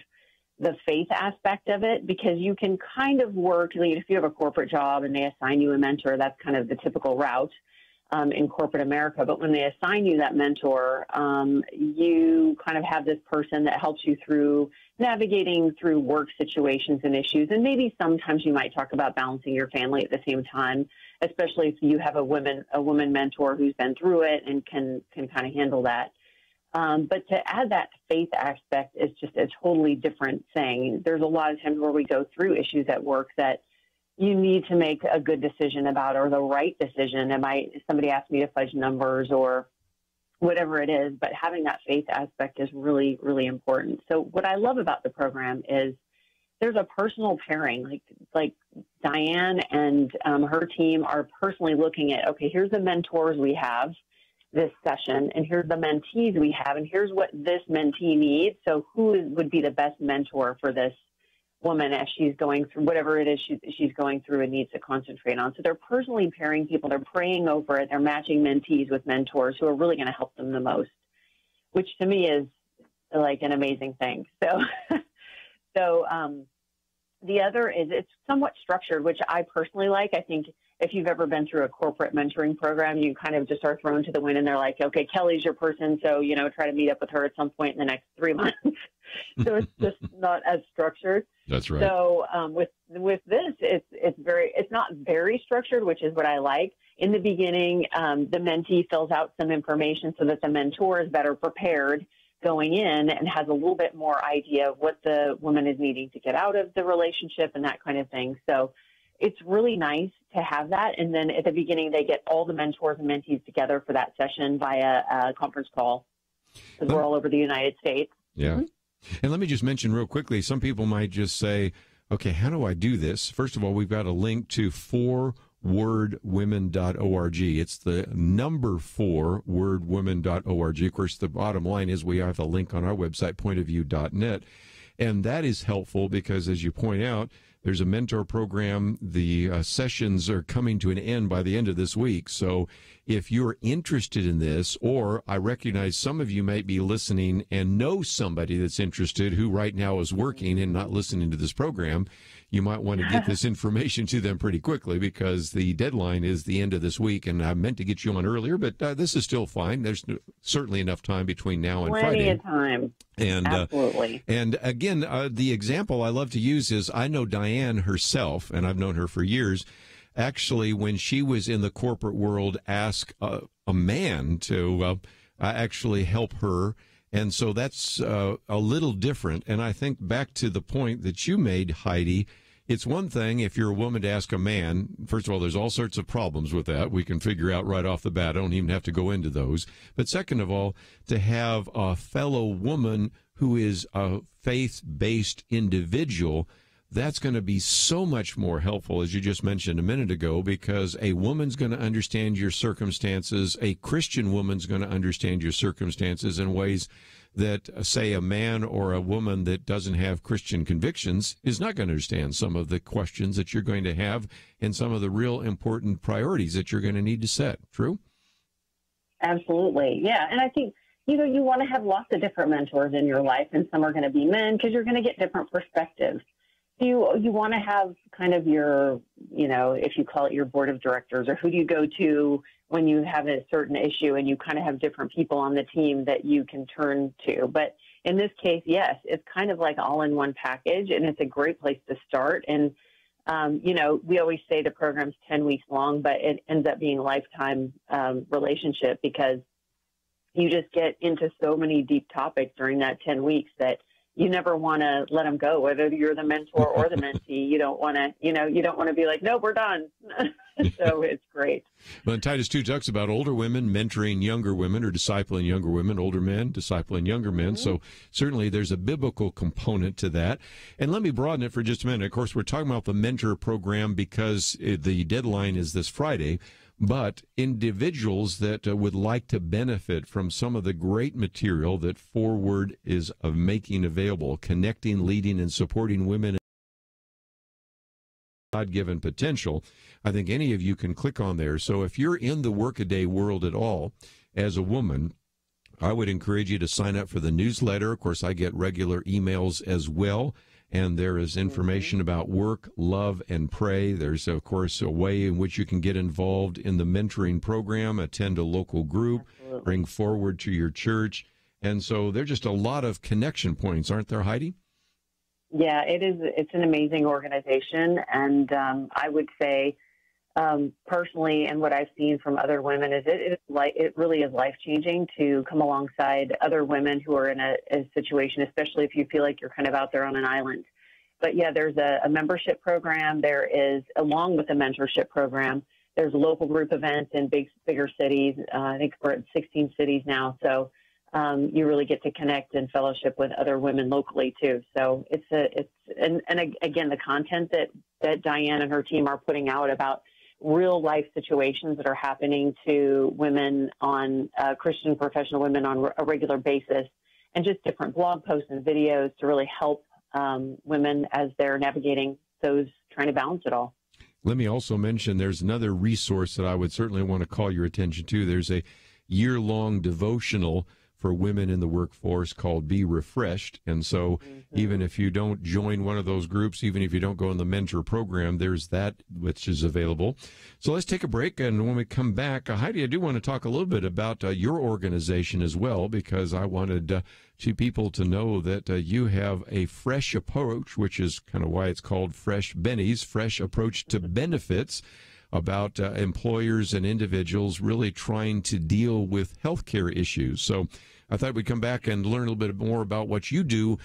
[SPEAKER 14] the faith aspect of it, because you can kind of work, if you have a corporate job and they assign you a mentor, that's kind of the typical route in corporate America. But when they assign you that mentor, you kind of have this person that helps you through navigating through work situations and issues. And maybe sometimes you might talk about balancing your family at the same time, especially if you have a woman mentor who's been through it and can kind of handle that. But to add that faith aspect is just a totally different thing. There's a lot of times where we go through issues at work that you need to make a good decision about, or the right decision. Somebody asked me to fudge numbers or whatever it is, but having that faith aspect is really, really important. So what I love about the program is there's a personal pairing, like Diane and her team are personally looking at, okay, here's the mentors we have this session, and here's the mentees we have, and here's what this mentee needs. So who would be the best mentor for this woman as she's going through whatever it is she's going through and needs to concentrate on? So they're personally pairing people, they're praying over it, they're matching mentees with mentors who are really going to help them the most, which to me is like an amazing thing. So the other is it's somewhat structured, which I personally like. I think if you've ever been through a corporate mentoring program, you kind of just are thrown to the wind and they're like, okay, Kelly's your person. So, try to meet up with her at some point in the next 3 months. So it's just not as structured.
[SPEAKER 1] That's right.
[SPEAKER 14] So with this, it's not very structured, which is what I like. In the beginning, the mentee fills out some information so that the mentor is better prepared going in and has a little bit more idea of what the woman is needing to get out of the relationship and that kind of thing. So it's really nice to have that. And then at the beginning, they get all the mentors and mentees together for that session via a conference call, because we're all over the United States.
[SPEAKER 1] Yeah. Mm-hmm. And let me just mention real quickly, some people might just say, okay, how do I do this? First of all, we've got a link to 4wordwomen.org. It's the number 4wordwomen.org. Of course, the bottom line is we have a link on our website, pointofview.net. And that is helpful because, as you point out, there's a mentor program. The sessions are coming to an end by the end of this week. So if you're interested in this, or I recognize some of you might be listening and know somebody that's interested who right now is working and not listening to this program, you might want to get this information to them pretty quickly because the deadline is the end of this week. And I meant to get you on earlier, but this is still fine. There's certainly enough time between now and Friday.
[SPEAKER 14] Plenty of time.
[SPEAKER 1] And,
[SPEAKER 14] absolutely.
[SPEAKER 1] And again, the example I love to use is I know Diane herself, and I've known her for years. Actually, when she was in the corporate world, asked a man to actually help her. And so that's a little different. And I think back to the point that you made, Heidi, it's one thing if you're a woman to ask a man. First of all, there's all sorts of problems with that. We can figure out right off the bat. I don't even have to go into those. But second of all, to have a fellow woman who is a faith-based individual, that's going to be so much more helpful, as you just mentioned a minute ago, because a woman's going to understand your circumstances. A Christian woman's going to understand your circumstances in ways that, say, a man or a woman that doesn't have Christian convictions is not going to understand some of the questions that you're going to have and some of the real important priorities that you're going to need to set. True?
[SPEAKER 14] Absolutely. Yeah. And I think, you want to have lots of different mentors in your life, and some are going to be men because you're going to get different perspectives. You want to have kind of your, if you call it your board of directors, or who do you go to when you have a certain issue, and you kind of have different people on the team that you can turn to. But in this case, yes, it's kind of like all in one package, and it's a great place to start. And, we always say the program's 10 weeks long, but it ends up being a lifetime relationship because you just get into so many deep topics during that 10 weeks that you never want to let them go, whether you're the mentor or the mentee. You don't want to, you don't want to be like, no, we're done. So it's great.
[SPEAKER 1] Well, Titus 2 talks about older women mentoring younger women or discipling younger women, older men discipling younger men. Mm-hmm. So certainly there's a biblical component to that. And let me broaden it for just a minute. Of course, we're talking about the mentor program because the deadline is this Friday. But individuals that would like to benefit from some of the great material that Forward is making available, connecting, leading, and supporting women God-given potential, I think any of you can click on there. So if you're in the workaday world at all as a woman, I would encourage you to sign up for the newsletter. Of course, I get regular emails as well. And there is information about work, love, and pray. There's, of course, a way in which you can get involved in the mentoring program, attend a local group, Absolutely. Bring Forward to your church. And so there's just a lot of connection points, aren't there, Heidi?
[SPEAKER 14] Yeah, it is. It's an amazing organization. And I would say personally, and what I've seen from other women is it really is life-changing to come alongside other women who are in a situation, especially if you feel like you're kind of out there on an island. But yeah, there's a membership program. There is, along with the mentorship program, there's local group events in bigger cities. I think we're at 16 cities now. So you really get to connect and fellowship with other women locally too. So and again, the content that Diane and her team are putting out about real life situations that are happening to women on Christian professional women on a regular basis, and just different blog posts and videos to really help women as they're navigating those, trying to balance it all.
[SPEAKER 1] Let me also mention there's another resource that I would certainly want to call your attention to. There's a year-long devotional for women in the workforce called Be Refreshed. And so even if you don't join one of those groups, even if you don't go in the mentor program, there's that which is available. So let's take a break. And when we come back, Heidi, I do want to talk a little bit about your organization as well, because I wanted people to know that you have a fresh approach, which is kind of why it's called Fresh Bennies, fresh approach to benefits, about employers and individuals really trying to deal with healthcare issues. So I thought we'd come back and learn a little bit more about what you do,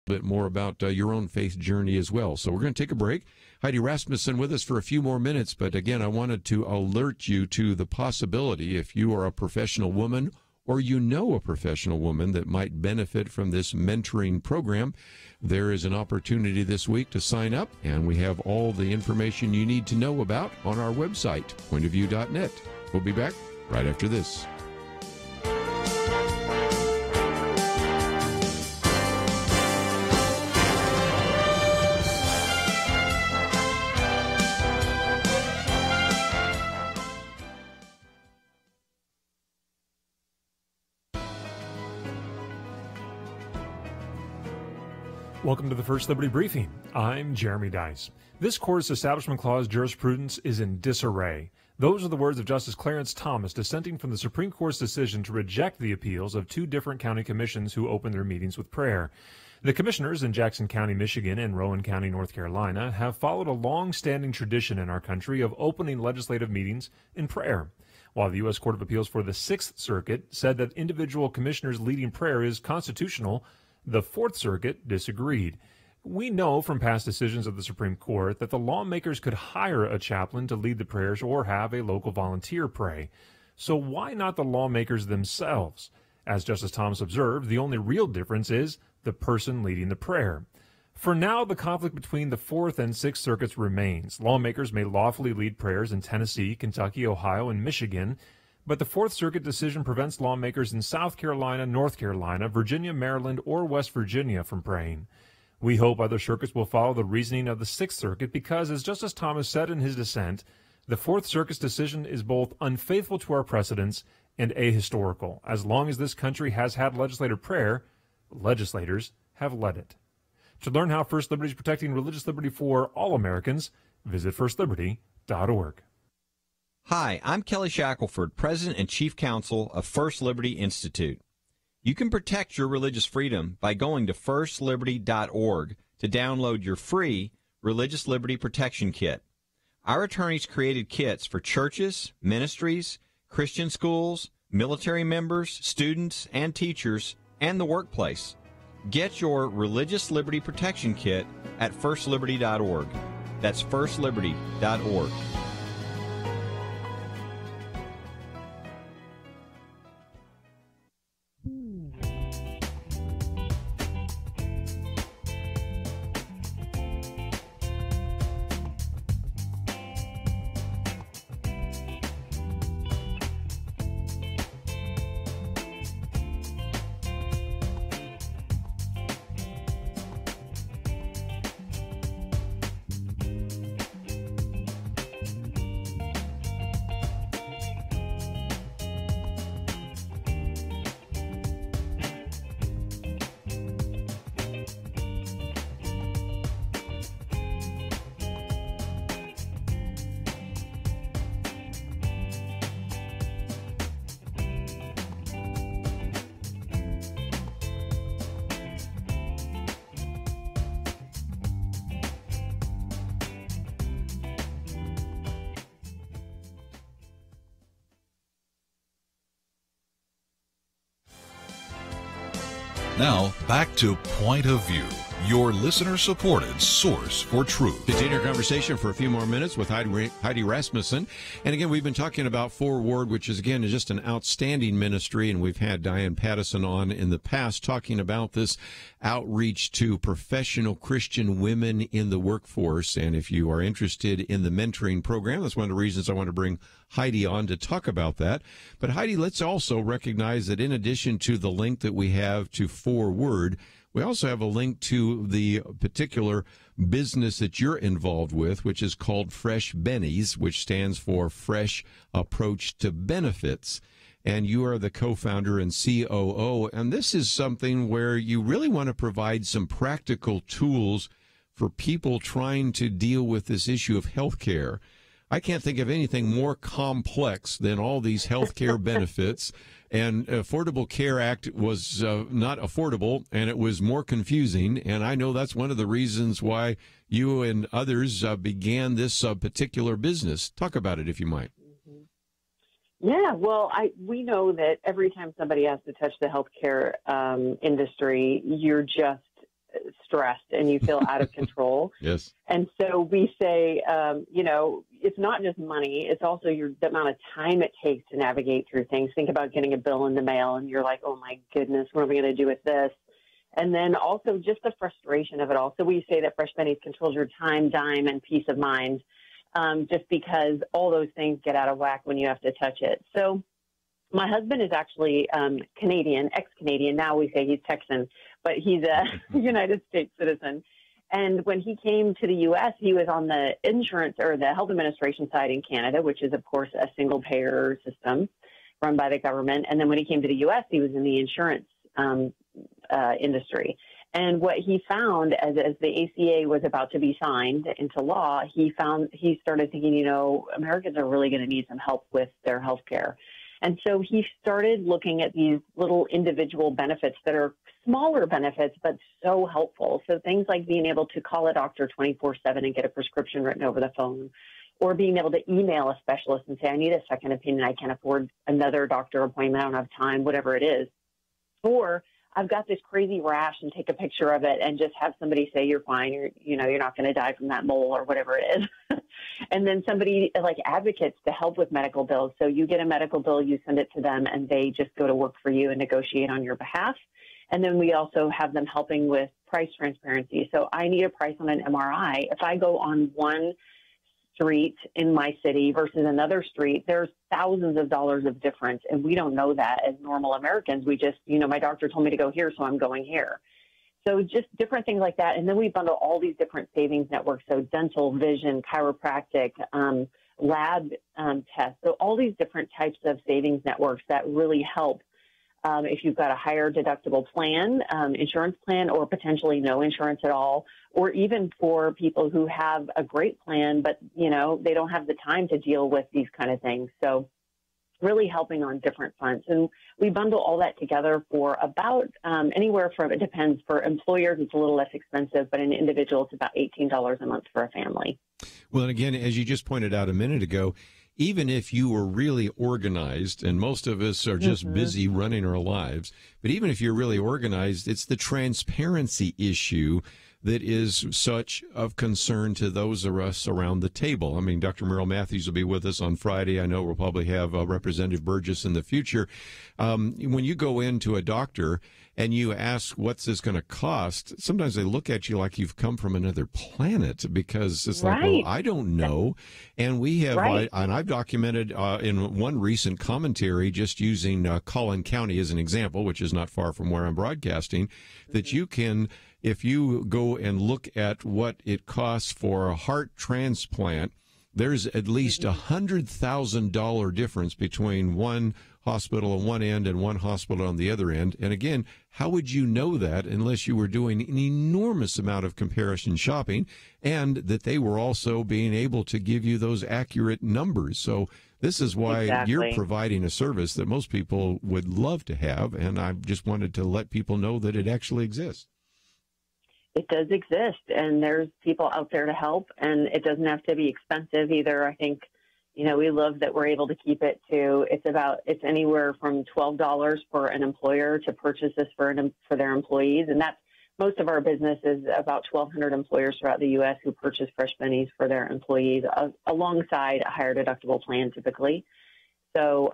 [SPEAKER 1] a bit more about your own faith journey as well. So we're going to take a break. Heidi Rasmussen with us for a few more minutes. But again, I wanted to alert you to the possibility, if you are a professional woman or you know a professional woman that might benefit from this mentoring program, there is an opportunity this week to sign up, and we have all the information you need to know about on our website, pointofview.net. We'll be back right after this.
[SPEAKER 6] Welcome to the First Liberty Briefing. I'm Jeremy Dice. This court's Establishment Clause jurisprudence is in disarray. Those are the words of Justice Clarence Thomas dissenting from the Supreme Court's decision to reject the appeals of two different county commissions who opened their meetings with prayer. The commissioners in Jackson County, Michigan and Rowan County, North Carolina have followed a long-standing tradition in our country of opening legislative meetings in prayer. While the U.S. Court of Appeals for the Sixth Circuit said that individual commissioners leading prayer is constitutional, the Fourth Circuit disagreed. We know from past decisions of the Supreme Court that the lawmakers could hire a chaplain to lead the prayers or have a local volunteer pray. So why not the lawmakers themselves? As Justice Thomas observed, the only real difference is the person leading the prayer. For now, the conflict between the Fourth and Sixth Circuits remains. Lawmakers may lawfully lead prayers in Tennessee, Kentucky, Ohio, and Michigan, but the Fourth Circuit decision prevents lawmakers in South Carolina, North Carolina, Virginia, Maryland, or West Virginia from praying. We hope other circuits will follow the reasoning of the Sixth Circuit because, as Justice Thomas said in his dissent, the Fourth Circuit's decision is both unfaithful to our precedents and ahistorical. As long as this country has had legislative prayer, legislators have led it. To learn how First Liberty is protecting religious liberty for all Americans, visit firstliberty.org.
[SPEAKER 7] Hi, I'm Kelly Shackelford, President and Chief Counsel of First Liberty Institute. You can protect your religious freedom by going to firstliberty.org to download your free Religious Liberty Protection Kit. Our attorneys created kits for churches, ministries, Christian schools, military members, students, and teachers, and the workplace. Get your Religious Liberty Protection Kit at firstliberty.org. That's firstliberty.org.
[SPEAKER 13] Now, back to Point of View, your listener-supported source for truth.
[SPEAKER 1] Continue our conversation for a few more minutes with Heidi Rasmussen. And again, we've been talking about Forward, which is, again, just an outstanding ministry. And we've had Diane Pattison on in the past talking about this outreach to professional Christian women in the workforce. And if you are interested in the mentoring program, that's one of the reasons I want to bring Heidi on to talk about that. But Heidi, let's also recognize that in addition to the link that we have to Forward, we also have a link to the particular business that you're involved with, which is called Fresh Bennies, which stands for Fresh Approach to Benefits. and you are the co-founder and COO. And this is something where you really want to provide some practical tools for people trying to deal with this issue of health care. I can't think of anything more complex than all these health care benefits. And Affordable Care Act was not affordable, and it was more confusing. And I know that's one of the reasons why you and others began this particular business. Talk about it, if you might.
[SPEAKER 14] Yeah, well, we know that every time somebody has to touch the healthcare industry, you're just stressed and you feel out of control.
[SPEAKER 1] Yes.
[SPEAKER 14] And so we say, it's not just money. It's also the amount of time it takes to navigate through things. Think about getting a bill in the mail and you're like, oh, my goodness, what are we going to do with this? And then also just the frustration of it all. So we say that Fresh Bennies controls your time, dime, and peace of mind, just because all those things get out of whack when you have to touch it. So my husband is actually Canadian, ex-Canadian. Now we say he's Texan, but he's a United States citizen. And when he came to the U.S., he was on the insurance or the health administration side in Canada, which is, of course, a single-payer system run by the government. And then when he came to the U.S., he was in the insurance industry. And what he found as the ACA was about to be signed into law, he started thinking, Americans are really going to need some help with their health care. And so he started looking at these little individual benefits that are smaller benefits, but so helpful. So things like being able to call a doctor 24/7 and get a prescription written over the phone, or being able to email a specialist and say, I need a second opinion. I can't afford another doctor appointment. I don't have time, whatever it is. Or I've got this crazy rash and take a picture of it and just have somebody say, you're fine. You're not going to die from that mole or whatever it is. And then somebody like advocates to help with medical bills. So you get a medical bill, you send it to them, and they just go to work for you and negotiate on your behalf. And then we also have them helping with price transparency. So I need a price on an MRI. If I go on one street in my city versus another street, there's thousands of dollars of difference. And we don't know that as normal Americans. We just, my doctor told me to go here, so I'm going here. So just different things like that. And then we bundle all these different savings networks. So dental, vision, chiropractic, lab tests. So all these different types of savings networks that really help if you've got a higher deductible plan, insurance plan, or potentially no insurance at all, or even for people who have a great plan, but, they don't have the time to deal with these kind of things. So really helping on different fronts. And we bundle all that together for about anywhere from, it depends, for employers, it's a little less expensive, but an individual, it's about $18 a month for a family.
[SPEAKER 1] Well, and again, as you just pointed out a minute ago, even if you were really organized, and most of us are just busy running our lives, but even if you're really organized, it's the transparency issue that is such of concern to those of us around the table. I mean, Dr. Merrill Matthews will be with us on Friday. I know we'll probably have Representative Burgess in the future. When you go into a doctor and you ask, what's this going to cost? Sometimes they look at you like you've come from another planet, because it's like, well, I don't know. And we have, and I've documented in one recent commentary, just using Collin County as an example, which is not far from where I'm broadcasting, that you can, if you go and look at what it costs for a heart transplant, there's at least $100,000 difference between one hospital on one end and one hospital on the other end. And again, how would you know that unless you were doing an enormous amount of comparison shopping, and that they were also being able to give you those accurate numbers? So this is why you're providing a service that most people would love to have, and I just wanted to let people know that it actually exists.
[SPEAKER 14] It does exist, and there's people out there to help, and it doesn't have to be expensive either. I think, we love that we're able to keep it to, it's anywhere from $12 for an employer to purchase this for their employees. And that's, most of our business is about 1,200 employers throughout the U.S. who purchase Fresh Bennies for their employees alongside a higher deductible plan typically. So,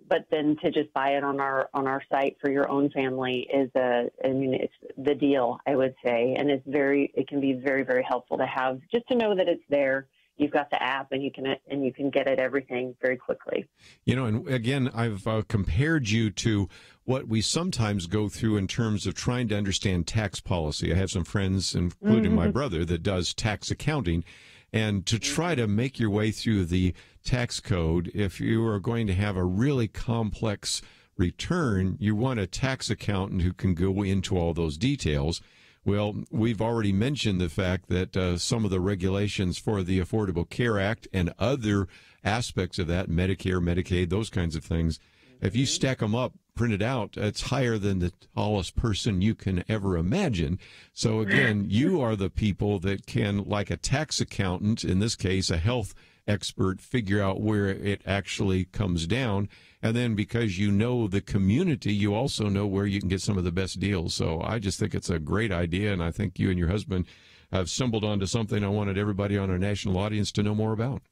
[SPEAKER 14] but then to just buy it on our site for your own family is it's the deal, I would say. And it can be very, very helpful to have, just to know that it's there. You've got the app, and you can get at everything very quickly.
[SPEAKER 1] And again, I've compared you to what we sometimes go through in terms of trying to understand tax policy. I have some friends, including my brother, that does tax accounting. And to try to make your way through the tax code, if you are going to have a really complex return, you want a tax accountant who can go into all those details. Well, we've already mentioned the fact that some of the regulations for the Affordable Care Act and other aspects of that, Medicare, Medicaid, those kinds of things, if you stack them up, printed out, it's higher than the tallest person you can ever imagine. So again, you are the people that can, like a tax accountant, in this case, a health expert, figure out where it actually comes down. And then because you know the community, you also know where you can get some of the best deals. So I just think it's a great idea, and I think you and your husband have stumbled onto something I wanted everybody on our national audience to know more about.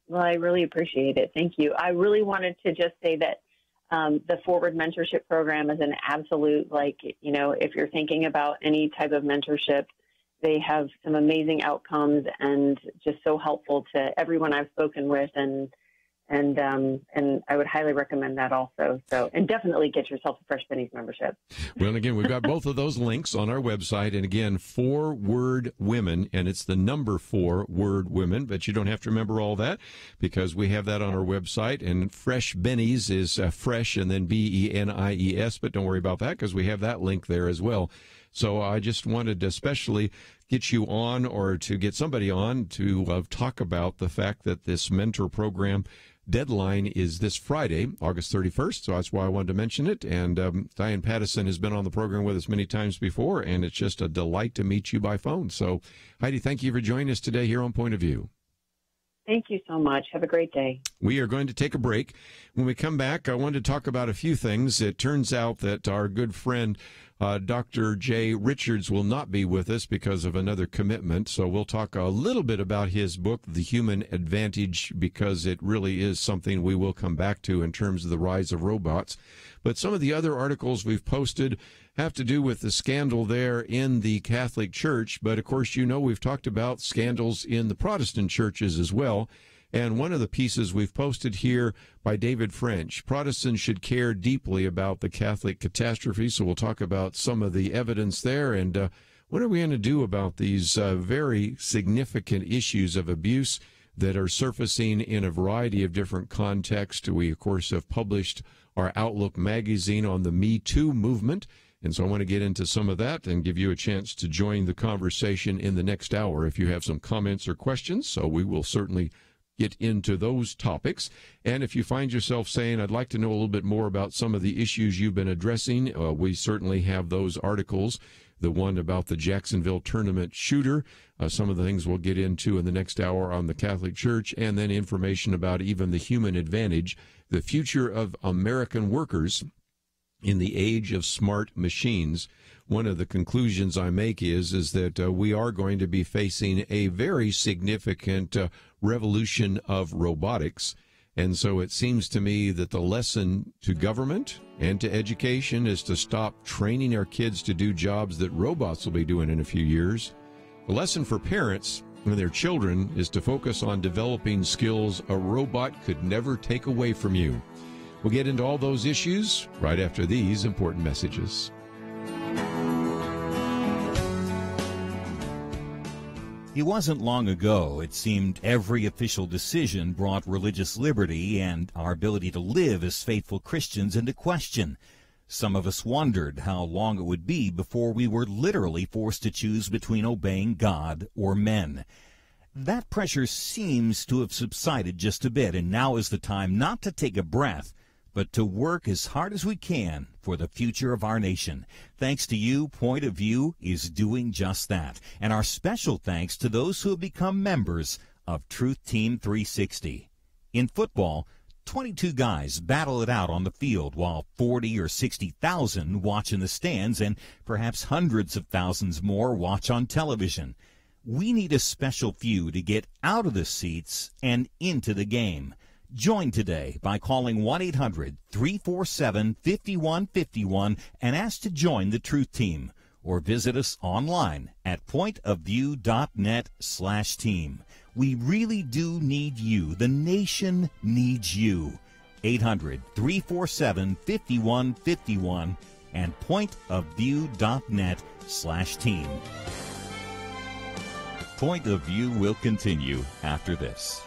[SPEAKER 14] Well, I really appreciate it. Thank you. I really wanted to just say that the Forward Mentorship Program is an absolute, if you're thinking about any type of mentorship, they have some amazing outcomes and just so helpful to everyone I've spoken with, and I would highly recommend that also. So, and definitely get yourself a Fresh Benny's membership.
[SPEAKER 1] Well, again, we've got both of those links on our website. And again, 4-word women, and it's the number 4-word women, but you don't have to remember all that because we have that on our website. And Fresh Benny's is fresh and then BENIES, but don't worry about that because we have that link there as well. So I just wanted to especially get you on, or to get somebody on, to talk about the fact that this mentor program deadline is this Friday, August 31st. So that's why I wanted to mention it. And Diane Pattison has been on the program with us many times before, and it's just a delight to meet you by phone. So, Heidi, thank you for joining us today here on Point of View.
[SPEAKER 14] Thank you so much. Have a great day.
[SPEAKER 1] We are going to take a break. When we come back, I wanted to talk about a few things. It turns out that our good friend, Dr. Jay Richards, will not be with us because of another commitment. So we'll talk a little bit about his book, The Human Advantage, because it really is something we will come back to in terms of the rise of robots. But some of the other articles we've posted have to do with the scandal there in the Catholic Church. But, of course, you know we've talked about scandals in the Protestant churches as well. And one of the pieces we've posted here by David French, Protestants should care deeply about the Catholic catastrophe. So we'll talk about some of the evidence there. And what are we going to do about these very significant issues of abuse that are surfacing in a variety of different contexts? We, of course, have published our Outlook magazine on the Me Too movement. And so I want to get into some of that and give you a chance to join the conversation in the next hour if you have some comments or questions. So we will certainly get into those topics. And if you find yourself saying, I'd like to know a little bit more about some of the issues you've been addressing, we certainly have those articles. The one about the Jacksonville tournament shooter, some of the things we'll get into in the next hour on the Catholic Church, and then information about even the human advantage, the future of American workers in the age of smart machines. One of the conclusions I make is that we are going to be facing a very significant revolution of robotics. And so it seems to me that the lesson to government and to education is to stop training our kids to do jobs that robots will be doing in a few years. The lesson for parents and their children is to focus on developing skills a robot could never take away from you. We'll get into all those issues right after these important messages.
[SPEAKER 5] It wasn't long ago, it seemed, every official decision brought religious liberty and our ability to live as faithful Christians into question. Some of us wondered how long it would be before we were literally forced to choose between obeying God or men. That pressure seems to have subsided just a bit, and now is the time not to take a breath, but to work as hard as we can for the future of our nation. Thanks to you, Point of View is doing just that. And our special thanks to those who have become members of Truth Team 360. In football, 22 guys battle it out on the field while 40 or 60,000 watch in the stands, and perhaps hundreds of thousands more watch on television. We need a special few to get out of the seats and into the game. Join today by calling 1-800-347-5151 and ask to join the Truth Team, or visit us online at pointofview.net/team. We really do need you. The nation needs you. 800-347-5151 and pointofview.net/team. Point of View will continue after this.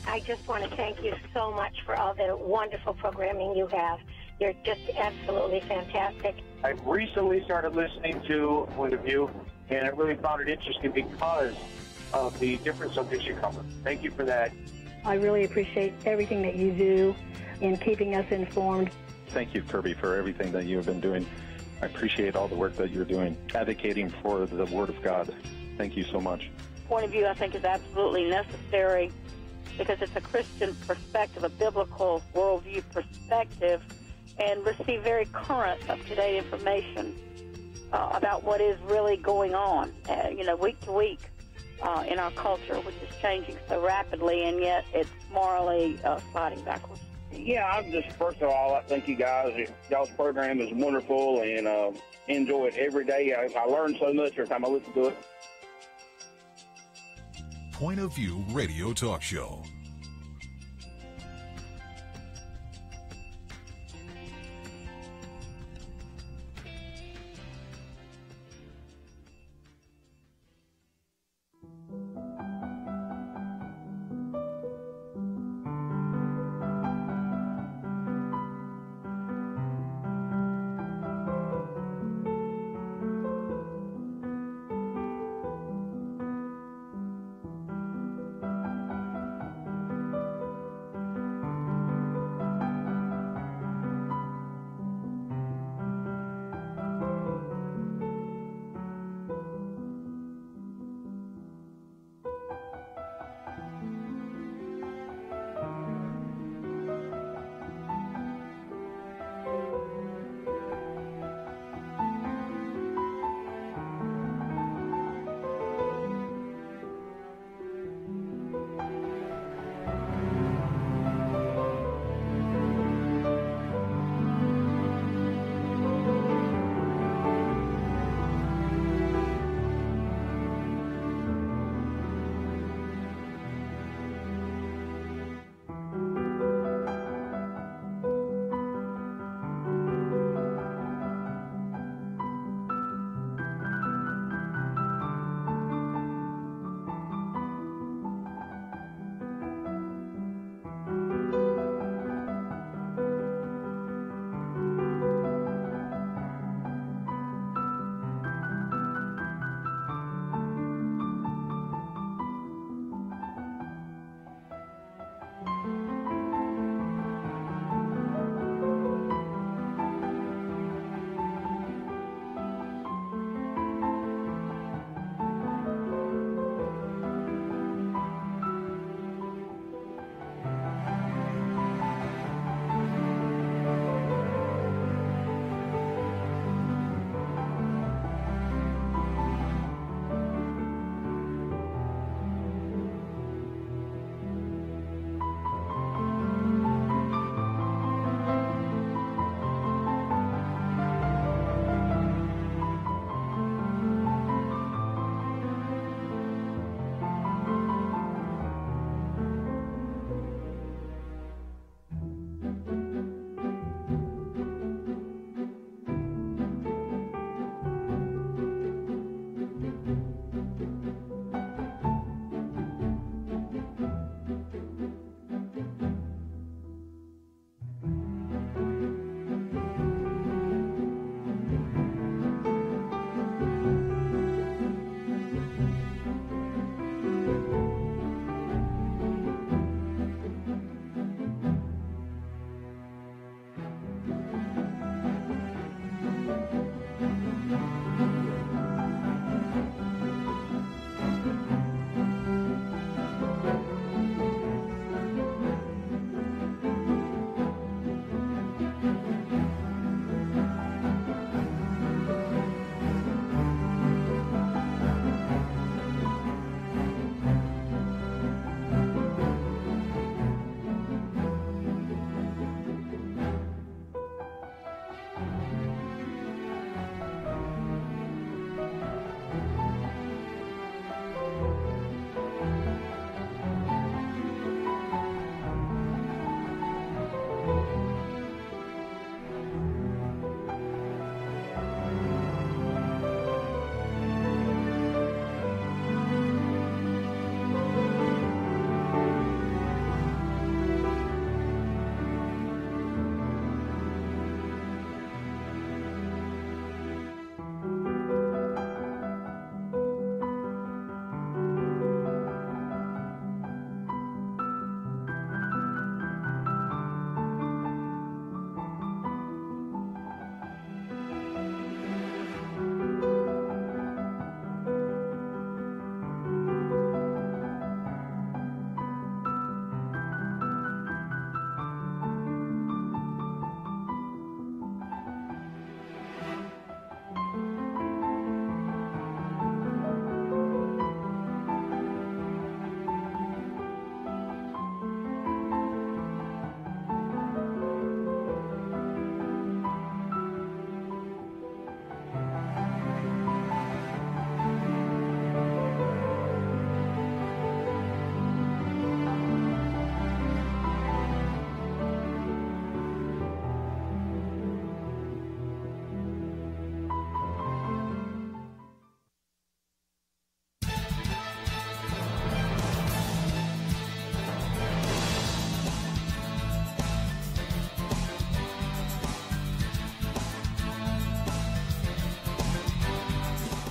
[SPEAKER 8] I just want to thank you so much for all the wonderful programming you have. You're just absolutely fantastic.
[SPEAKER 9] I recently started listening to Point of View, and I really found it interesting because of the different subjects you cover. Thank you for that.
[SPEAKER 10] I really appreciate everything that you do in keeping us informed.
[SPEAKER 11] Thank you, Kerby, for everything that you have been doing. I appreciate all the work that you're doing, advocating for the Word of God. Thank you so much.
[SPEAKER 12] Point of view, I think, is absolutely necessary because it's a Christian perspective, a biblical worldview perspective, and receive very current, up-to-date information about what is really going on, week to week in our culture, which is changing so rapidly, and yet it's morally sliding backwards.
[SPEAKER 15] Yeah, I'm just, first of all, I thank you guys. Y'all's program is wonderful, and enjoy it every day. I learn so much every time I listen to it.
[SPEAKER 13] Point of View Radio Talk Show.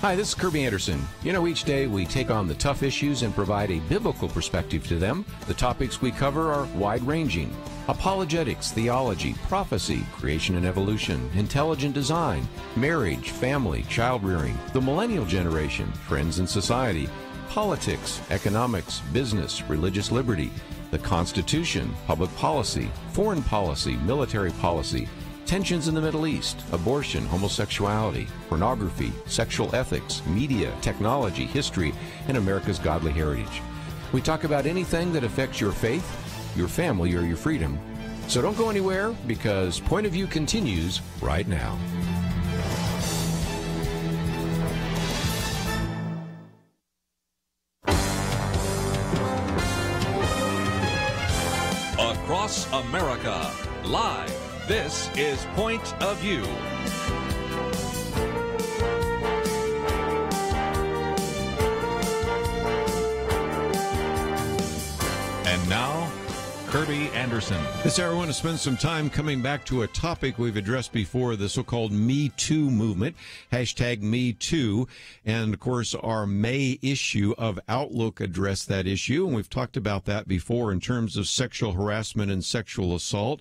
[SPEAKER 1] Hi, this is Kerby Anderson. You know, each day we take on the tough issues and provide a biblical perspective to them. The topics we cover are wide-ranging. Apologetics, theology, prophecy, creation and evolution, intelligent design, marriage, family, child-rearing, the millennial generation, trends in society, politics, economics, business, religious liberty, the Constitution, public policy, foreign policy, military policy, tensions in the Middle East, abortion, homosexuality, pornography, sexual ethics, media, technology, history, and America's godly heritage. We talk about anything that affects your faith, your family, or your freedom. So don't go anywhere, because Point of View continues right now.
[SPEAKER 2] Across America, live. This is Point of View. And now, Kerby Anderson.
[SPEAKER 1] This hour, I want to spend some time coming back to a topic we've addressed before, the so-called Me Too movement, hashtag Me Too. And, of course, our May issue of Outlook addressed that issue, and we've talked about that before in terms of sexual harassment and sexual assault.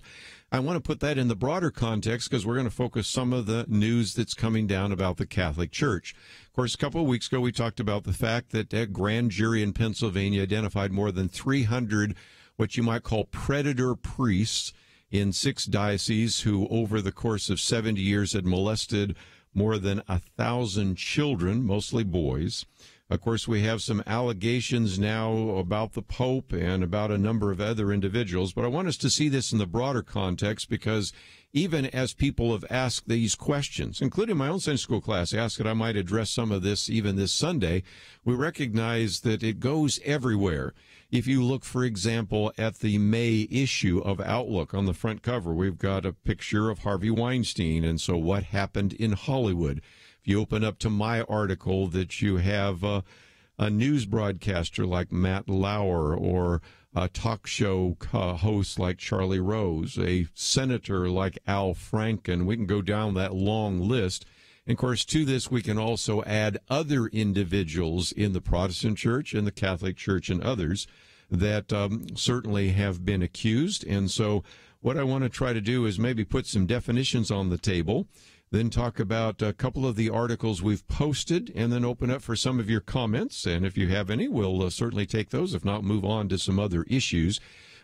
[SPEAKER 1] I want to put that in the broader context because we're going to focus some of the news that's coming down about the Catholic Church. Of course, a couple of weeks ago, we talked about the fact that a grand jury in Pennsylvania identified more than 300 what you might call predator priests in 6 dioceses who, over the course of 70 years, had molested more than 1,000 children, mostly boys. Of course, we have some allegations now about the Pope and about a number of other individuals, but I want us to see this in the broader context because even as people have asked these questions, including my own Sunday school class, asked that I might address some of this even this Sunday, we recognize that it goes everywhere. If you look, for example, at the May issue of Outlook on the front cover, we've got a picture of Harvey Weinstein, and so what happened in Hollywood. If you open up to my article, that you have a news broadcaster like Matt Lauer or a talk show host like Charlie Rose, a senator like Al Franken. We can go down that long list. And, of course, to this, we can also add other individuals in the Protestant Church and the Catholic Church and others that certainly have been accused. And so what I want to try to do is maybe put some definitions on the table, then talk about a couple of the articles we've posted, and then open up for some of your comments. And if you have any, we'll certainly take those. If not, move on to some other issues.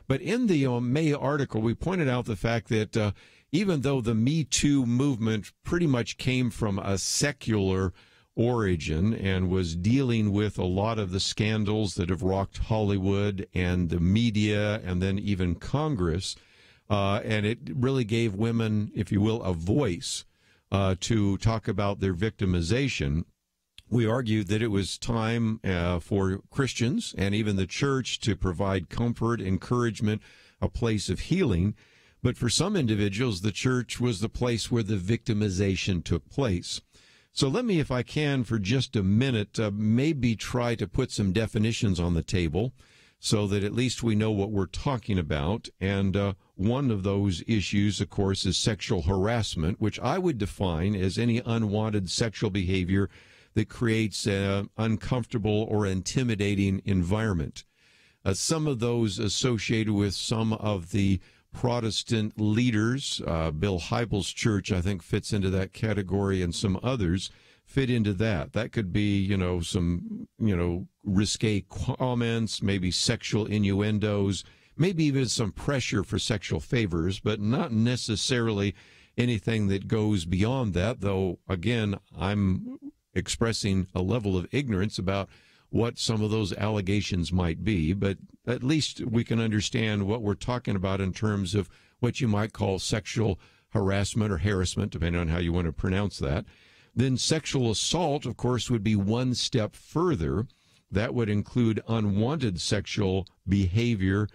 [SPEAKER 1] But in the May article, we pointed out the fact that even though the Me Too movement pretty much came from a secular origin and was dealing with a lot of the scandals that have rocked Hollywood and the media and then even Congress, and it really gave women, if you will, a voice to talk about their victimization. We argued that it was time for Christians and even the church to provide comfort, encouragement, a place of healing. But for some individuals, the church was the place where the victimization took place. So let me, if I can, for just a minute, maybe try to put some definitions on the table so that at least we know what we're talking about. And one of those issues, of course, is sexual harassment, which I would define as any unwanted sexual behavior that creates an uncomfortable or intimidating environment. Some of those associated with some of the Protestant leaders, Bill Hybels' church, I think, fits into that category, and some others fit into that. That could be, some, risque comments, maybe sexual innuendos, maybe even some pressure for sexual favors, but not necessarily anything that goes beyond that, though, again, I'm expressing a level of ignorance about what some of those allegations might be, but at least we can understand what we're talking about in terms of what you might call sexual harassment or harassment, depending on how you want to pronounce that. Then sexual assault, of course, would be one step further. That would include unwanted sexual behavior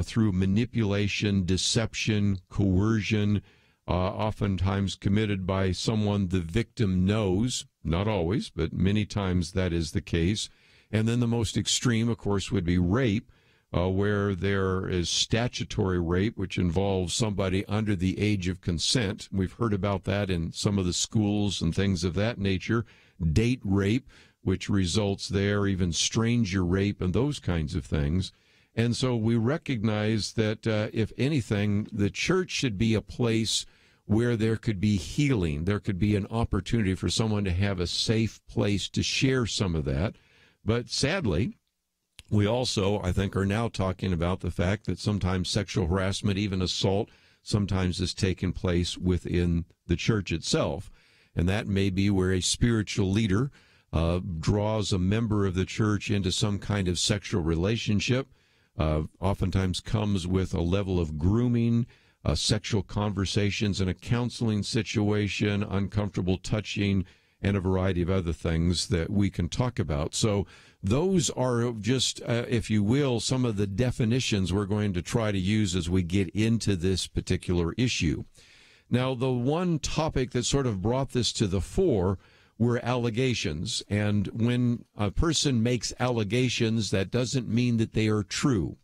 [SPEAKER 1] through manipulation, deception, coercion, oftentimes committed by someone the victim knows. Not always, but many times that is the case. And then the most extreme, of course, would be rape, where there is statutory rape, which involves somebody under the age of consent. We've heard about that in some of the schools and things of that nature. Date rape, which results there, even stranger rape and those kinds of things. And so we recognize that, if anything, the church should be a place where there could be healing. There could be an opportunity for someone to have a safe place to share some of that. But sadly, we also, I think, are now talking about the fact that sometimes sexual harassment, even assault, sometimes has taken place within the church itself. And that may be where a spiritual leader draws a member of the church into some kind of sexual relationship, oftentimes comes with a level of grooming, sexual conversations in a counseling situation, uncomfortable touching, and a variety of other things that we can talk about. So those are just, if you will, some of the definitions we're going to try to use as we get into this particular issue. Now, the one topic that sort of brought this to the fore were allegations. And when a person makes allegations, that doesn't mean that they are true.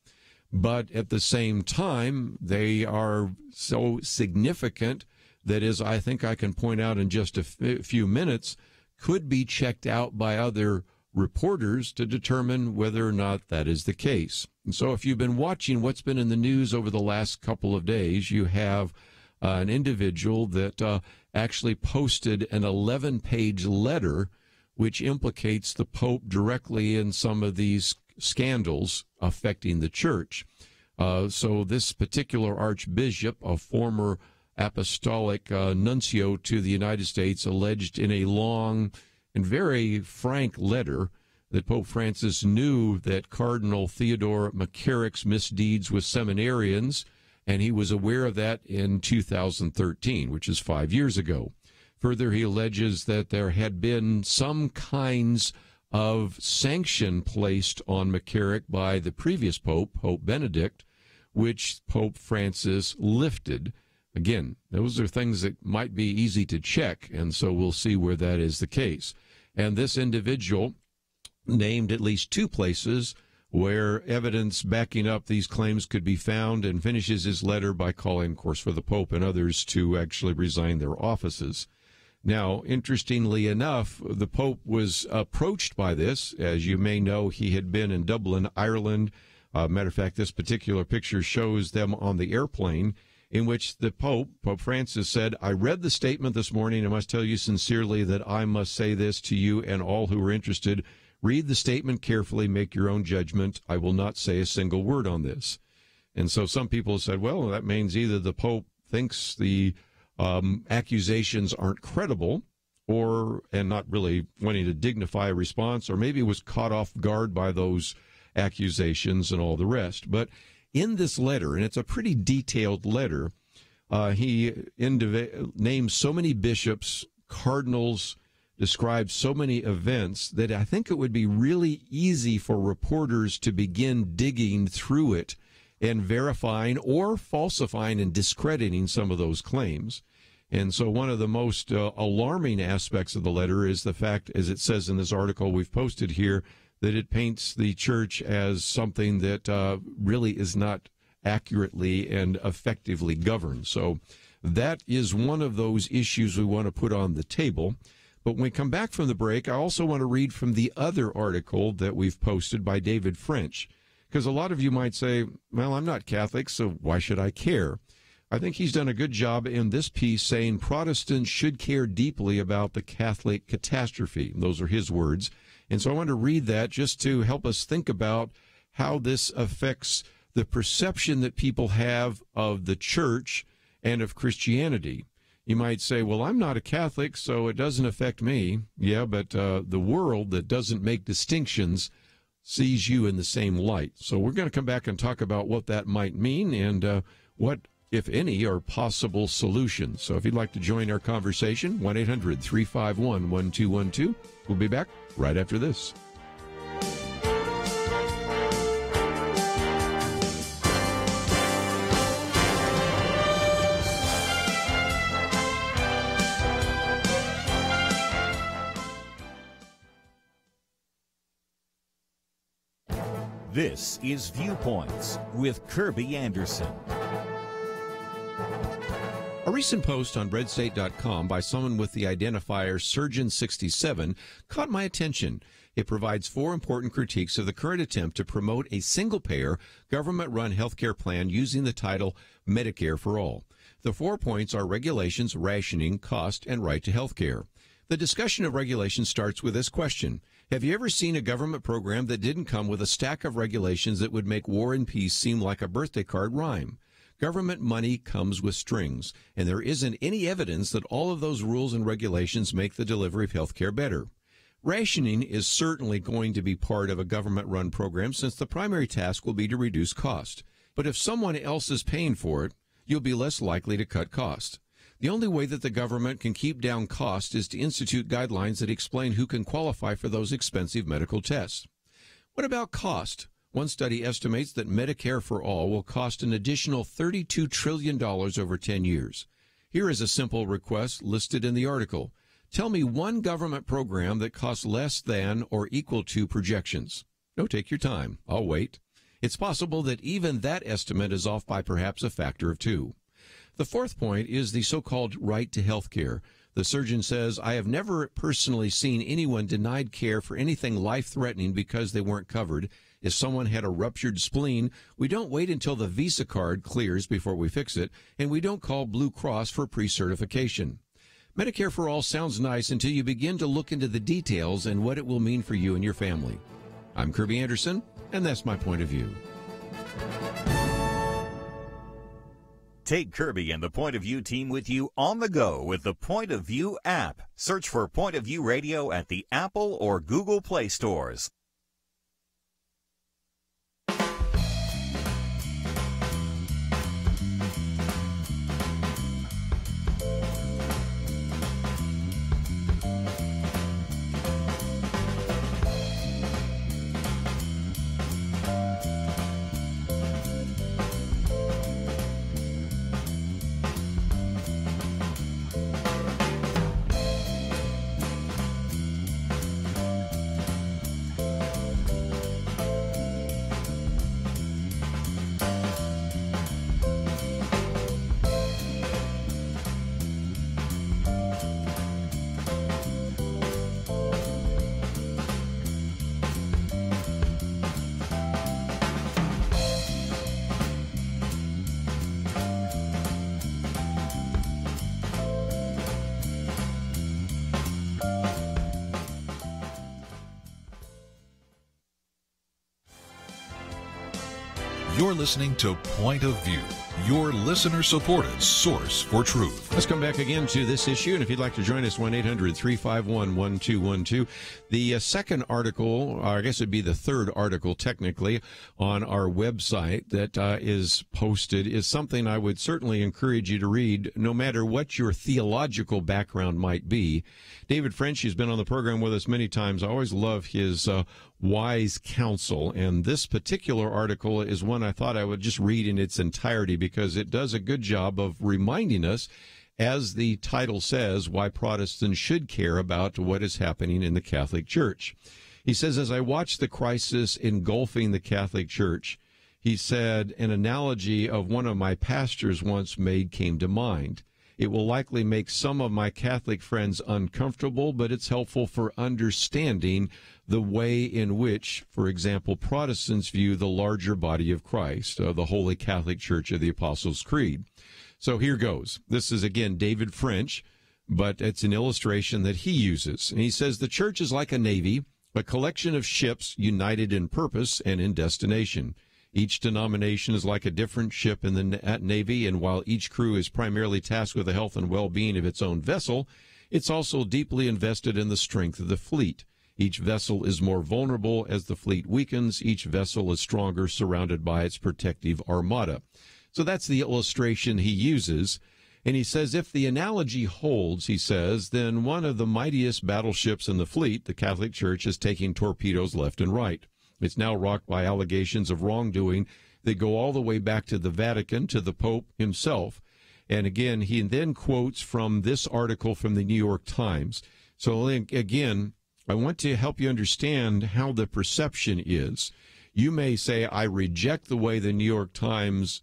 [SPEAKER 1] But at the same time, they are so significant that, as I think I can point out in just a few minutes, could be checked out by other reporters to determine whether or not that is the case. And so if you've been watching what's been in the news over the last couple of days, you have an individual that actually posted an 11-page letter which implicates the Pope directly in some of these scandals affecting the church. So this particular archbishop, a former apostolic nuncio to the United States, alleged in a long and very frank letter that Pope Francis knew that Cardinal Theodore McKerrick's misdeeds with seminarians, and he was aware of that in 2013, which is 5 years ago. Further, he alleges that there had been some kinds of sanction placed on McKerrick by the previous Pope, Pope Benedict, which Pope Francis lifted. Again, those are things that might be easy to check, and so we'll see where that is the case. And this individual named at least two places where evidence backing up these claims could be found, and finishes his letter by calling, of course, for the Pope and others to actually resign their offices. Now, interestingly enough, the Pope was approached by this. As you may know, he had been in Dublin, Ireland. Matter of fact, this particular picture shows them on the airplane, in which the Pope Francis, said, "I read the statement this morning. I must tell you sincerely that I must say this to you and all who are interested. Read the statement carefully, make your own judgment. I will not say a single word on this." And so some people said, well, that means either the Pope thinks the accusations aren't credible, and not really wanting to dignify a response, or maybe was caught off guard by those accusations and all the rest. But in this letter, and it's a pretty detailed letter, he names so many bishops, cardinals, describes so many events that I think it would be really easy for reporters to begin digging through it and verifying or falsifying and discrediting some of those claims. And so one of the most alarming aspects of the letter is the fact, as it says in this article we've posted here, that it paints the church as something that really is not accurately and effectively governed. So that is one of those issues we want to put on the table. But when we come back from the break, I also want to read from the other article that we've posted by David French, because a lot of you might say, well, I'm not Catholic, so why should I care? I think he's done a good job in this piece saying Protestants should care deeply about the Catholic catastrophe. Those are his words. And so I want to read that just to help us think about how this affects the perception that people have of the church and of Christianity. You might say, well, I'm not a Catholic, so it doesn't affect me. Yeah, but the world that doesn't make distinctions sees you in the same light. So we're going to come back and talk about what that might mean and what, if any, are possible solutions. So if you'd like to join our conversation, 1-800-351-1212. We'll be back right after this.
[SPEAKER 5] This is Viewpoints with Kerby Anderson.
[SPEAKER 1] A recent post on breadstate.com by someone with the identifier Surgeon67 caught my attention. It provides 4 important critiques of the current attempt to promote a single-payer, government-run healthcare plan using the title Medicare for All. The 4 points are regulations, rationing, cost, and right to healthcare. The discussion of regulations starts with this question. Have you ever seen a government program that didn't come with a stack of regulations that would make War and Peace seem like a birthday card rhyme? Government money comes with strings, and there isn't any evidence that all of those rules and regulations make the delivery of health care better. Rationing is certainly going to be part of a government-run program since the primary task will be to reduce cost. But if someone else is paying for it, you'll be less likely to cut cost. The only way that the government can keep down cost is to institute guidelines that explain who can qualify for those expensive medical tests. What about cost? One study estimates that Medicare for All will cost an additional $32 trillion over 10 years. Here is a simple request listed in the article. Tell me one government program that costs less than or equal to projections. No, take your time. I'll wait. It's possible that even that estimate is off by perhaps a factor of 2. The 4th point is the so-called right to health care. The surgeon says, I have never personally seen anyone denied care for anything life-threatening because they weren't covered. If someone had a ruptured spleen, we don't wait until the Visa card clears before we fix it, and we don't call Blue Cross for pre-certification. Medicare for All sounds nice until you begin to look into the details and what it will mean for you and your family. I'm Kerby Anderson, and that's my point of view.
[SPEAKER 4] Take Kerby and the Point of View team with you on the go with the Point of View app. Search for Point of View Radio at the Apple or Google Play stores.
[SPEAKER 13] You're listening to Point of View, your listener-supported source for truth.
[SPEAKER 1] Let's come back again to this issue, and if you'd like to join us, 1-800-351-1212. The second article, or I guess it'd be the third article technically, on our website that is posted is something I would certainly encourage you to read, no matter what your theological background might be. David French, who's been on the program with us many times, I always love his wise counsel, and this particular article is one I thought I would just read in its entirety because it does a good job of reminding us, as the title says, why Protestants should care about what is happening in the Catholic Church. He says, as I watch the crisis engulfing the Catholic Church, he said, an analogy of one of my pastors once made came to mind. It will likely make some of my Catholic friends uncomfortable, but it's helpful for understanding the way in which, for example, Protestants view the larger body of Christ, the Holy Catholic Church of the Apostles' Creed. So here goes. This is, again, David French, but it's an illustration that he uses. And he says, the church is like a navy, a collection of ships united in purpose and in destination. Each denomination is like a different ship in the Navy, and while each crew is primarily tasked with the health and well-being of its own vessel, it's also deeply invested in the strength of the fleet. Each vessel is more vulnerable as the fleet weakens. Each vessel is stronger, surrounded by its protective armada. So that's the illustration he uses. And he says if the analogy holds, he says, then one of the mightiest battleships in the fleet, the Catholic Church, is taking torpedoes left and right. It's now rocked by allegations of wrongdoing that go all the way back to the Vatican, to the Pope himself. And again, he then quotes from this article from the New York Times. So again, I want to help you understand how the perception is. You may say, I reject the way the New York Times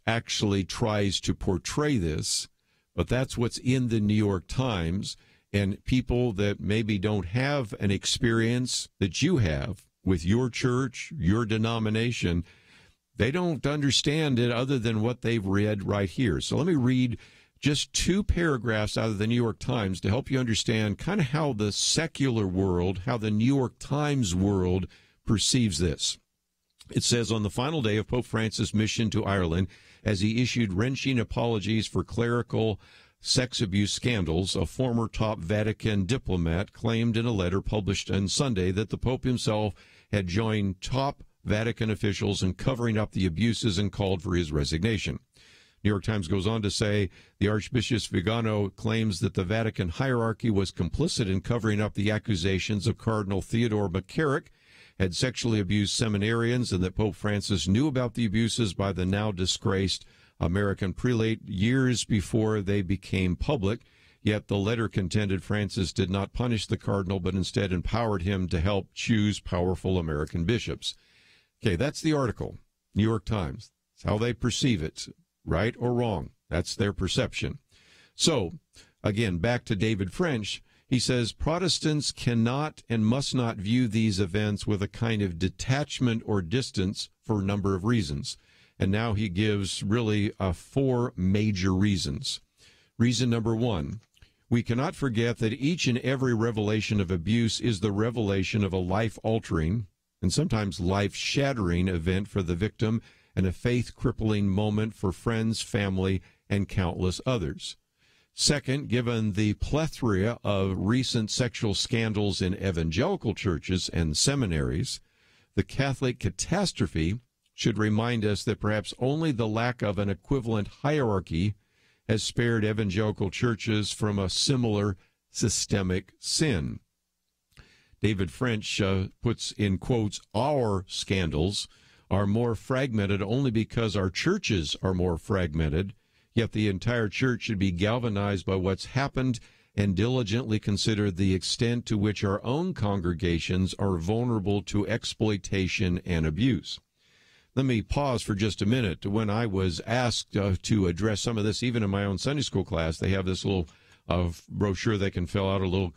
[SPEAKER 1] actually tries to portray this, but that's what's in the New York Times. And people that maybe don't have an experience that you have with your church, your denomination, they don't understand it other than what they've read right here. So let me read just 2 paragraphs out of the New York Times to help you understand kind of how the secular world, how the New York Times world perceives this. It says, on the final day of Pope Francis' mission to Ireland, as he issued wrenching apologies for clerical sex abuse scandals, a former top Vatican diplomat claimed in a letter published on Sunday that the Pope himself had joined top Vatican officials in covering up the abuses and called for his resignation. New York Times goes on to say the Archbishop Vigano claims that the Vatican hierarchy was complicit in covering up the accusations of Cardinal Theodore McKerrick had sexually abused seminarians, and that Pope Francis knew about the abuses by the now disgraced American prelate years before they became public. Yet the letter contended Francis did not punish the cardinal, but instead empowered him to help choose powerful American bishops. Okay, that's the article. New York Times. It's how they perceive it. Right or wrong. That's their perception. So, again, back to David French. He says Protestants cannot and must not view these events with a kind of detachment or distance for a number of reasons. And now he gives really 4 major reasons. Reason number 1, we cannot forget that each and every revelation of abuse is the revelation of a life-altering and sometimes life-shattering event for the victim and a faith-crippling moment for friends, family, and countless others. Second, given the plethora of recent sexual scandals in evangelical churches and seminaries, the Catholic catastrophe should remind us that perhaps only the lack of an equivalent hierarchy has spared evangelical churches from a similar systemic sin. David French puts in quotes, our scandals are more fragmented only because our churches are more fragmented, yet the entire church should be galvanized by what's happened and diligently consider the extent to which our own congregations are vulnerable to exploitation and abuse. Let me pause for just a minute. When I was asked to address some of this, even in my own Sunday school class, they have this little brochure they can fill out, a little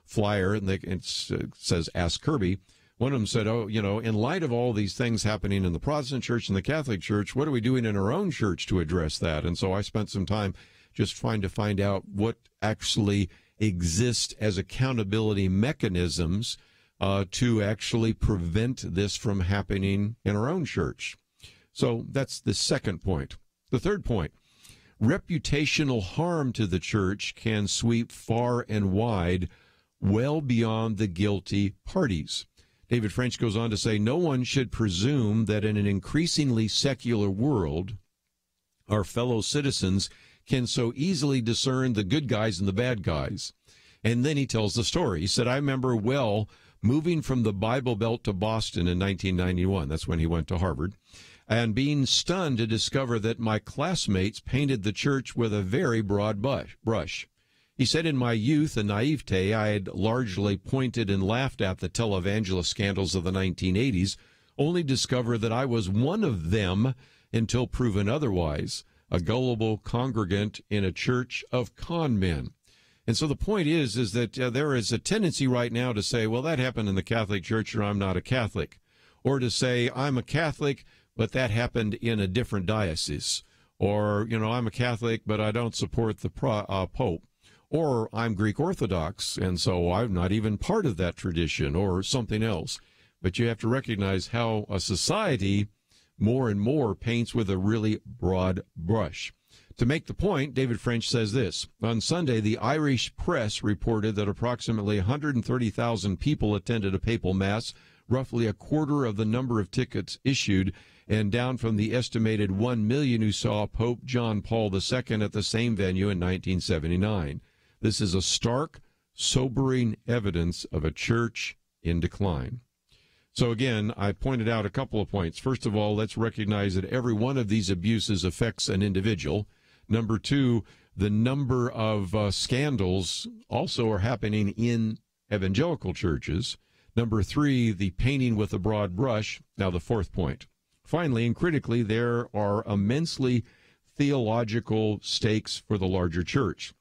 [SPEAKER 1] flyer, and it says, Ask Kerby. One of them said, in light of all these things happening in the Protestant church and the Catholic church, what are we doing in our own church to address that? And so I spent some time just trying to find out what actually exists as accountability mechanisms to actually prevent this from happening in our own church. So that's the second point. The third point, reputational harm to the church can sweep far and wide, well beyond the guilty parties. David French goes on to say, no one should presume that in an increasingly secular world, our fellow citizens can so easily discern the good guys and the bad guys. And then he tells the story. He said, I remember well moving from the Bible Belt to Boston in 1991. That's when he went to Harvard. And being stunned to discover that my classmates painted the church with a very broad brush. He said, in my youth and naivete, I had largely pointed and laughed at the televangelist scandals of the 1980s, only discovered that I was one of them until proven otherwise, a gullible congregant in a church of con men. And so the point is that there is a tendency right now to say, well, that happened in the Catholic Church, or I'm not a Catholic. Or to say, I'm a Catholic, but that happened in a different diocese. Or, I'm a Catholic, but I don't support the Pope. Or I'm Greek Orthodox, and so I'm not even part of that tradition, or something else. But you have to recognize how a society more and more paints with a really broad brush. To make the point, David French says this. On Sunday, the Irish press reported that approximately 130,000 people attended a papal mass, roughly a quarter of the number of tickets issued, and down from the estimated 1 million who saw Pope John Paul II at the same venue in 1979. This is a stark, sobering evidence of a church in decline. So again, I pointed out a couple of points. First of all, let's recognize that every one of these abuses affects an individual. Number two, the number of scandals also are happening in evangelical churches. Number 3, the painting with a broad brush. Now the fourth point. Finally, and critically, there are immensely theological stakes for the larger church.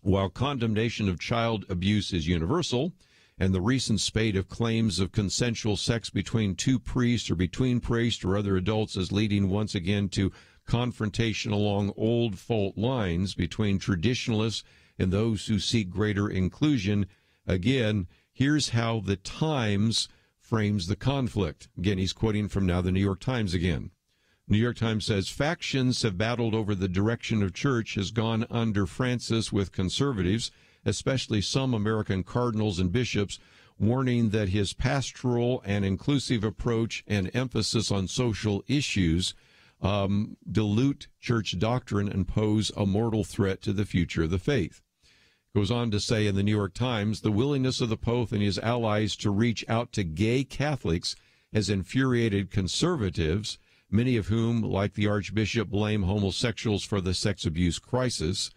[SPEAKER 1] While condemnation of child abuse is universal, and the recent spate of claims of consensual sex between two priests or between priests or other adults is leading once again to confrontation along old fault lines between traditionalists and those who seek greater inclusion. Again, here's how the Times frames the conflict. Again, he's quoting from now the New York Times again. New York Times says, factions have battled over the direction of church has gone under Francis with conservatives, especially some American cardinals and bishops, warning that his pastoral and inclusive approach and emphasis on social issues dilute church doctrine and pose a mortal threat to the future of the faith. Goes on to say in the New York Times, the willingness of the Pope and his allies to reach out to gay Catholics has infuriated conservatives, many of whom, like the Archbishop, blame homosexuals for the sex abuse crisis.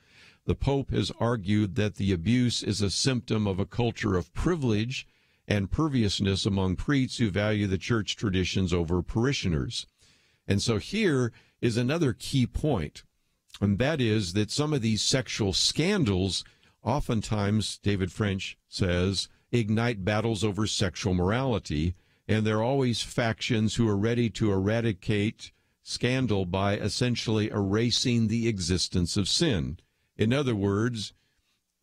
[SPEAKER 1] The Pope has argued that the abuse is a symptom of a culture of privilege and perviousness among priests who value the church traditions over parishioners. And so here is another key point, and that is that some of these sexual scandals oftentimes, David French says, ignite battles over sexual morality, and there are always factions who are ready to eradicate scandal by essentially erasing the existence of sin. In other words,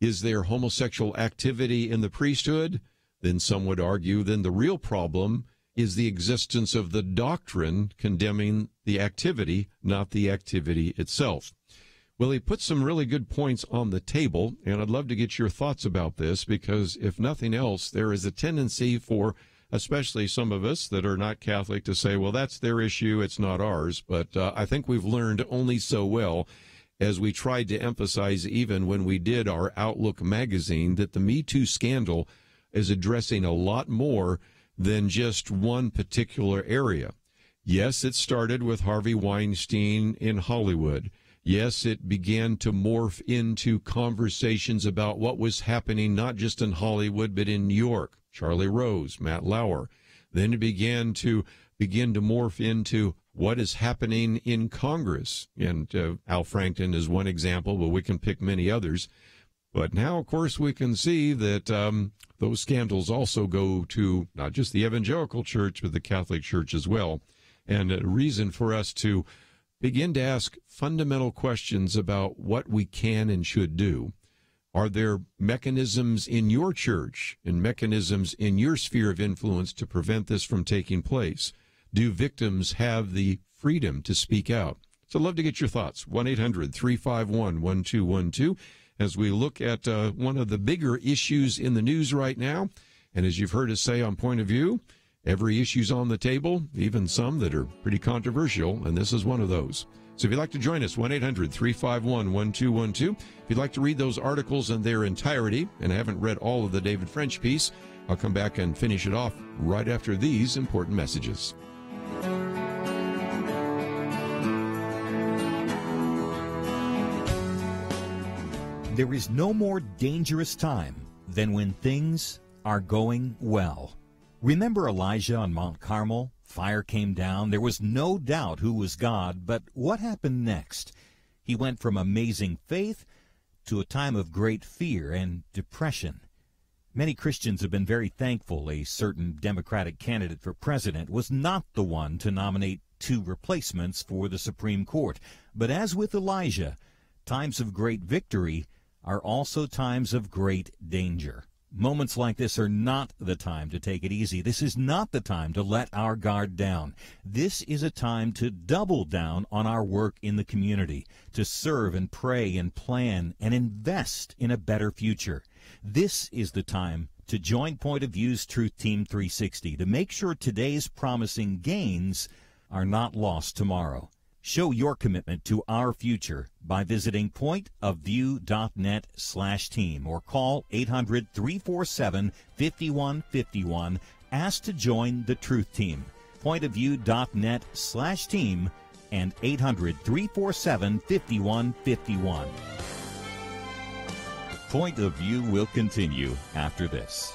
[SPEAKER 1] is there homosexual activity in the priesthood? Then some would argue then the real problem is the existence of the doctrine condemning the activity, not the activity itself. Well, he put some really good points on the table, and I'd love to get your thoughts about this because, if nothing else, there is a tendency for especially some of us that are not Catholic to say, well, that's their issue, it's not ours. But I think we've learned only so well, as we tried to emphasize even when we did our Outlook magazine, that the Me Too scandal is addressing a lot more than just one particular area. Yes, it started with Harvey Weinstein in Hollywood. Yes, it began to morph into conversations about what was happening not just in Hollywood but in New York. Charlie Rose, Matt Lauer. Then it began to morph into what is happening in Congress. And Al Franken is one example, but we can pick many others. But now, of course, we can see that those scandals also go to not just the evangelical church, but the Catholic Church as well. And a reason for us to begin to ask fundamental questions about what we can and should do. Are there mechanisms in your church and mechanisms in your sphere of influence to prevent this from taking place? Do victims have the freedom to speak out? So I'd love to get your thoughts. 1-800-351-1212 as we look at one of the bigger issues in the news right now. And as you've heard us say on Point of View, every issue's on the table, even some that are pretty controversial, and this is one of those. So if you'd like to join us, 1-800-351-1212. If you'd like to read those articles in their entirety, and I haven't read all of the David French piece, I'll come back and finish it off right after these important messages.
[SPEAKER 5] There is no more dangerous time than when things are going well. Remember Elijah on Mount Carmel? Fire came down. There was no doubt who was God, but what happened next? He went from amazing faith to a time of great fear and depression. Many Christians have been very thankful a certain Democratic candidate for president was not the one to nominate two replacements for the Supreme Court. But as with Elijah, times of great victory are also times of great danger. Moments like this are not the time to take it easy. This is not the time to let our guard down. This is a time to double down on our work in the community, to serve and pray and plan and invest in a better future. This is the time to join Point of View's Truth Team 360 to make sure today's promising gains are not lost tomorrow. Show your commitment to our future by visiting pointofview.net/team or call 800-347-5151. Ask to join the Truth Team. Pointofview.net/team and 800-347-5151. Point of View will continue after this.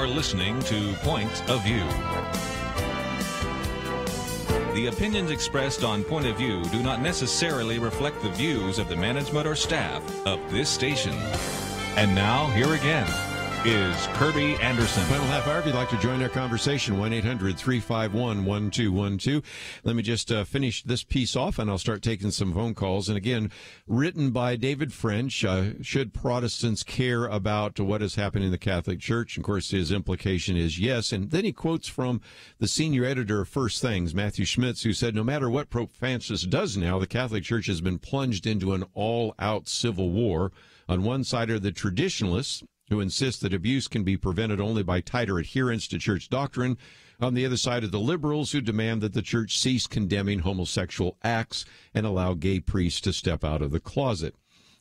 [SPEAKER 2] You're listening to Point of View. The opinions expressed on Point of View do not necessarily reflect the views of the management or staff of this station. And now, here again is Kerby Anderson.
[SPEAKER 1] Final half hour, if you'd like to join our conversation, 1-800-351-1212. Let me just finish this piece off, and I'll start taking some phone calls. And again, written by David French, Should Protestants Care About What Is Happening in the Catholic Church? Of course, his implication is yes. And then he quotes from the senior editor of First Things, Matthew Schmitz, who said, no matter what Pope Francis does now, the Catholic Church has been plunged into an all-out civil war. On one side are the traditionalists, who insist that abuse can be prevented only by tighter adherence to church doctrine. On the other side are the liberals, who demand that the church cease condemning homosexual acts and allow gay priests to step out of the closet.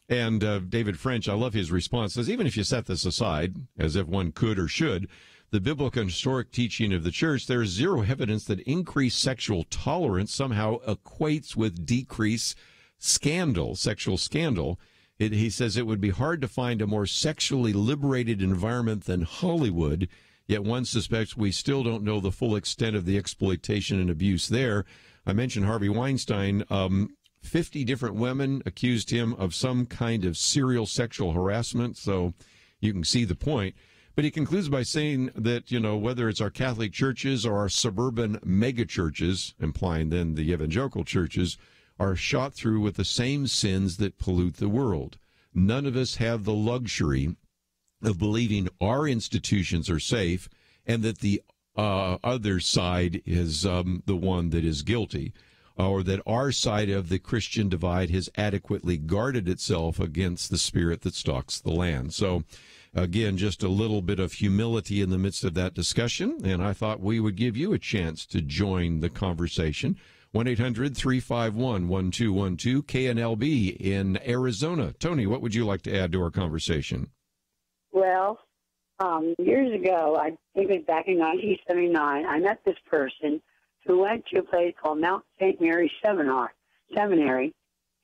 [SPEAKER 1] And David French, I love his response, says, even if you set this aside, as if one could or should, the biblical and historic teaching of the church, there is zero evidence that increased sexual tolerance somehow equates with decreased scandal, sexual scandal. He says it would be hard to find a more sexually liberated environment than Hollywood, yet one suspects we still don't know the full extent of the exploitation and abuse there. I mentioned Harvey Weinstein. 50 different women accused him of some kind of serial sexual harassment, so you can see the point. But he concludes by saying that, whether it's our Catholic churches or our suburban megachurches, implying then the evangelical churches, are shot through with the same sins that pollute the world. None of us have the luxury of believing our institutions are safe and that the other side is the one that is guilty, or that our side of the Christian divide has adequately guarded itself against the spirit that stalks the land. So, again, just a little bit of humility in the midst of that discussion, and I thought we would give you a chance to join the conversation. 1-800-351-1212, KNLB in Arizona. Tony, what would you like to add to our conversation?
[SPEAKER 16] Well, years ago, I think it was back in 1979, I met this person who went to a place called Mount St. Mary's Seminary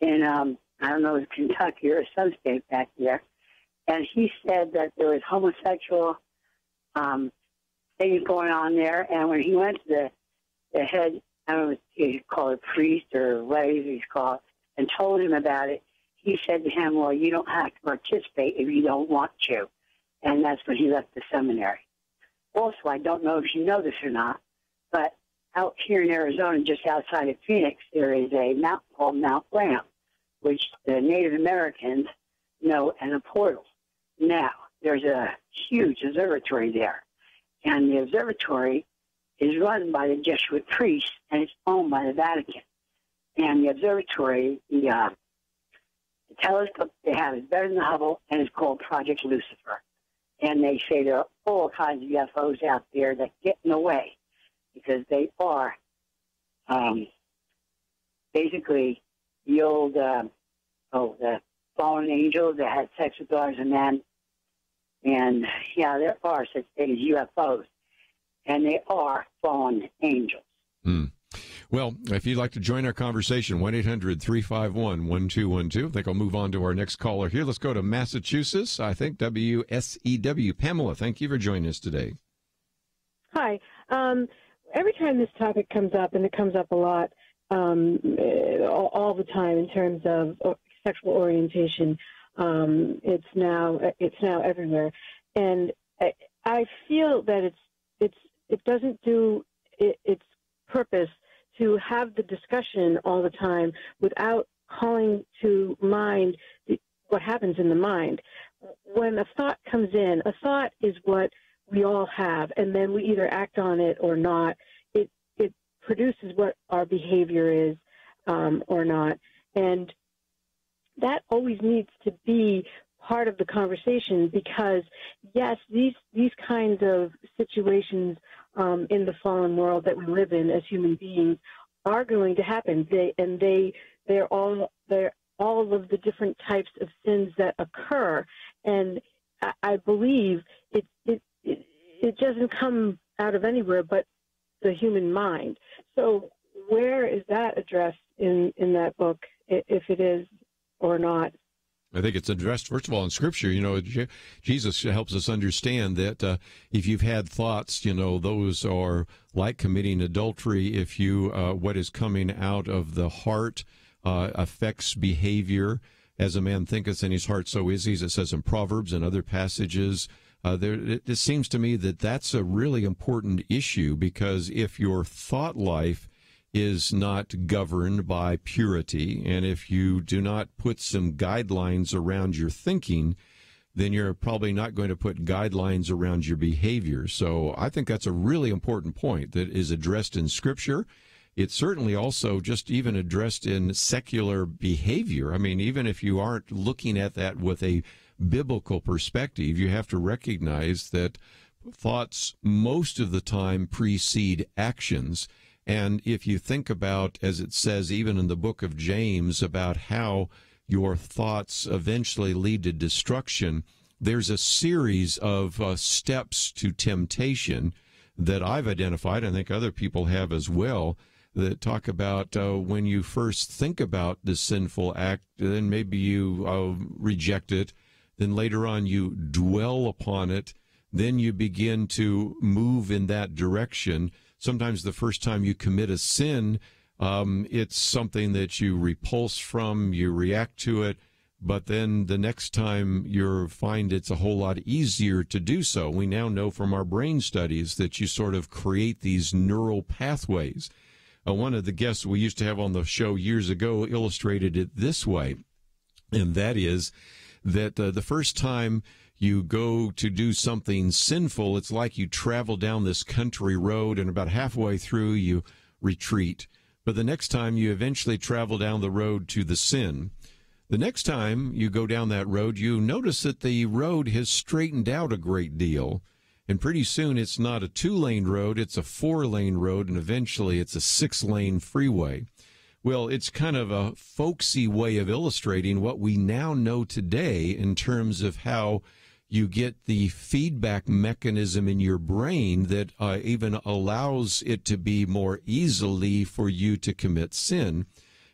[SPEAKER 16] in, I don't know, it was Kentucky or some state back there. And he said that there was homosexual things going on there. And when he went to the head, I don't know if he's called a priest or whatever he's called, and told him about it, he said to him, well, you don't have to participate if you don't want to. And that's when he left the seminary. Also, I don't know if you know this or not, but out here in Arizona, just outside of Phoenix, there is a mountain called Mount Graham, which the Native Americans know as a portal. Now, there's a huge observatory there, and the observatory is run by the Jesuit priests, and it's owned by the Vatican. And the observatory, the telescope they have is better than the Hubble, and it's called Project Lucifer. And they say there are all kinds of UFOs out there that get in the way because they are basically the old, the fallen angels that had sex with daughters and men. And, yeah, there are such things as UFOs. And they are fallen angels.
[SPEAKER 1] Well, if you'd like to join our conversation, 1-800-351-1212. I think I'll move on to our next caller here. Let's go to Massachusetts, I think, WSEW. Pamela, thank you for joining us today.
[SPEAKER 17] Hi. Every time this topic comes up, and it comes up a lot all the time in terms of sexual orientation, it's now everywhere. And I feel that it doesn't do its purpose to have the discussion all the time without calling to mind what happens in the mind. When a thought comes in, a thought is what we all have, and then we either act on it or not. It produces what our behavior is or not. And that always needs to be part of the conversation because, yes, these kinds of situations in the fallen world that we live in as human beings are going to happen. They're all of the different types of sins that occur, and I believe it doesn't come out of anywhere but the human mind. So where is that addressed in that book, if it is or not?
[SPEAKER 1] I think it's addressed, first of all, in Scripture. Jesus helps us understand that if you've had thoughts, those are like committing adultery. If what is coming out of the heart affects behavior. As a man thinketh in his heart, so is he, as it says in Proverbs and other passages. It seems to me that that's a really important issue, because if your thought life is not governed by purity, and if you do not put some guidelines around your thinking, then you're probably not going to put guidelines around your behavior. So I think that's a really important point that is addressed in Scripture. It's certainly also just even addressed in secular behavior. I mean, even if you aren't looking at that with a biblical perspective, you have to recognize that thoughts most of the time precede actions. And if you think about, as it says even in the book of James, about how your thoughts eventually lead to destruction, there's a series of steps to temptation that I've identified, I think other people have as well, that talk about when you first think about the sinful act, then maybe you reject it, then later on you dwell upon it, then you begin to move in that direction. Sometimes the first time you commit a sin, it's something that you repulse from, you react to it, but then the next time you find it's a whole lot easier to do so. We now know from our brain studies that you sort of create these neural pathways. One of the guests we used to have on the show years ago illustrated it this way, and that is that the first time you go to do something sinful, it's like you travel down this country road, and about halfway through you retreat. But the next time you eventually travel down the road to the sin. The next time you go down that road, you notice that the road has straightened out a great deal. And pretty soon it's not a 2-lane road, it's a 4-lane road, and eventually it's a 6-lane freeway. Well, it's kind of a folksy way of illustrating what we now know today in terms of how you get the feedback mechanism in your brain that even allows it to be more easily for you to commit sin.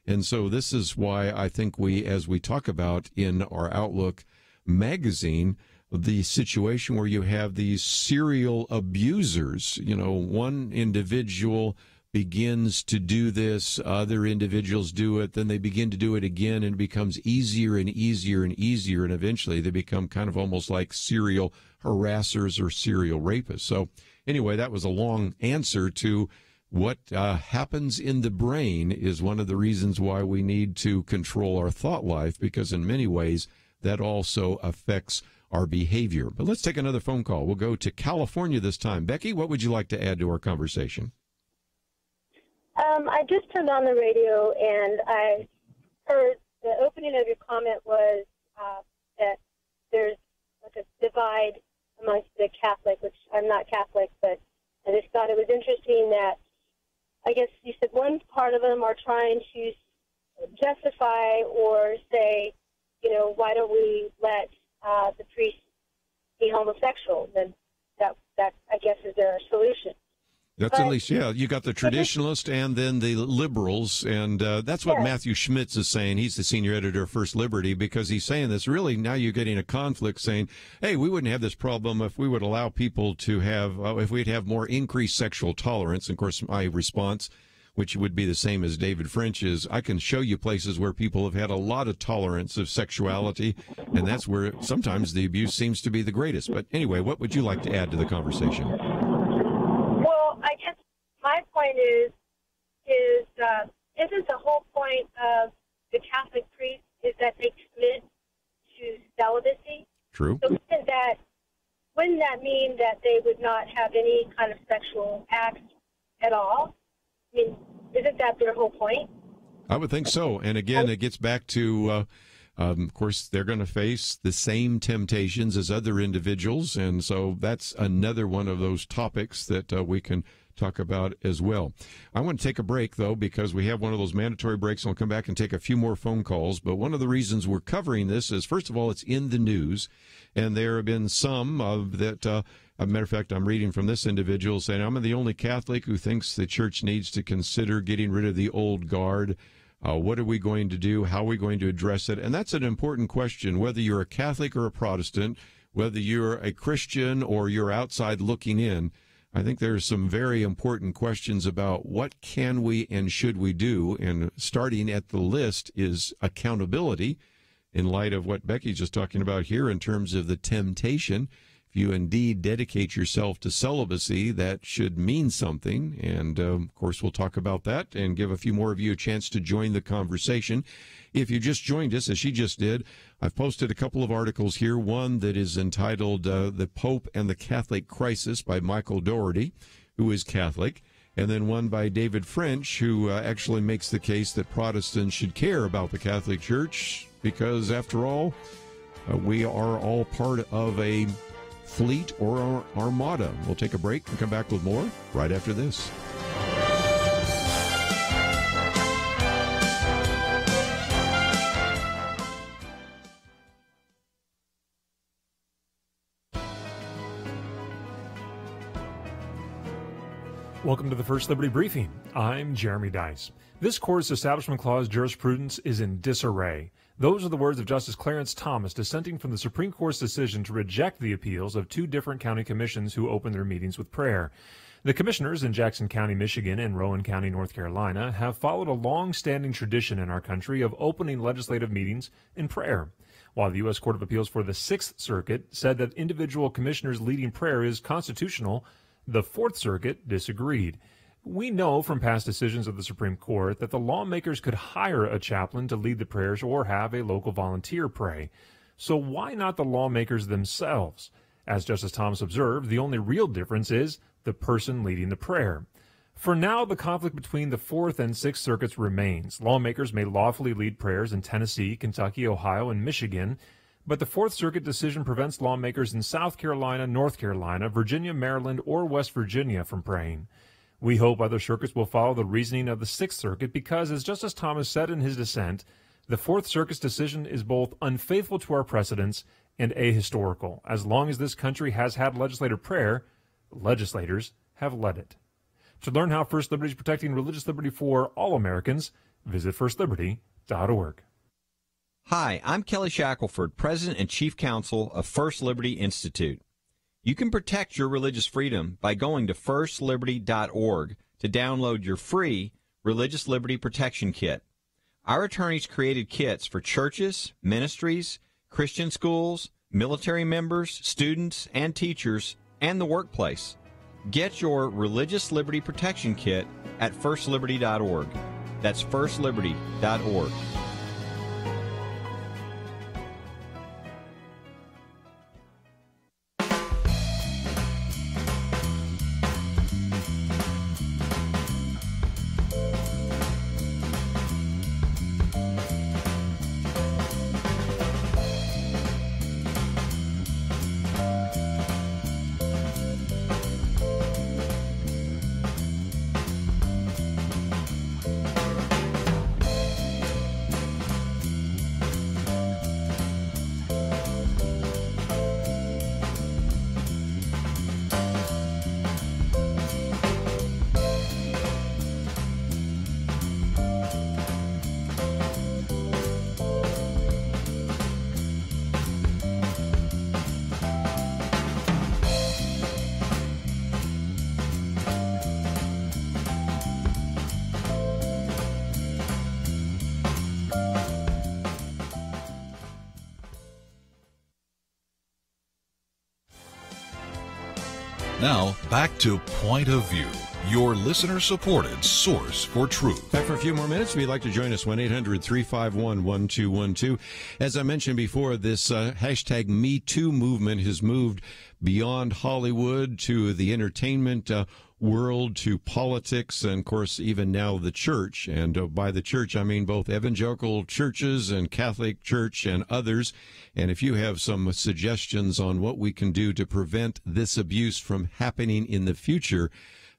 [SPEAKER 1] And so this is why I think we, as we talk about in our Outlook magazine, the situation where you have these serial abusers, one individual begins to do this, other individuals do it, then they begin to do it again, and it becomes easier and easier and easier, and eventually they become kind of almost like serial harassers or serial rapists. So anyway, that was a long answer to what happens in the brain is one of the reasons why we need to control our thought life, because in many ways that also affects our behavior. But let's take another phone call. We'll go to California this time. Becky, what would you like to add to our conversation?
[SPEAKER 18] I just turned on the radio, and I heard the opening of your comment was that there's like a divide amongst the Catholic, which I'm not Catholic, but I just thought it was interesting that I guess you said one part of them are trying to justify or say, why don't we let the priest be homosexual? Then that I guess is their solution.
[SPEAKER 1] That's at least, yeah. You got the traditionalists and then the liberals, and that's what Matthew Schmitz is saying. He's the senior editor of First Liberty, because he's saying this. Really, now you're getting a conflict saying, hey, we wouldn't have this problem if we would allow people to have, if we'd have more increased sexual tolerance. And of course, my response, which would be the same as David French, is I can show you places where people have had a lot of tolerance of sexuality, and that's where sometimes the abuse seems to be the greatest. But anyway, what would you like to add to the conversation?
[SPEAKER 18] I guess my point is isn't the whole point of the Catholic priest is that they commit to celibacy?
[SPEAKER 1] True.
[SPEAKER 18] So wouldn't that mean that they would not have any kind of sexual acts at all? I mean, isn't that their whole point?
[SPEAKER 1] I would think so. And again, it gets back to, of course, they're going to face the same temptations as other individuals. And so that's another one of those topics that we can talk about as well. I want to take a break, though, because we have one of those mandatory breaks. I'll come back and take a few more phone calls. But one of the reasons we're covering this is, first of all, it's in the news. And there have been some that, as a matter of fact, I'm reading from this individual saying, I'm the only Catholic who thinks the church needs to consider getting rid of the old guard. What are we going to do? How are we going to address it? And that's an important question, whether you're a Catholic or a Protestant, whether you're a Christian or you're outside looking in. I think there's some very important questions about what can we and should we do. And starting at the list is accountability, in light of what Becky's just talking about here in terms of the temptation. If you indeed dedicate yourself to celibacy, that should mean something. And, of course, we'll talk about that and give a few more of you a chance to join the conversation. If you just joined us, as she just did, I've posted a couple of articles here. One that is entitled The Pope and the Catholic Crisis by Michael Doherty, who is Catholic. And then one by David French, who actually makes the case that Protestants should care about the Catholic Church because, after all, we are all part of a fleet or armada. We'll take a break and come back with more right after this.
[SPEAKER 6] Welcome to the First Liberty Briefing. I'm Jeremy Dice. This court's Establishment Clause jurisprudence is in disarray. Those are the words of Justice Clarence Thomas, dissenting from the Supreme Court's decision to reject the appeals of two different county commissions who opened their meetings with prayer. The commissioners in Jackson County, Michigan, and Rowan County, North Carolina, have followed a long-standing tradition in our country of opening legislative meetings in prayer. While the U.S. Court of Appeals for the Sixth Circuit said that individual commissioners leading prayer is constitutional, the Fourth Circuit disagreed. We know from past decisions of the Supreme Court that the lawmakers could hire a chaplain to lead the prayers or have a local volunteer pray. So why not the lawmakers themselves? As Justice Thomas observed, the only real difference is the person leading the prayer. For now, the conflict between the Fourth and Sixth Circuits remains. Lawmakers may lawfully lead prayers in Tennessee, Kentucky, Ohio, and Michigan, but the Fourth Circuit decision prevents lawmakers in South Carolina, North Carolina, Virginia, Maryland, or West Virginia from praying. We hope other circuits will follow the reasoning of the Sixth Circuit because, as Justice Thomas said in his dissent, the Fourth Circuit's decision is both unfaithful to our precedents and ahistorical. As long as this country has had legislative prayer, legislators have led it. To learn how First Liberty is protecting religious liberty for all Americans, visit firstliberty.org.
[SPEAKER 7] Hi, I'm Kelly Shackelford, President and Chief Counsel of First Liberty Institute. You can protect your religious freedom by going to firstliberty.org to download your free Religious Liberty Protection Kit. Our attorneys created kits for churches, ministries, Christian schools, military members, students, and teachers, and the workplace. Get your Religious Liberty Protection Kit at firstliberty.org. That's firstliberty.org.
[SPEAKER 13] Now, back to Point of View, your listener-supported source for truth.
[SPEAKER 1] Back for a few more minutes. If you'd like to join us, 1-800-351-1212. As I mentioned before, this hashtag #MeToo movement has moved beyond Hollywood to the entertainment world, to politics, and, of course, even now the church. And by the church, I mean both evangelical churches and Catholic Church and others. And if you have some suggestions on what we can do to prevent this abuse from happening in the future,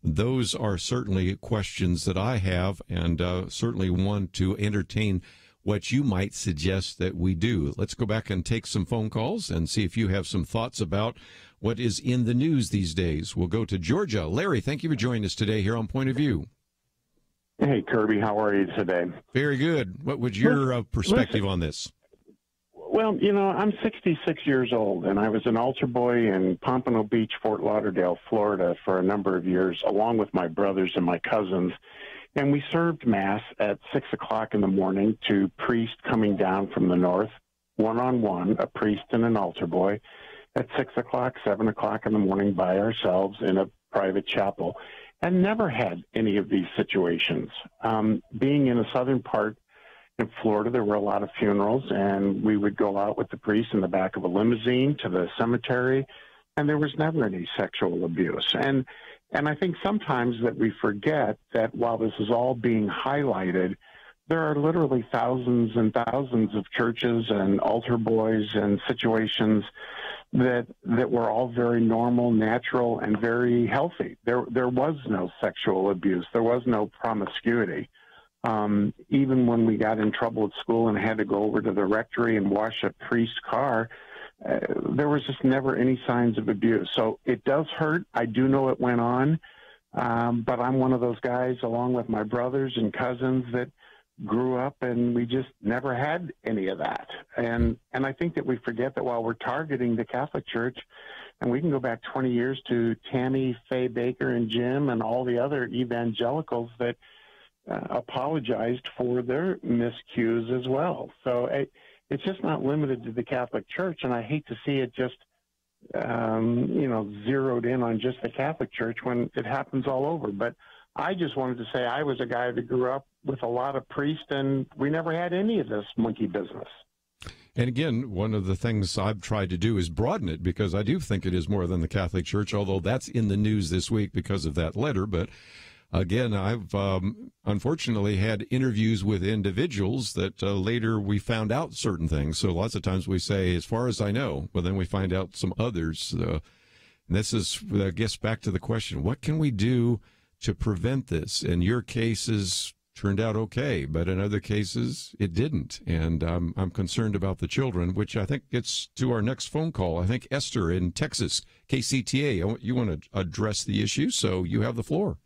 [SPEAKER 1] those are certainly questions that I have, and certainly want to entertain what you might suggest that we do. Let's go back and take some phone calls and see if you have some thoughts about what is in the news these days. We'll go to Georgia. Larry, thank you for joining us today here on Point of View.
[SPEAKER 19] Hey, Kerby, how are you today?
[SPEAKER 1] Very good. What was your perspective on this?
[SPEAKER 19] Well, I'm 66 years old, and I was an altar boy in Pompano Beach, Fort Lauderdale, Florida, for a number of years, along with my brothers and my cousins. And we served Mass at 6 o'clock in the morning to priests coming down from the north, one-on-one, a priest and an altar boy, at 6 o'clock, 7 o'clock in the morning by ourselves in a private chapel, and never had any of these situations. Being in the southern part in Florida, there were a lot of funerals, and we would go out with the priest in the back of a limousine to the cemetery, and there was never any sexual abuse. And I think sometimes that we forget that while this is all being highlighted, there are literally thousands and thousands of churches and altar boys and situations that were all very normal, natural, and very healthy. There was no sexual abuse. There was no promiscuity. Even when we got in trouble at school and had to go over to the rectory and wash a priest's car, there was just never any signs of abuse. So it does hurt. I do know it went on, but I'm one of those guys, along with my brothers and cousins, that grew up and we just never had any of that. And I think that we forget that while we're targeting the Catholic Church, and we can go back 20 years to Tammy, Faye Baker, and Jim and all the other evangelicals that apologized for their miscues as well. So it's just not limited to the Catholic Church, and I hate to see it just, zeroed in on just the Catholic Church when it happens all over. But I just wanted to say I was a guy that grew up with a lot of priests, and we never had any of this monkey business.
[SPEAKER 1] And again, one of the things I've tried to do is broaden it, because I do think it is more than the Catholic Church, although that's in the news this week because of that letter. But again, I've unfortunately had interviews with individuals that later we found out certain things. So lots of times we say, as far as I know, but then we find out some others. This is, I guess, back to the question, what can we do to prevent this? In your cases, turned out okay, but in other cases, it didn't. And I'm concerned about the children, which I think gets to our next phone call. I think Esther in Texas, KCTA, you want to address the issue, so you have the floor.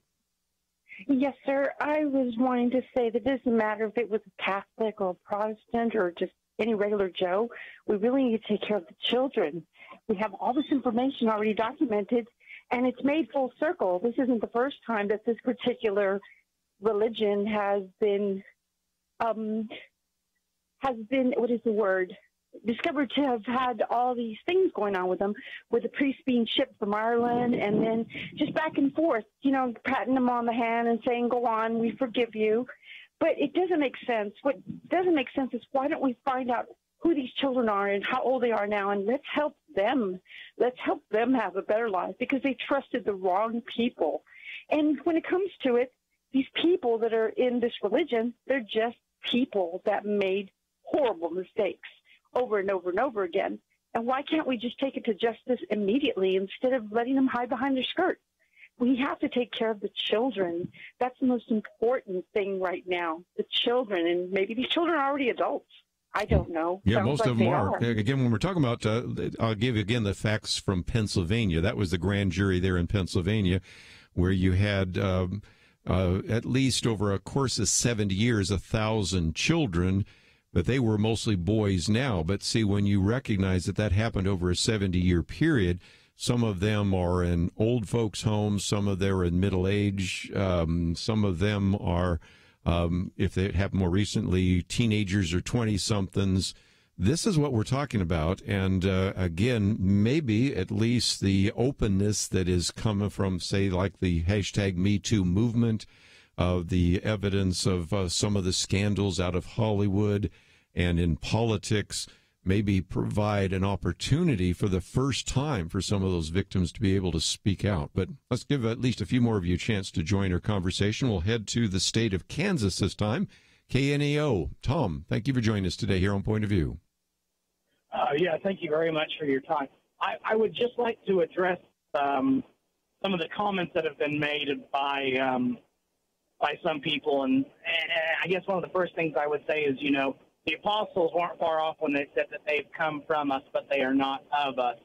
[SPEAKER 20] Yes, sir. I was wanting to say that it doesn't matter if it was a Catholic or a Protestant or just any regular Joe. We really need to take care of the children. We have all this information already documented, and it's made full circle. This isn't the first time that this particular religion has been what is the word? Discovered to have had all these things going on with them, with the priests being shipped from Ireland, and then just back and forth, patting them on the hand and saying, go on, we forgive you. But it doesn't make sense. What doesn't make sense is, why don't we find out who these children are and how old they are now, and let's help them. Let's help them have a better life, because they trusted the wrong people. And when it comes to it, these people that are in this religion, they're just people that made horrible mistakes over and over and over again. And why can't we just take it to justice immediately instead of letting them hide behind their skirt? We have to take care of the children. That's the most important thing right now, the children. And maybe these children are already adults. I don't know.
[SPEAKER 1] Yeah,
[SPEAKER 20] Sounds
[SPEAKER 1] most
[SPEAKER 20] like
[SPEAKER 1] of them
[SPEAKER 20] they
[SPEAKER 1] are. Again, when we're talking about, I'll give you again the facts from Pennsylvania. That was the grand jury there in Pennsylvania, where you had at least over a course of 70 years, 1,000 children, but they were mostly boys now. But see, when you recognize that that happened over a 70-year period, some of them are in old folks' homes, some of them are in middle age, some of them are, if they happened more recently, teenagers or 20-somethings. This is what we're talking about. And again, maybe at least the openness that is coming from, say, like the hashtag #MeToo movement, the evidence of some of the scandals out of Hollywood and in politics, maybe provide an opportunity for the first time for some of those victims to be able to speak out. But let's give at least a few more of you a chance to join our conversation. We'll head to the state of Kansas this time. KNEO. Tom, thank you for joining us today here on Point of View.
[SPEAKER 21] Yeah, thank you very much for your time. I would just like to address some of the comments that have been made by some people. And I guess one of the first things I would say is, the apostles weren't far off when they said that they've come from us, but they are not of us.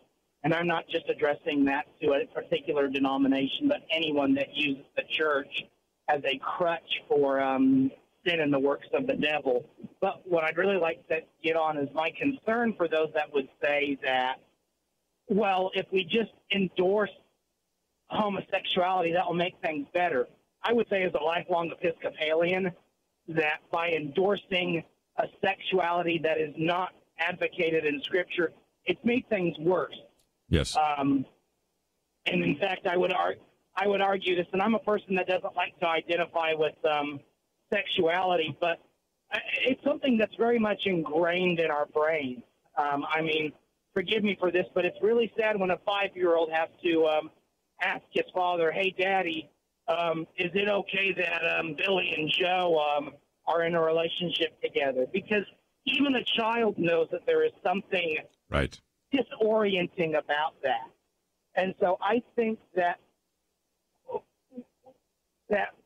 [SPEAKER 21] And I'm not just addressing that to a particular denomination, but anyone that uses the church as a crutch for sin and the works of the devil. But what I'd really like to get on is my concern for those that would say that, well, if we just endorse homosexuality, that will make things better. I would say as a lifelong Episcopalian that by endorsing a sexuality that is not advocated in Scripture, it's made things worse.
[SPEAKER 1] Yes.
[SPEAKER 21] And in fact, I would argue this, and I'm a person that doesn't like to identify with sexuality, but it's something that's very much ingrained in our brains. I mean, forgive me for this, but it's really sad when a 5-year-old has to ask his father, "Hey, Daddy, is it okay that Billy and Joe are in a relationship together?" Because even a child knows that there is something
[SPEAKER 1] right
[SPEAKER 21] disorienting about that. And so I think that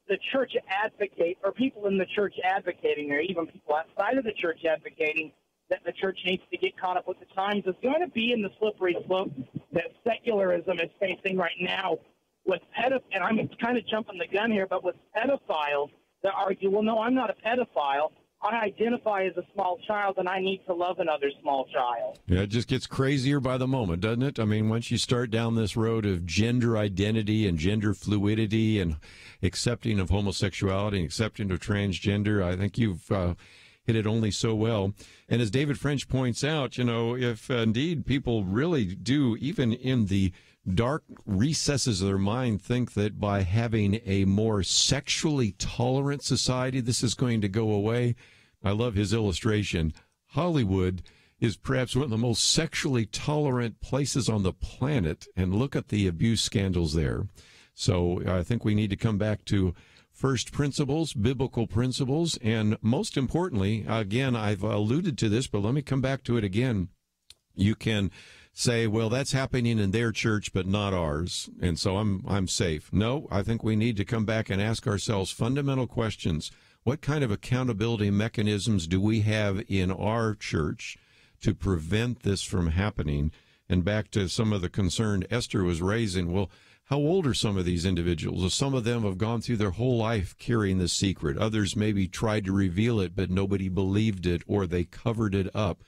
[SPEAKER 21] the church advocate, or people in the church advocating, or even people outside of the church advocating that the church needs to get caught up with the times, is going to be in the slippery slope that secularism is facing right now with and I'm kind of jumping the gun here, but with pedophiles that argue, well, no, I'm not a pedophile. I identify as a small child, and I need to love another small child.
[SPEAKER 1] Yeah, it just gets crazier by the moment, doesn't it? I mean, once you start down this road of gender identity and gender fluidity and accepting of homosexuality and accepting of transgender, I think you've hit it only so well. And as David French points out, you know, if indeed people really do, even in the dark recesses of their mind, think that by having a more sexually tolerant society, this is going to go away. I love his illustration. Hollywood is perhaps one of the most sexually tolerant places on the planet, and look at the abuse scandals there. So I think we need to come back to first principles, biblical principles, and most importantly, again, I've alluded to this, but let me come back to it again. You can say, well, that's happening in their church, but not ours, and so I'm safe. No, I think we need to come back and ask ourselves fundamental questions. What kind of accountability mechanisms do we have in our church to prevent this from happening? And back to some of the concern Esther was raising, well, how old are some of these individuals? Some of them have gone through their whole life carrying this secret. Others maybe tried to reveal it, but nobody believed it, or they covered it up.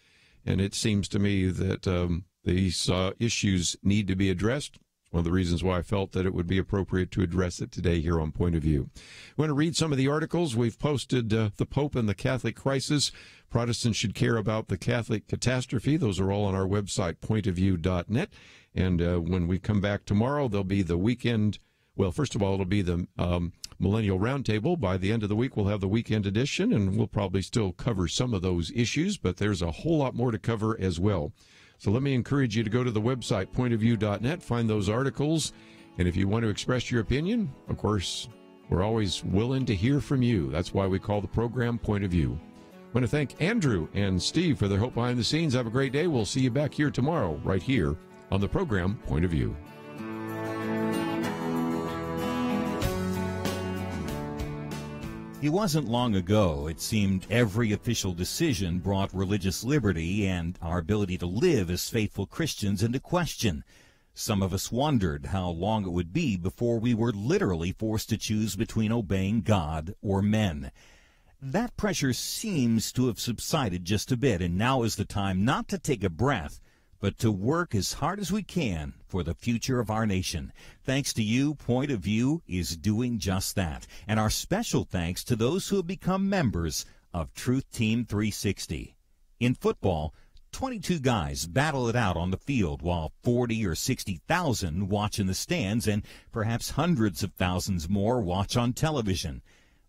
[SPEAKER 1] And it seems to me that these issues need to be addressed. It's one of the reasons why I felt that it would be appropriate to address it today here on Point of View. I want to read some of the articles. We've posted The Pope and the Catholic Crisis. Protestants should care about the Catholic catastrophe. Those are all on our website, pointofview.net. And when we come back tomorrow, there'll be the weekend. Well, first of all, it'll be the Millennial Roundtable. By the end of the week, we'll have the weekend edition, and we'll probably still cover some of those issues, but there's a whole lot more to cover as well. So let me encourage you to go to the website, pointofview.net, find those articles, and if you want to express your opinion, of course, we're always willing to hear from you. That's why we call the program Point of View. I want to thank Andrew and Steve for their help behind the scenes. Have a great day. We'll see you back here tomorrow, right here on the program Point of View.
[SPEAKER 5] It wasn't long ago, it seemed, every official decision brought religious liberty and our ability to live as faithful Christians into question. Some of us wondered how long it would be before we were literally forced to choose between obeying God or men. That pressure seems to have subsided just a bit, and now is the time not to take a breath, but to work as hard as we can for the future of our nation. Thanks to you, Point of View is doing just that. And our special thanks to those who have become members of Truth Team 360. In football, 22 guys battle it out on the field while 40 or 60,000 watch in the stands, and perhaps hundreds of thousands more watch on television.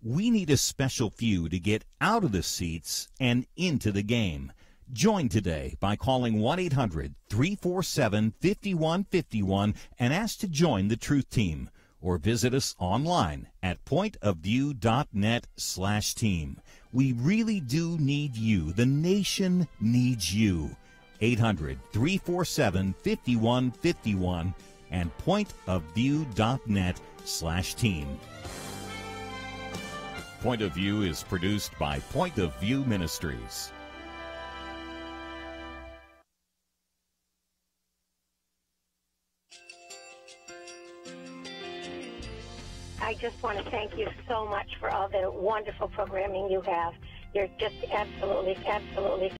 [SPEAKER 5] We need a special few to get out of the seats and into the game. Join today by calling 1-800-347-5151 and ask to join the Truth Team, or visit us online at pointofview.net/team. We really do need you. The nation needs you. 800-347-5151 and pointofview.net/team. Point of View is produced by Point of View Ministries.
[SPEAKER 8] I just want to thank you so much for all the wonderful programming you have. You're just absolutely